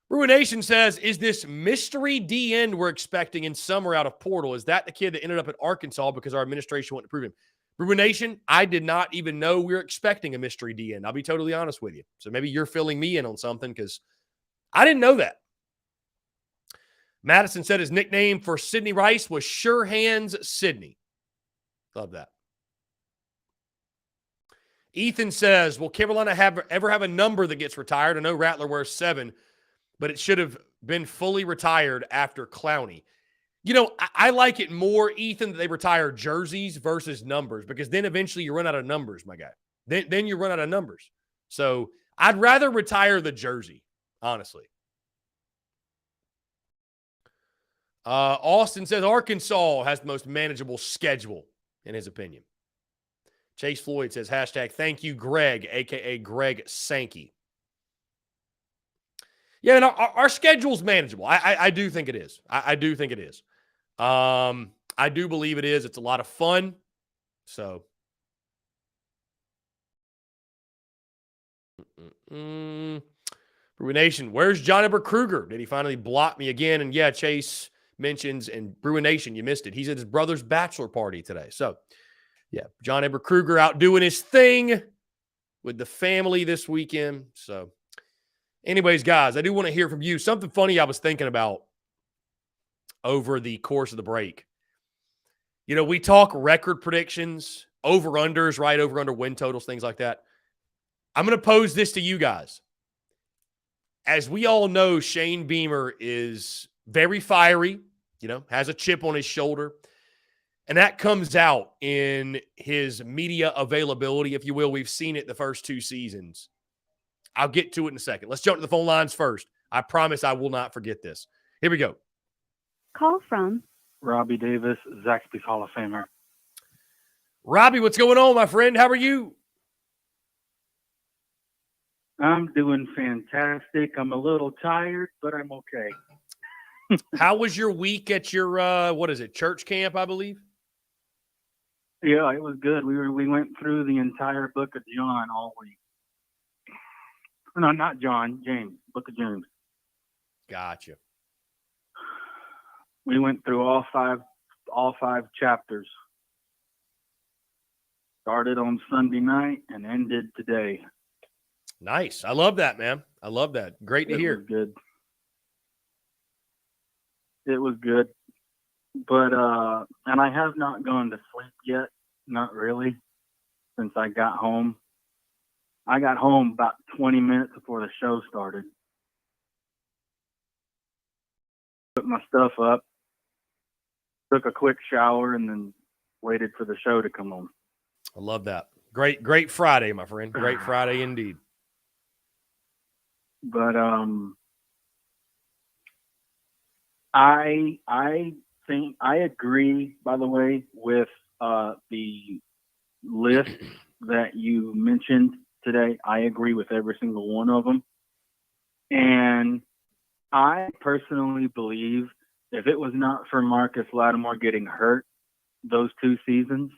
Ruination says, is this mystery D-end we're expecting in summer out of portal? Is that the kid that ended up at Arkansas because our administration wouldn't approve him? Ruination, I did not even know we were expecting a mystery D-end. I'll be totally honest with you. So maybe you're filling me in on something because I didn't know that. Madison said his nickname for Sidney Rice was Sure Hands Sidney. Love that. Ethan says, will Carolina ever have a number that gets retired? I know Rattler wears 7, but it should have been fully retired after Clowney. You know, I like it more, Ethan, that they retire jerseys versus numbers because then eventually you run out of numbers, my guy. Then you run out of numbers. So I'd rather retire the jersey, honestly. Austin says Arkansas has the most manageable schedule, in his opinion. Chase Floyd says, hashtag thank you, Greg, a.k.a. Greg Sankey. Yeah, and our schedule's manageable. I do think it is. I do think it is. I do believe it is. It's a lot of fun. So. Ruination, where's John Eber Kruger? Did he finally block me again? And yeah, Chase mentions, and Ruination, you missed it. He's at his brother's bachelor party today. So, yeah, John Eber Kruger out doing his thing with the family this weekend. So, anyways, guys, I do want to hear from you. Something funny I was thinking about over the course of the break. You know, we talk record predictions, over-unders, right? Over-under win totals, things like that. I'm going to pose this to you guys. As we all know, Shane Beamer is very fiery, you know, has a chip on his shoulder. And that comes out in his media availability, if you will. We've seen it the first 2 seasons. I'll get to it in a second. Let's jump to the phone lines first. I promise I will not forget this. Here we go. Call from Robbie Davis, Zaxby's Hall of Famer. Robbie, what's going on, my friend? How are you? I'm doing fantastic. I'm a little tired, but I'm okay. How was your week at your, church camp, I believe? Yeah, it was good. We went through the entire book of John all week. No, not John, James, book of James. Gotcha. We went through all five chapters. Started on Sunday night and ended today. Nice. I love that, man. I love that. Great to hear. It was good. It was good. But, and I have not gone to sleep yet. Not really. Since I got home. I got home about 20 minutes before the show started. Put my stuff up, took a quick shower, and then waited for the show to come on. I love that. Great Friday, my friend. Great Friday indeed. But I think I agree, by the way, with the list that you mentioned today. I agree with every single one of them. And I personally believe if it was not for Marcus Lattimore getting hurt those 2 seasons,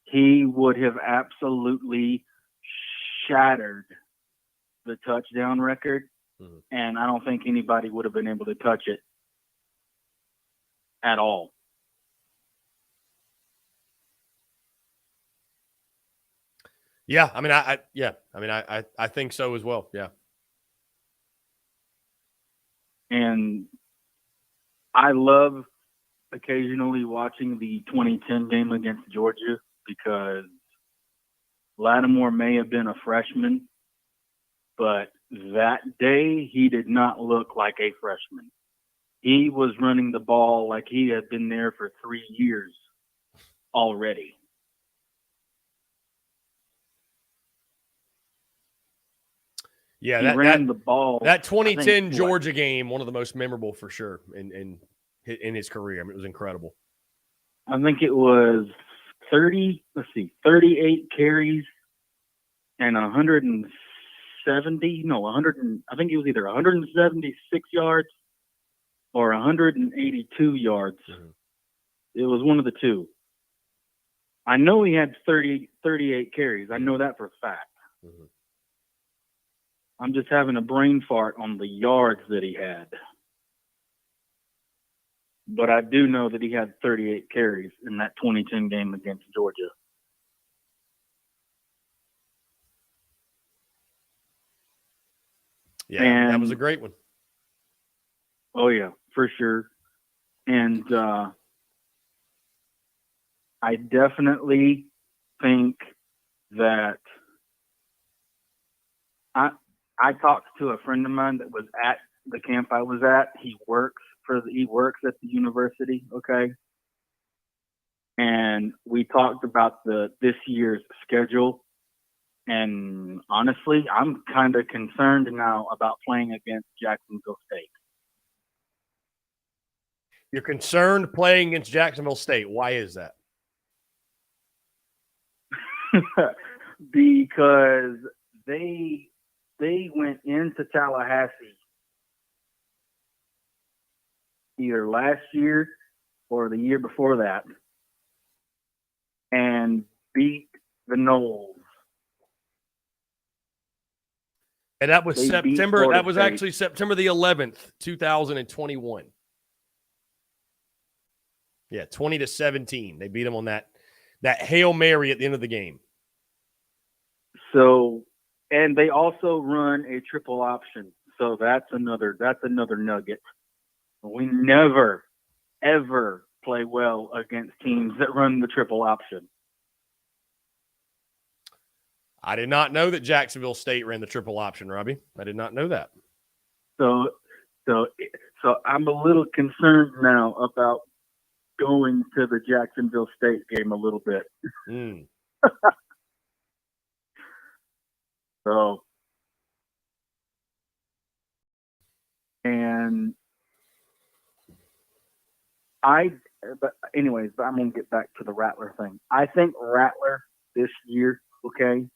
he would have absolutely shattered the touchdown record. Mm-hmm. And I don't think anybody would have been able to touch it at all. Yeah, I mean, I think so as well. Yeah. And I love occasionally watching the 2010 game against Georgia because Lattimore may have been a freshman, but that day he did not look like a freshman. He was running the ball like he had been there for 3 years already. Yeah, he ran the ball. That 2010 Georgia game, one of the most memorable for sure in his career. I mean, it was incredible. I think it was 38 carries and 170. No, 100. I think it was either 176 yards or 182 yards. Mm-hmm. It was one of the two. I know he had 38 carries. I know that for a fact. Mm-hmm. I'm just having a brain fart on the yards that he had. But I do know that he had 38 carries in that 2010 game against Georgia. Yeah, and, that was a great one. Oh, yeah, for sure. And I definitely think that I talked to a friend of mine that was at the camp I was at. He works at the university, okay? And we talked about this year's schedule. And honestly, I'm kind of concerned now about playing against Jacksonville State. You're concerned playing against Jacksonville State. Why is that? Because they went into Tallahassee either last year or the year before that and beat the Noles. And that was September. That was State. Actually September the 11th, 2021. Yeah, 20-17. They beat them on that Hail Mary at the end of the game. So, and they also run a triple option. So that's another nugget. We never, ever play well against teams that run the triple option. I did not know that Jacksonville State ran the triple option, Robbie. I did not know that. So I'm a little concerned now about going to the Jacksonville State game a little bit. Mm. So, and but I'm going to get back to the Rattler thing. I think Rattler this year, okay,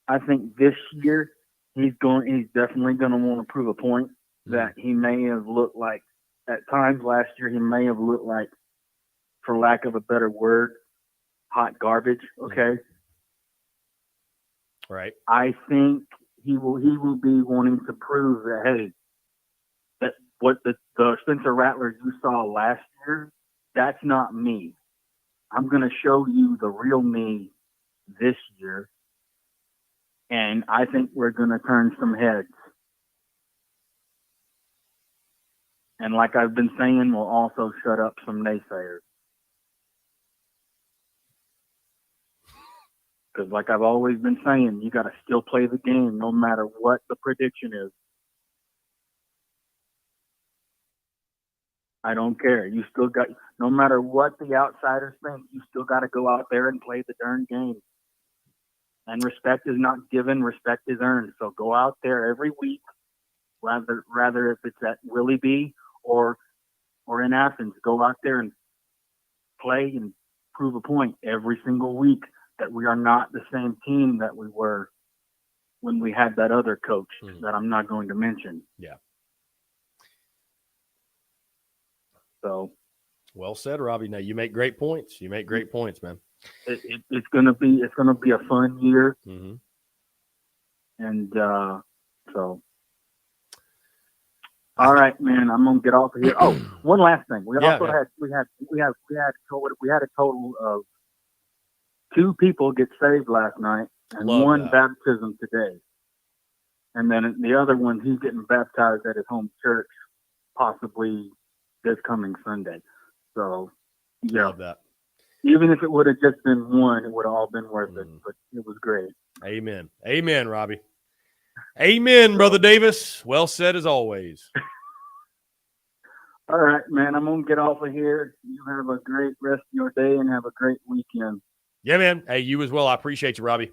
I think this year he's definitely going to want to prove a point that he may have looked like, at times last year, he may have looked like, for lack of a better word, hot garbage, okay? Right. I think he will be wanting to prove that, hey, that what the Spencer Rattler you saw last year, that's not me. I'm going to show you the real me this year, and I think we're going to turn some heads. And like I've been saying, we'll also shut up some naysayers. Because like I've always been saying, you got to still play the game no matter what the prediction is. I don't care. You still got, no matter what the outsiders think, you still got to go out there and play the darn game. And respect is not given, respect is earned. So go out there every week, rather if it's at Willie B or in Athens, go out there and play and prove a point every single week that we are not the same team that we were when we had that other coach that I'm not going to mention. Yeah. So, well said, Robbie. Now you make great points. You make great points, man. It's gonna be a fun year, Mm-hmm. and so. All right, man. I'm gonna get off of here. Oh, one last thing. We had a total of 2 people get saved last night, and Love 1 that. baptism today. And then the other one, he's getting baptized at his home church, possibly this coming Sunday. So, yeah. Love that. Even if it would have just been 1, it would have all been worth it. But it was great. Amen. Amen, Robbie. Amen, Brother Davis. Well said as always. All right, man. I'm going to get off of here. You have a great rest of your day and have a great weekend. Yeah, man. Hey, you as well. I appreciate you, Robbie.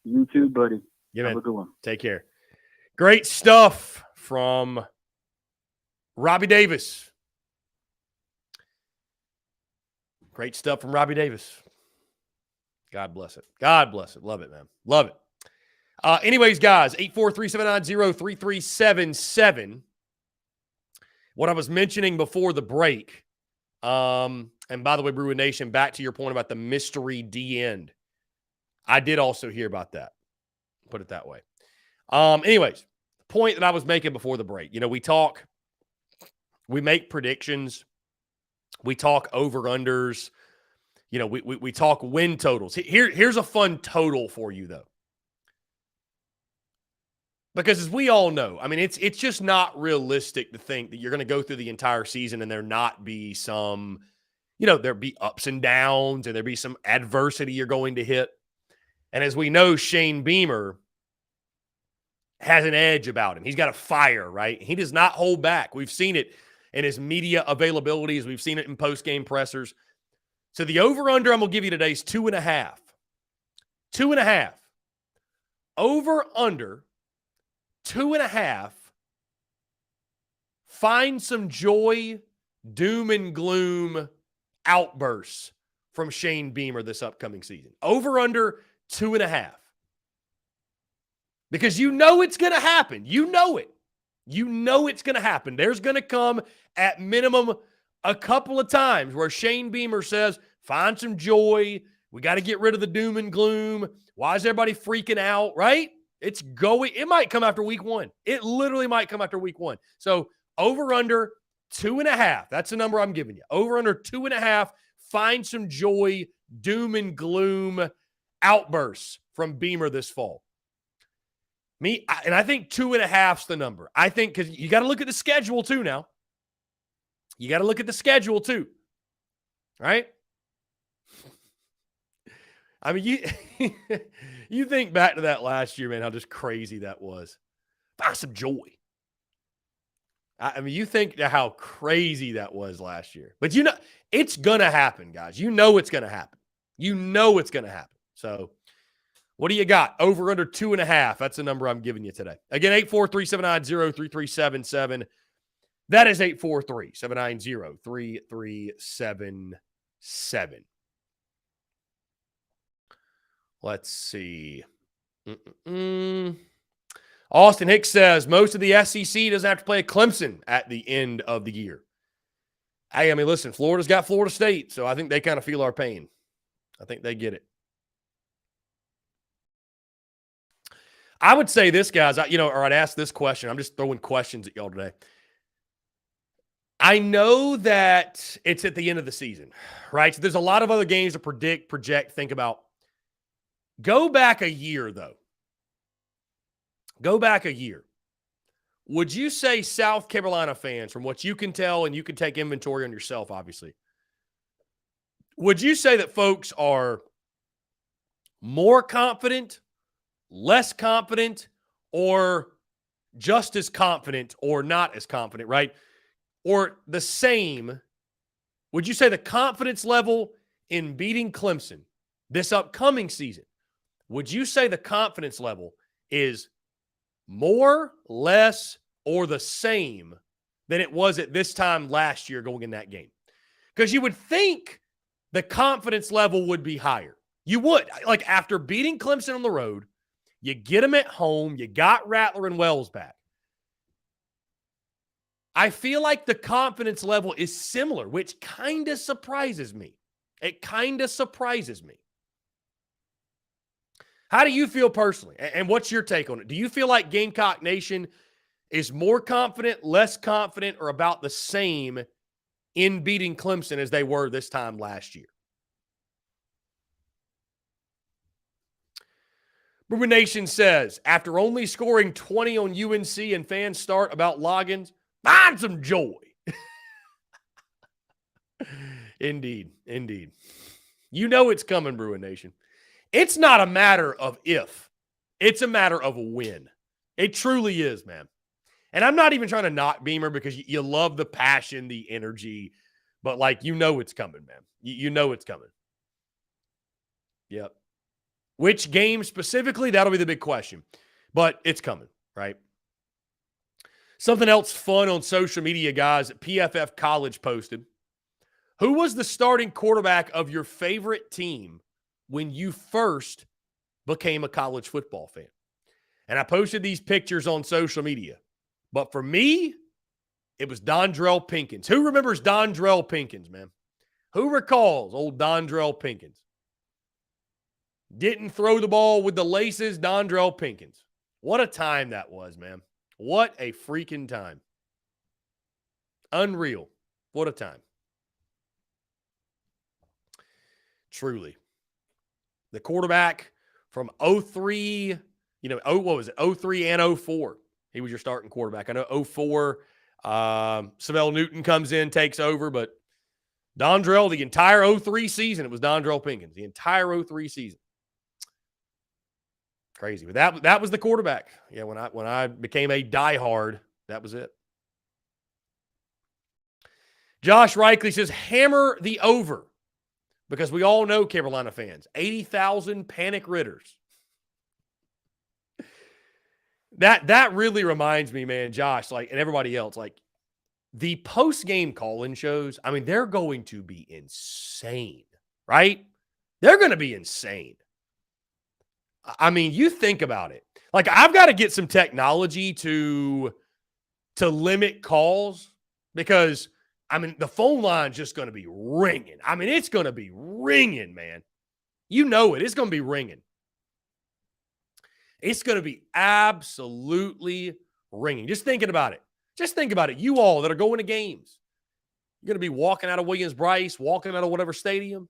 You too, buddy. Yeah, have man. a good one. Take care. Great stuff from Robbie Davis. Great stuff from Robbie Davis. God bless it. God bless it. Love it, man. Love it. Anyways, guys, 843-790-3377. What I was mentioning before the break, and by the way, Bruin Nation, back to your point about the mystery D end. I did also hear about that. Put it that way. Anyways, the point that I was making before the break, we make predictions. We talk over-unders. We talk win totals. Here's a fun total for you, though. Because as we all know, I mean, it's just not realistic to think that you're going to go through the entire season and there not be some, there'll be ups and downs and there'll be some adversity you're going to hit. And as we know, Shane Beamer has an edge about him. He's got a fire, right? He does not hold back. We've seen it in his media availabilities. We've seen it in post-game pressers. So the over-under I'm going to give you today is 2.5. 2.5. Over-under 2.5. Find some joy, doom and gloom outbursts from Shane Beamer this upcoming season. Over-under 2.5. Because you know it's going to happen. You know it. You know it's going to happen. There's going to come at minimum a couple of times where Shane Beamer says, find some joy. We got to get rid of the doom and gloom. Why is everybody freaking out, right? It's going. It might come after week 1. It literally might come after week 1. So over under 2.5. That's the number I'm giving you. Over under 2.5. Find some joy, doom and gloom outbursts from Beamer this fall. I think 2.5's the number. I think because you got to look at the schedule too now. You got to look at the schedule too. Right? I mean, you think back to that last year, man, how just crazy that was. Find some joy. I mean, you think how crazy that was last year. But it's going to happen, guys. You know it's going to happen. You know it's going to happen. So what do you got? Over under 2.5. That's the number I'm giving you today. Again, 843-790-3377. That is 843-790-3377. Let's see. Austin Hicks says most of the SEC doesn't have to play Clemson at the end of the year. Hey, I mean, listen, Florida's got Florida State, so I think they kind of feel our pain. I think they get it. I would say this, guys, or I'd ask this question. I'm just throwing questions at y'all today. I know that it's at the end of the season, right? So there's a lot of other games to predict, project, think about. Go back a year, though. Go back a year. Would you say South Carolina fans, from what you can tell, and you can take inventory on yourself, obviously, would you say that folks are more confident, less confident, or just as confident or not as confident, right? Or the same? Would you say the confidence level in beating Clemson this upcoming season, would you say the confidence level is more, less, or the same than it was at this time last year going in that game? Because you would think the confidence level would be higher. You would. Like, after beating Clemson on the road, you get them at home, you got Rattler and Wells back. I feel like the confidence level is similar, which kind of surprises me. It kind of surprises me. How do you feel personally? And what's your take on it? Do you feel like Gamecock Nation is more confident, less confident, or about the same in beating Clemson as they were this time last year? Boomer Nation says, after only scoring 20 on UNC and fans start about logins, find some joy. Indeed, indeed. You know it's coming, Bruin Nation. It's not a matter of if. It's a matter of when. It truly is, man. And I'm not even trying to knock Beamer because you love the passion, the energy, but like, you know it's coming, man. You know it's coming. Yep. Which game specifically? That'll be the big question. But it's coming, right? Something else fun on social media, guys, that PFF College posted. Who was the starting quarterback of your favorite team when you first became a college football fan? And I posted these pictures on social media. But for me, it was Dondrell Pinkins. Who remembers Dondrell Pinkins, man? Who recalls old Dondrell Pinkins? Didn't throw the ball with the laces, Dondrell Pinkins. What a time that was, man. What a freaking time. Unreal. What a time. Truly. The quarterback from 03, what was it? 03 and 04. He was your starting quarterback. I know 04, Savell Newton comes in, takes over, but Dondrell, the entire 03 season, it was Dondrell Pinkins. The entire 03 season. Crazy. But that was the quarterback. Yeah, when I became a diehard, that was it. Josh Reichley says, hammer the over. Because we all know, Carolina fans, 80,000 panic Ritters. That really reminds me, man, Josh, and everybody else, the post-game call-in shows, I mean, they're going to be insane, right? They're going to be insane. I mean, you think about it. I've got to get some technology to limit calls because – I mean, the phone line's just going to be ringing. I mean, it's going to be ringing, man. You know it. It's going to be ringing. It's going to be absolutely ringing. Just thinking about it. Just think about it. You all that are going to games. You're going to be walking out of Williams-Brice, walking out of whatever stadium.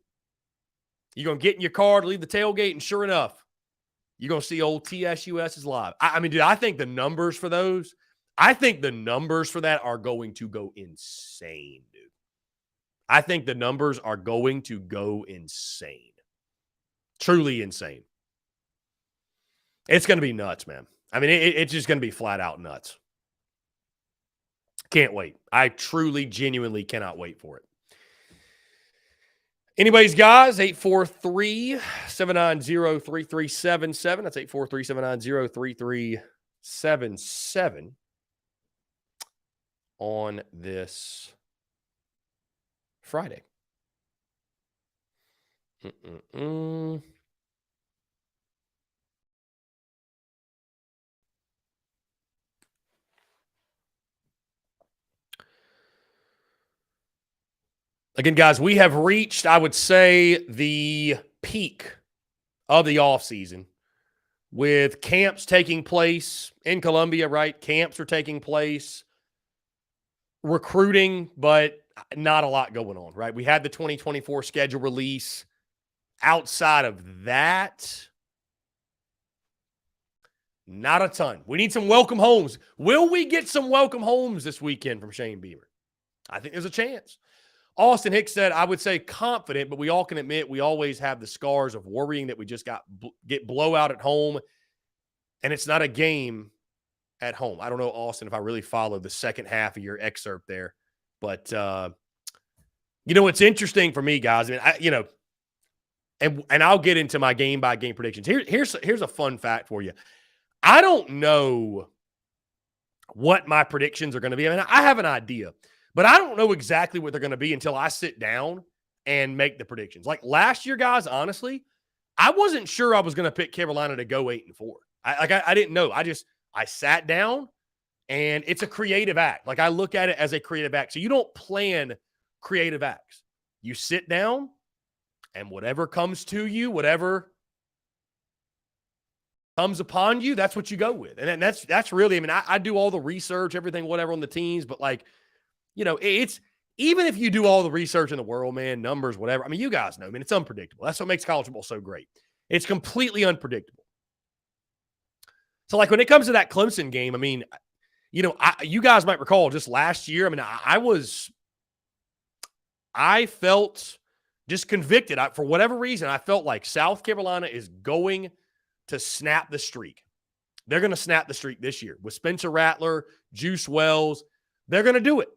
You're going to get in your car to leave the tailgate, and sure enough, you're going to see old TSUS is live. I mean, dude, I think the numbers for those – I think the numbers for that are going to go insane, dude. I think the numbers are going to go insane. Truly insane. It's going to be nuts, man. I mean, it's just going to be flat out nuts. Can't wait. I truly, genuinely cannot wait for it. Anyways, guys, 843-790-3377. That's 843-790-3377. On this Friday. Again, guys, we have reached, I would say, the peak of the offseason with camps taking place in Columbia, right? Camps are taking place. Recruiting, but not a lot going on, right? We had the 2024 schedule release. Outside of that, not a ton. We need some welcome homes. Will we get some welcome homes this weekend from Shane Beamer? I think there's a chance. Austin Hicks said, I would say confident, but we all can admit we always have the scars of worrying that we just get blowout at home, and it's not a game at home. I don't know, Austin, if I really followed the second half of your excerpt there. But, it's interesting for me, guys. I mean, and I'll get into my game-by-game predictions. Here's a fun fact for you. I don't know what my predictions are going to be. I mean, I have an idea, but I don't know exactly what they're going to be until I sit down and make the predictions. Like last year, guys, honestly, I wasn't sure I was going to pick Carolina to go 8-4. I didn't know. I sat down, and it's a creative act. Like I look at it as a creative act. So you don't plan creative acts. You sit down, and whatever comes to you, whatever comes upon you, that's what you go with. And that's really, I mean, I do all the research, everything, whatever on the teams, but like, it's even if you do all the research in the world, man, numbers, whatever. I mean, you guys know, I mean, it's unpredictable. That's what makes college football so great. It's completely unpredictable. So like when it comes to that Clemson game, I mean, you guys might recall just last year, I mean, I felt just convicted. For whatever reason, I felt like South Carolina is going to snap the streak. They're going to snap the streak this year with Spencer Rattler, Juice Wells. They're going to do it.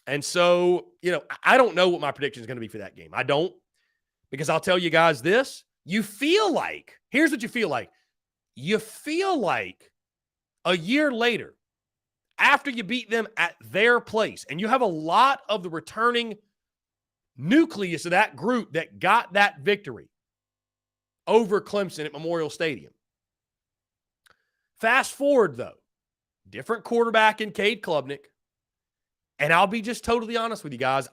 And so, I don't know what my prediction is going to be for that game. I don't, because I'll tell you guys this. Here's what you feel like. You feel like a year later, after you beat them at their place, and you have a lot of the returning nucleus of that group that got that victory over Clemson at Memorial Stadium. Fast forward, though, different quarterback in Cade Klubnik, and I'll be just totally honest with you guys.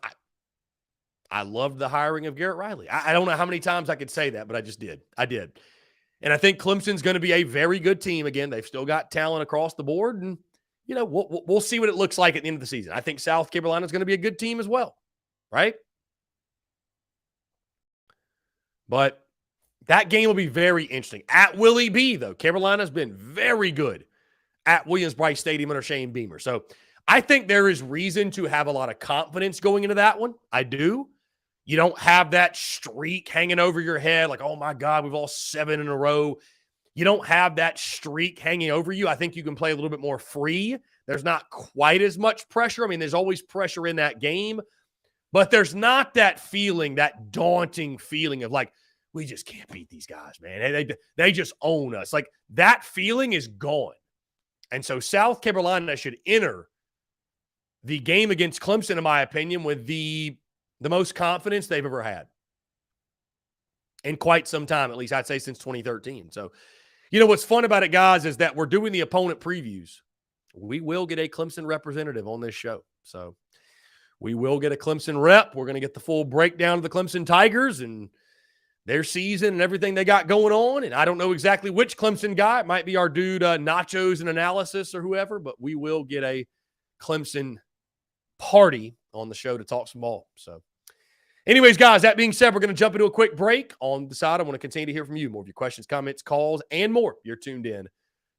I loved the hiring of Garrett Riley. I don't know how many times I could say that, but I just did. I did. And I think Clemson's going to be a very good team again. They've still got talent across the board, and we'll see what it looks like at the end of the season. I think South Carolina is going to be a good team as well, right? But that game will be very interesting. At Willie B, though, Carolina's been very good at Williams-Brice Stadium under Shane Beamer. So I think there is reason to have a lot of confidence going into that one. I do. You don't have that streak hanging over your head like, oh, my God, we've lost 7 in a row. You don't have that streak hanging over you. I think you can play a little bit more free. There's not quite as much pressure. I mean, there's always pressure in that game. But there's not that feeling, that daunting feeling of like, we just can't beat these guys, man. They just own us. Like that feeling is gone. And so South Carolina should enter the game against Clemson, in my opinion, with the most confidence they've ever had in quite some time, at least I'd say since 2013. So, what's fun about it, guys, is that we're doing the opponent previews. We will get a Clemson representative on this show. So we will get a Clemson rep. We're going to get the full breakdown of the Clemson Tigers and their season and everything they got going on. And I don't know exactly which Clemson guy. It might be our dude Nachos and Analysis or whoever, but we will get a Clemson party on the show to talk some ball. So anyways, guys, that being said, we're going to jump into a quick break. On the side, I want to continue to hear from you. More of your questions, comments, calls, and more. You're tuned in to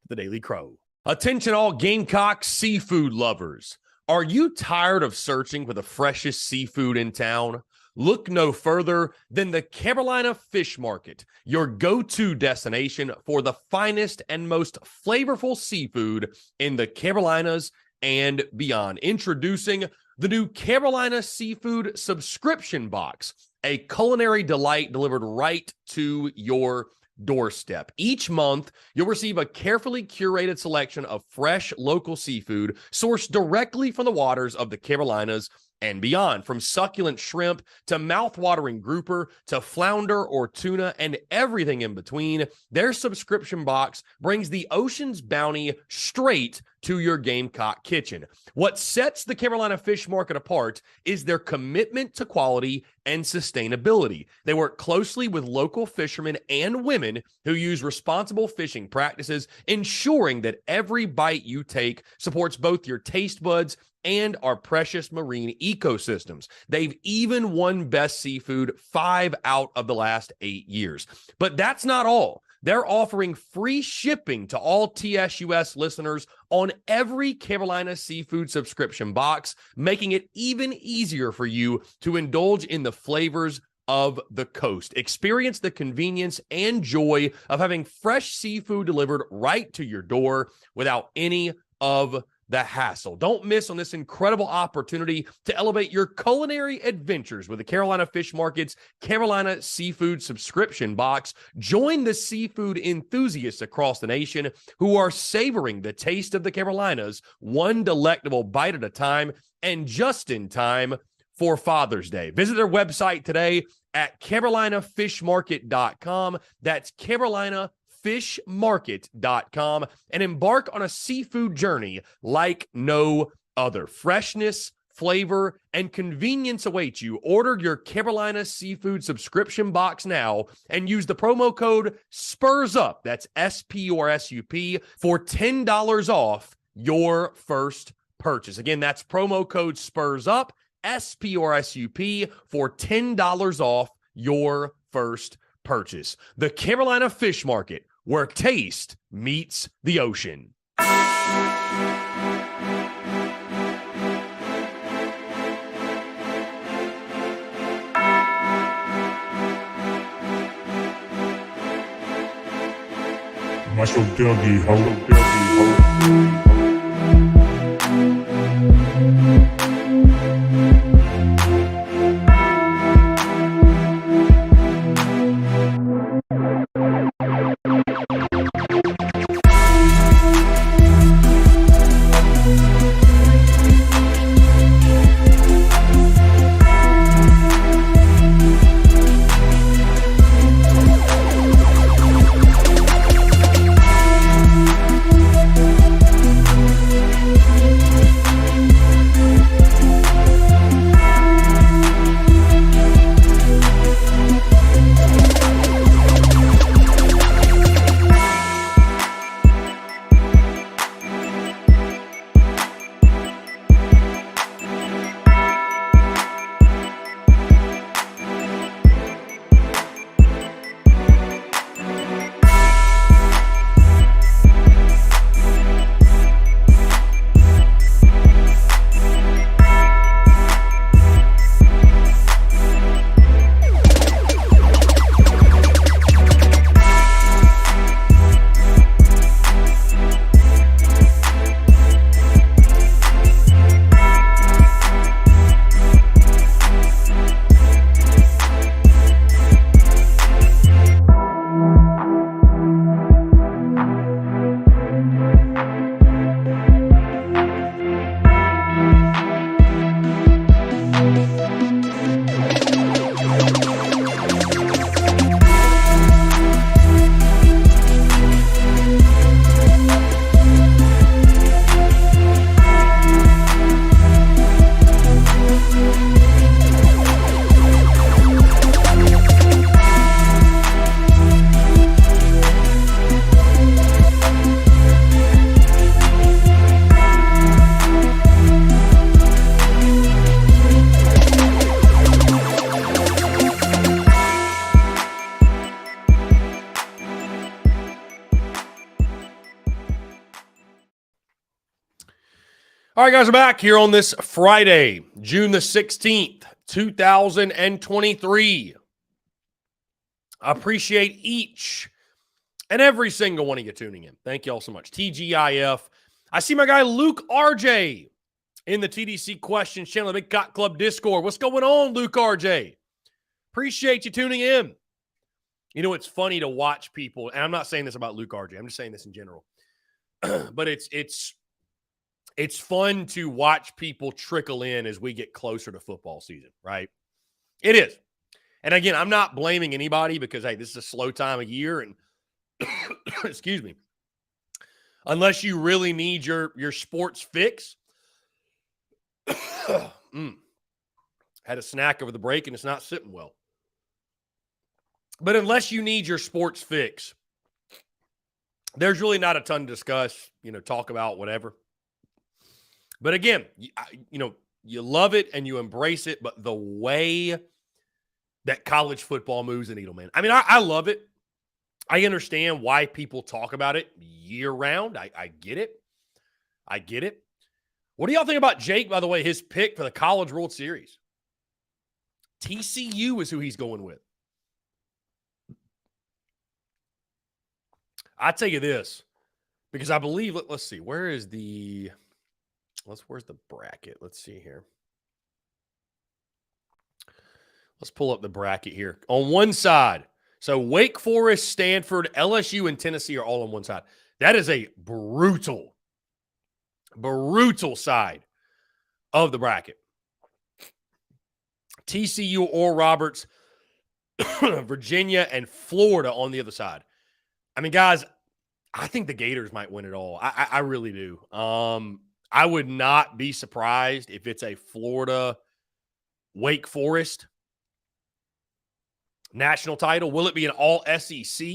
the Daily Crow. Attention all Gamecocks seafood lovers. Are you tired of searching for the freshest seafood in town? Look no further than the Carolina Fish Market, your go-to destination for the finest and most flavorful seafood in the Carolinas and beyond. Introducing the new Carolina Seafood Subscription Box, a culinary delight delivered right to your doorstep. Each month, you'll receive a carefully curated selection of fresh local seafood sourced directly from the waters of the Carolinas and beyond. From succulent shrimp to mouth-watering grouper to flounder or tuna and everything in between, their subscription box brings the ocean's bounty straight to your Gamecock kitchen. What sets the Carolina Fish Market apart is their commitment to quality and sustainability. They work closely with local fishermen and women who use responsible fishing practices, ensuring that every bite you take supports both your taste buds and our precious marine ecosystems. They've even won Best Seafood 5 out of the last 8 years. But that's not all. They're offering free shipping to all TSUS listeners on every Carolina Seafood subscription box, making it even easier for you to indulge in the flavors of the coast. Experience the convenience and joy of having fresh seafood delivered right to your door without any of the hassle. Don't miss on this incredible opportunity to elevate your culinary adventures with the Carolina Fish Market's Carolina Seafood subscription box. Join the seafood enthusiasts across the nation who are savoring the taste of the Carolinas, one delectable bite at a time, and just in time for Father's Day. Visit their website today at carolinafishmarket.com. That's carolinafishmarket.com, and embark on a seafood journey like no other. Freshness, flavor, and convenience await you. Order your Carolina Seafood subscription box now and use the promo code SPURSUP, that's SPURSUP, for $10 off your first purchase. Again, that's promo code SPURSUP, SPURSUP, for $10 off your first purchase. The Carolina Fish Market, where taste meets the ocean. Marshall Dougie, ho. All right, guys, we're back here on this Friday, June the 16th, 2023. I appreciate each and every single one of you tuning in. Thank you all so much. TGIF. I see my guy Luke RJ in the TDC Questions channel, the Big Cock Club Discord. What's going on, Luke RJ? Appreciate you tuning in. You know, it's funny to watch people, and I'm not saying this about Luke RJ. I'm just saying this in general. But it's fun to watch people trickle in as we get closer to football season, right? It is. And again, I'm not blaming anybody because, hey, this is a slow time of year. And excuse me, unless you really need your sports fix. Had a snack over the break and it's not sitting well. But unless you need your sports fix, there's really not a ton to discuss, talk about, whatever. But again, you love it and you embrace it, but the way that college football moves the needle, man. I mean, I love it. I understand why people talk about it year round. I get it. I get it. What do y'all think about Jake, by the way, his pick for the College World Series? TCU is who he's going with. I tell you this, because I believe, let's see, where's the bracket? Let's see here. Let's pull up the bracket here. On one side, so Wake Forest, Stanford, LSU, and Tennessee are all on one side. That is a brutal side of the bracket. TCU, Oral Roberts, Virginia, and Florida on the other side. I mean, guys, I think the Gators might win it all. I really do. I would not be surprised if it's a Florida Wake Forest national title. Will it be an all SEC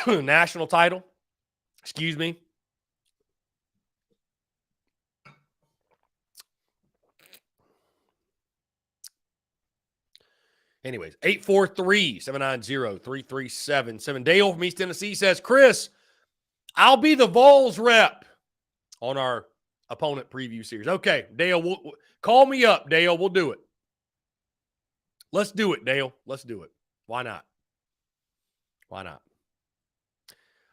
national title? Excuse me. Anyways, 843-790-3377. Dale from East Tennessee says, Chris, I'll be the Vols rep on our opponent preview series. Okay, Dale, call me up, Dale. We'll do it. Let's do it, Dale. Let's do it. Why not? Why not?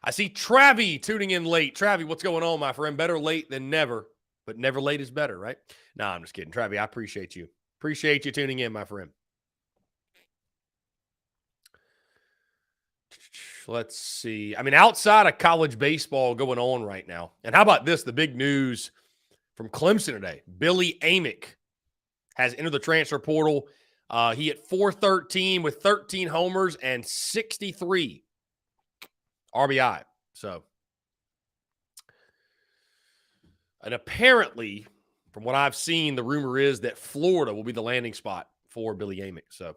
I see Travie tuning in late. Travie, what's going on, my friend? Better late than never, but never late is better, right? Nah, I'm just kidding. Travie, I appreciate you. Appreciate you tuning in, my friend. Let's see. I mean, outside of college baseball going on right now. And how about this? The big news from Clemson today. Billy Amick has entered the transfer portal. He hit .413 with 13 homers and 63 RBI. So, and apparently, from what I've seen, the rumor is that Florida will be the landing spot for Billy Amick. So,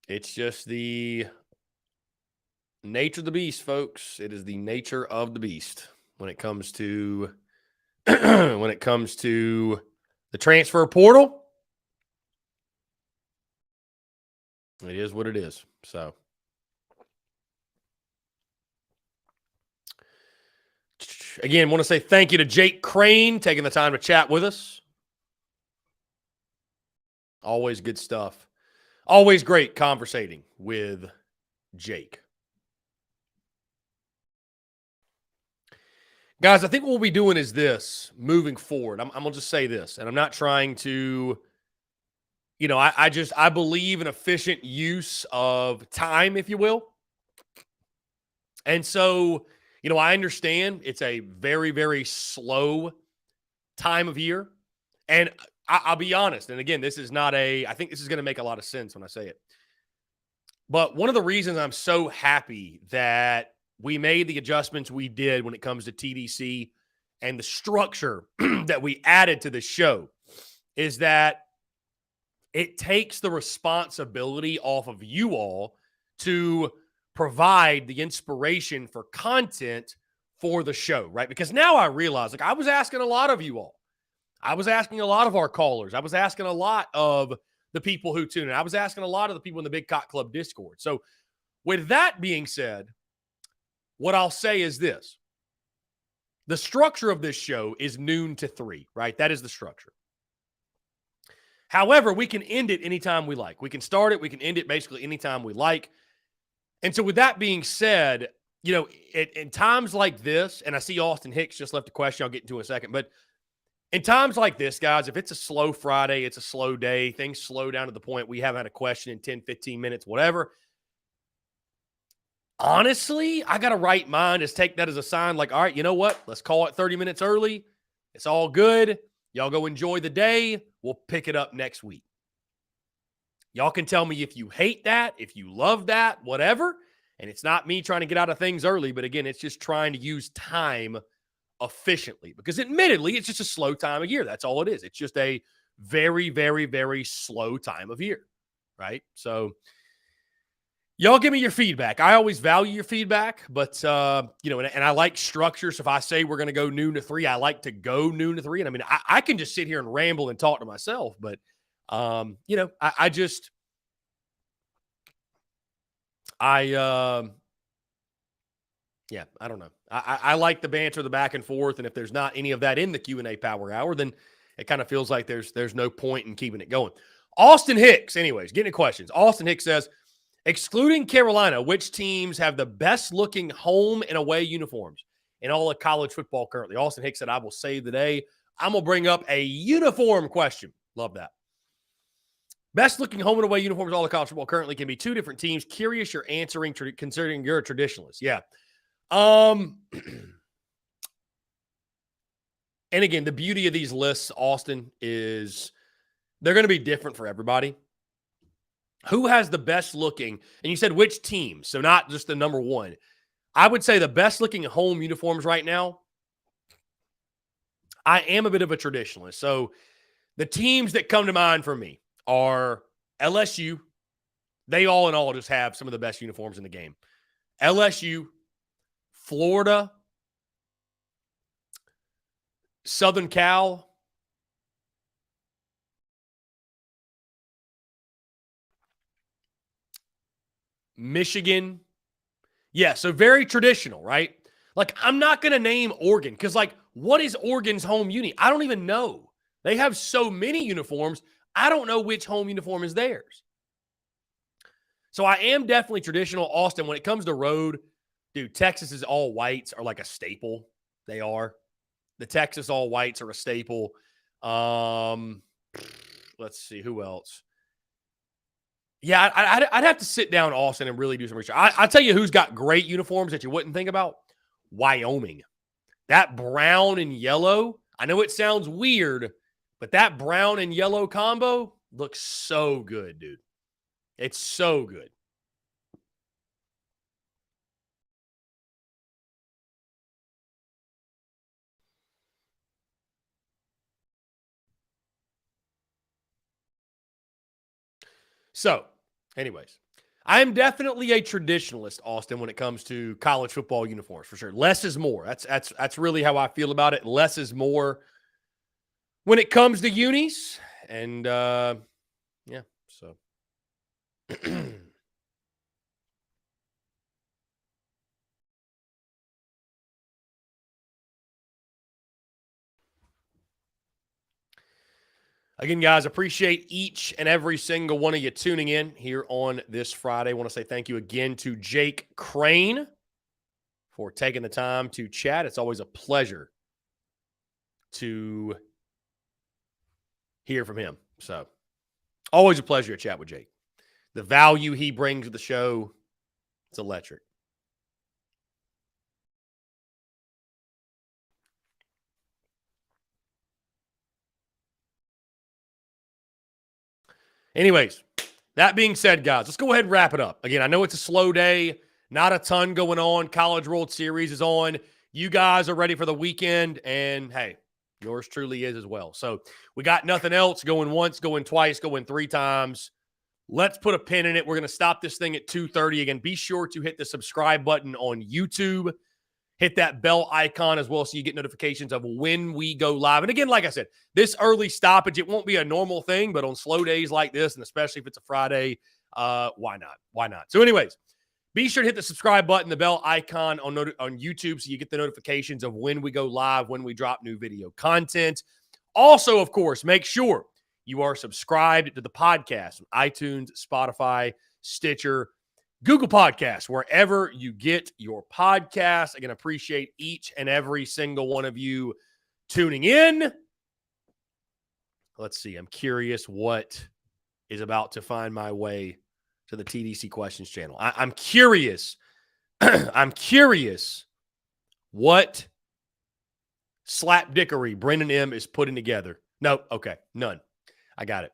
it's just the nature of the beast, folks. It is the nature of the beast when it comes to the transfer portal. It is what it is. So, again, want to say thank you to Jake Crane taking the time to chat with us. Always good stuff. Always great conversating with Jake. Guys, I think what we'll be doing is this moving forward. I'm going to just say this, and I'm not trying to, I believe in efficient use of time, if you will. And so, I understand it's a very, very slow time of year. And I'll be honest. And again, this is not I think this is going to make a lot of sense when I say it. But one of the reasons I'm so happy that we made the adjustments we did when it comes to TDC and the structure that we added to the show is that it takes the responsibility off of you all to provide the inspiration for content for the show, right? Because now I realize, I was asking a lot of you all. I was asking a lot of our callers. I was asking a lot of the people who tune in. I was asking a lot of the people in the Big Cock Club Discord. So with that being said, what I'll say is this. The structure of this show is noon to 3, right? That is the structure. However, we can end it anytime we like. We can start it. We can end it basically anytime we like. And so with that being said, in times like this, and I see Austin Hicks just left a question I'll get into in a second, but in times like this, guys, if it's a slow Friday, it's a slow day, things slow down to the point we haven't had a question in 10, 15 minutes, whatever. Honestly, I got a right mind. Just take that as a sign all right, you know what? Let's call it 30 minutes early. It's all good. Y'all go enjoy the day. We'll pick it up next week. Y'all can tell me if you hate that, if you love that, whatever. And it's not me trying to get out of things early, but again, it's just trying to use time efficiently because admittedly, it's just a slow time of year. That's all it is. It's just a very, very, very slow time of year, right? So y'all give me your feedback. I always value your feedback, but, and I like structure. So if I say we're going to go noon to 3, I like to go noon to 3. And I mean, I can just sit here and ramble and talk to myself, but, I just, Yeah, I don't know. I like the banter, the back and forth, and if there's not any of that in the Q&A Power Hour, then it kind of feels like there's no point in keeping it going. Austin Hicks, anyways, getting to questions. Austin Hicks says, excluding Carolina, which teams have the best-looking home and away uniforms in all of college football currently? Austin Hicks said, I will save the day. I'm going to bring up a uniform question. Love that. Best-looking home and away uniforms all of college football currently can be two different teams. Curious you're answering, considering you're a traditionalist. Yeah. And again, the beauty of these lists, Austin, is they're going to be different for everybody. Who has the best looking? And you said which team, so not just the number one. I would say the best looking home uniforms right now. I am a bit of a traditionalist. So the teams that come to mind for me are LSU. They all in all just have some of the best uniforms in the game. LSU, Florida, Southern Cal, Michigan. Yeah, so very traditional, right? Like, I'm not going to name Oregon because, like, what is Oregon's home uni? I don't even know. They have so many uniforms, I don't know which home uniform is theirs. So I am definitely traditional. Austin, when it comes to road, dude, Texas's all whites are like a staple. They are. The Texas all whites are a staple. Let's see, who else? Yeah, I'd have to sit down, Austin, and really do some research. I'll tell you who's got great uniforms that you wouldn't think about. Wyoming. That brown and yellow, I know it sounds weird, but that brown and yellow combo looks so good, dude. It's so good. So, anyways, I'm definitely a traditionalist, Austin, when it comes to college football uniforms, for sure. Less is more. That's really how I feel about it. Less is more when it comes to unis. And yeah, so again, guys, appreciate each and every single one of you tuning in here on this Friday. I want to say thank you again to Jake Crane for taking the time to chat. It's always a pleasure to hear from him. So, always a pleasure to chat with Jake. The value he brings to the show, it's electric. Anyways, that being said, guys, let's go ahead and wrap it up. Again, I know it's a slow day, not a ton going on. College World Series is on. You guys are ready for the weekend, and hey, yours truly is as well. So we got nothing else going once, going twice, going three times. Let's put a pin in it. We're going to stop this thing at 2:30. Again, be sure to hit the subscribe button on YouTube. Hit that bell icon as well so you get notifications of when we go live. And again, like I said, this early stoppage, it won't be a normal thing, but on slow days like this, and especially if it's a Friday, why not? Why not? So anyways, be sure to hit the subscribe button, the bell icon on YouTube so you get the notifications of when we go live, when we drop new video content. Also, of course, make sure you are subscribed to the podcast on iTunes, Spotify, Stitcher, Google Podcasts, wherever you get your podcasts. I can appreciate each and every single one of you tuning in. Let's see. I'm curious what is about to find my way to the TDC Questions channel. I'm curious. I'm curious what slapdickery Brendan M. is putting together. No, okay, none. I got it.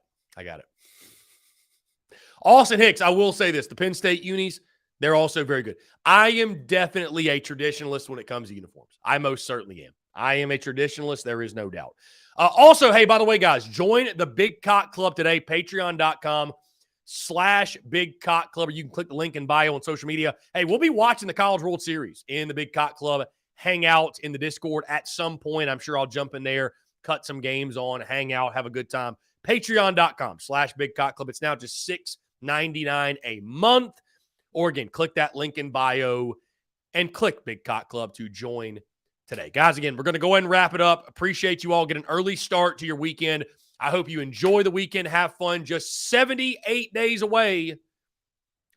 Austin Hicks, I will say this. The Penn State unis, they're also very good. I am definitely a traditionalist when it comes to uniforms. I most certainly am. I am a traditionalist. There is no doubt. Also, hey, by the way, guys, join the Big Cock Club today, patreon.com/Big Cock Club. Or you can click the link in bio on social media. Hey, we'll be watching the College World Series in the Big Cock Club. Hang out in the Discord at some point. I'm sure I'll jump in there, cut some games on, hang out, have a good time. Patreon.com/Big Cock Club. It's now just $6.99 a month. Or again, click that link in bio and click Big Cock Club to join today. Guys, again, we're going to go ahead and wrap it up. Appreciate you all. Get an early start to your weekend. I hope you enjoy the weekend. Have fun. Just 78 days away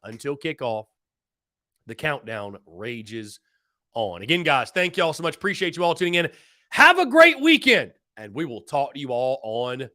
until kickoff. The countdown rages on. Again, guys, thank you all so much. Appreciate you all tuning in. Have a great weekend, and we will talk to you all on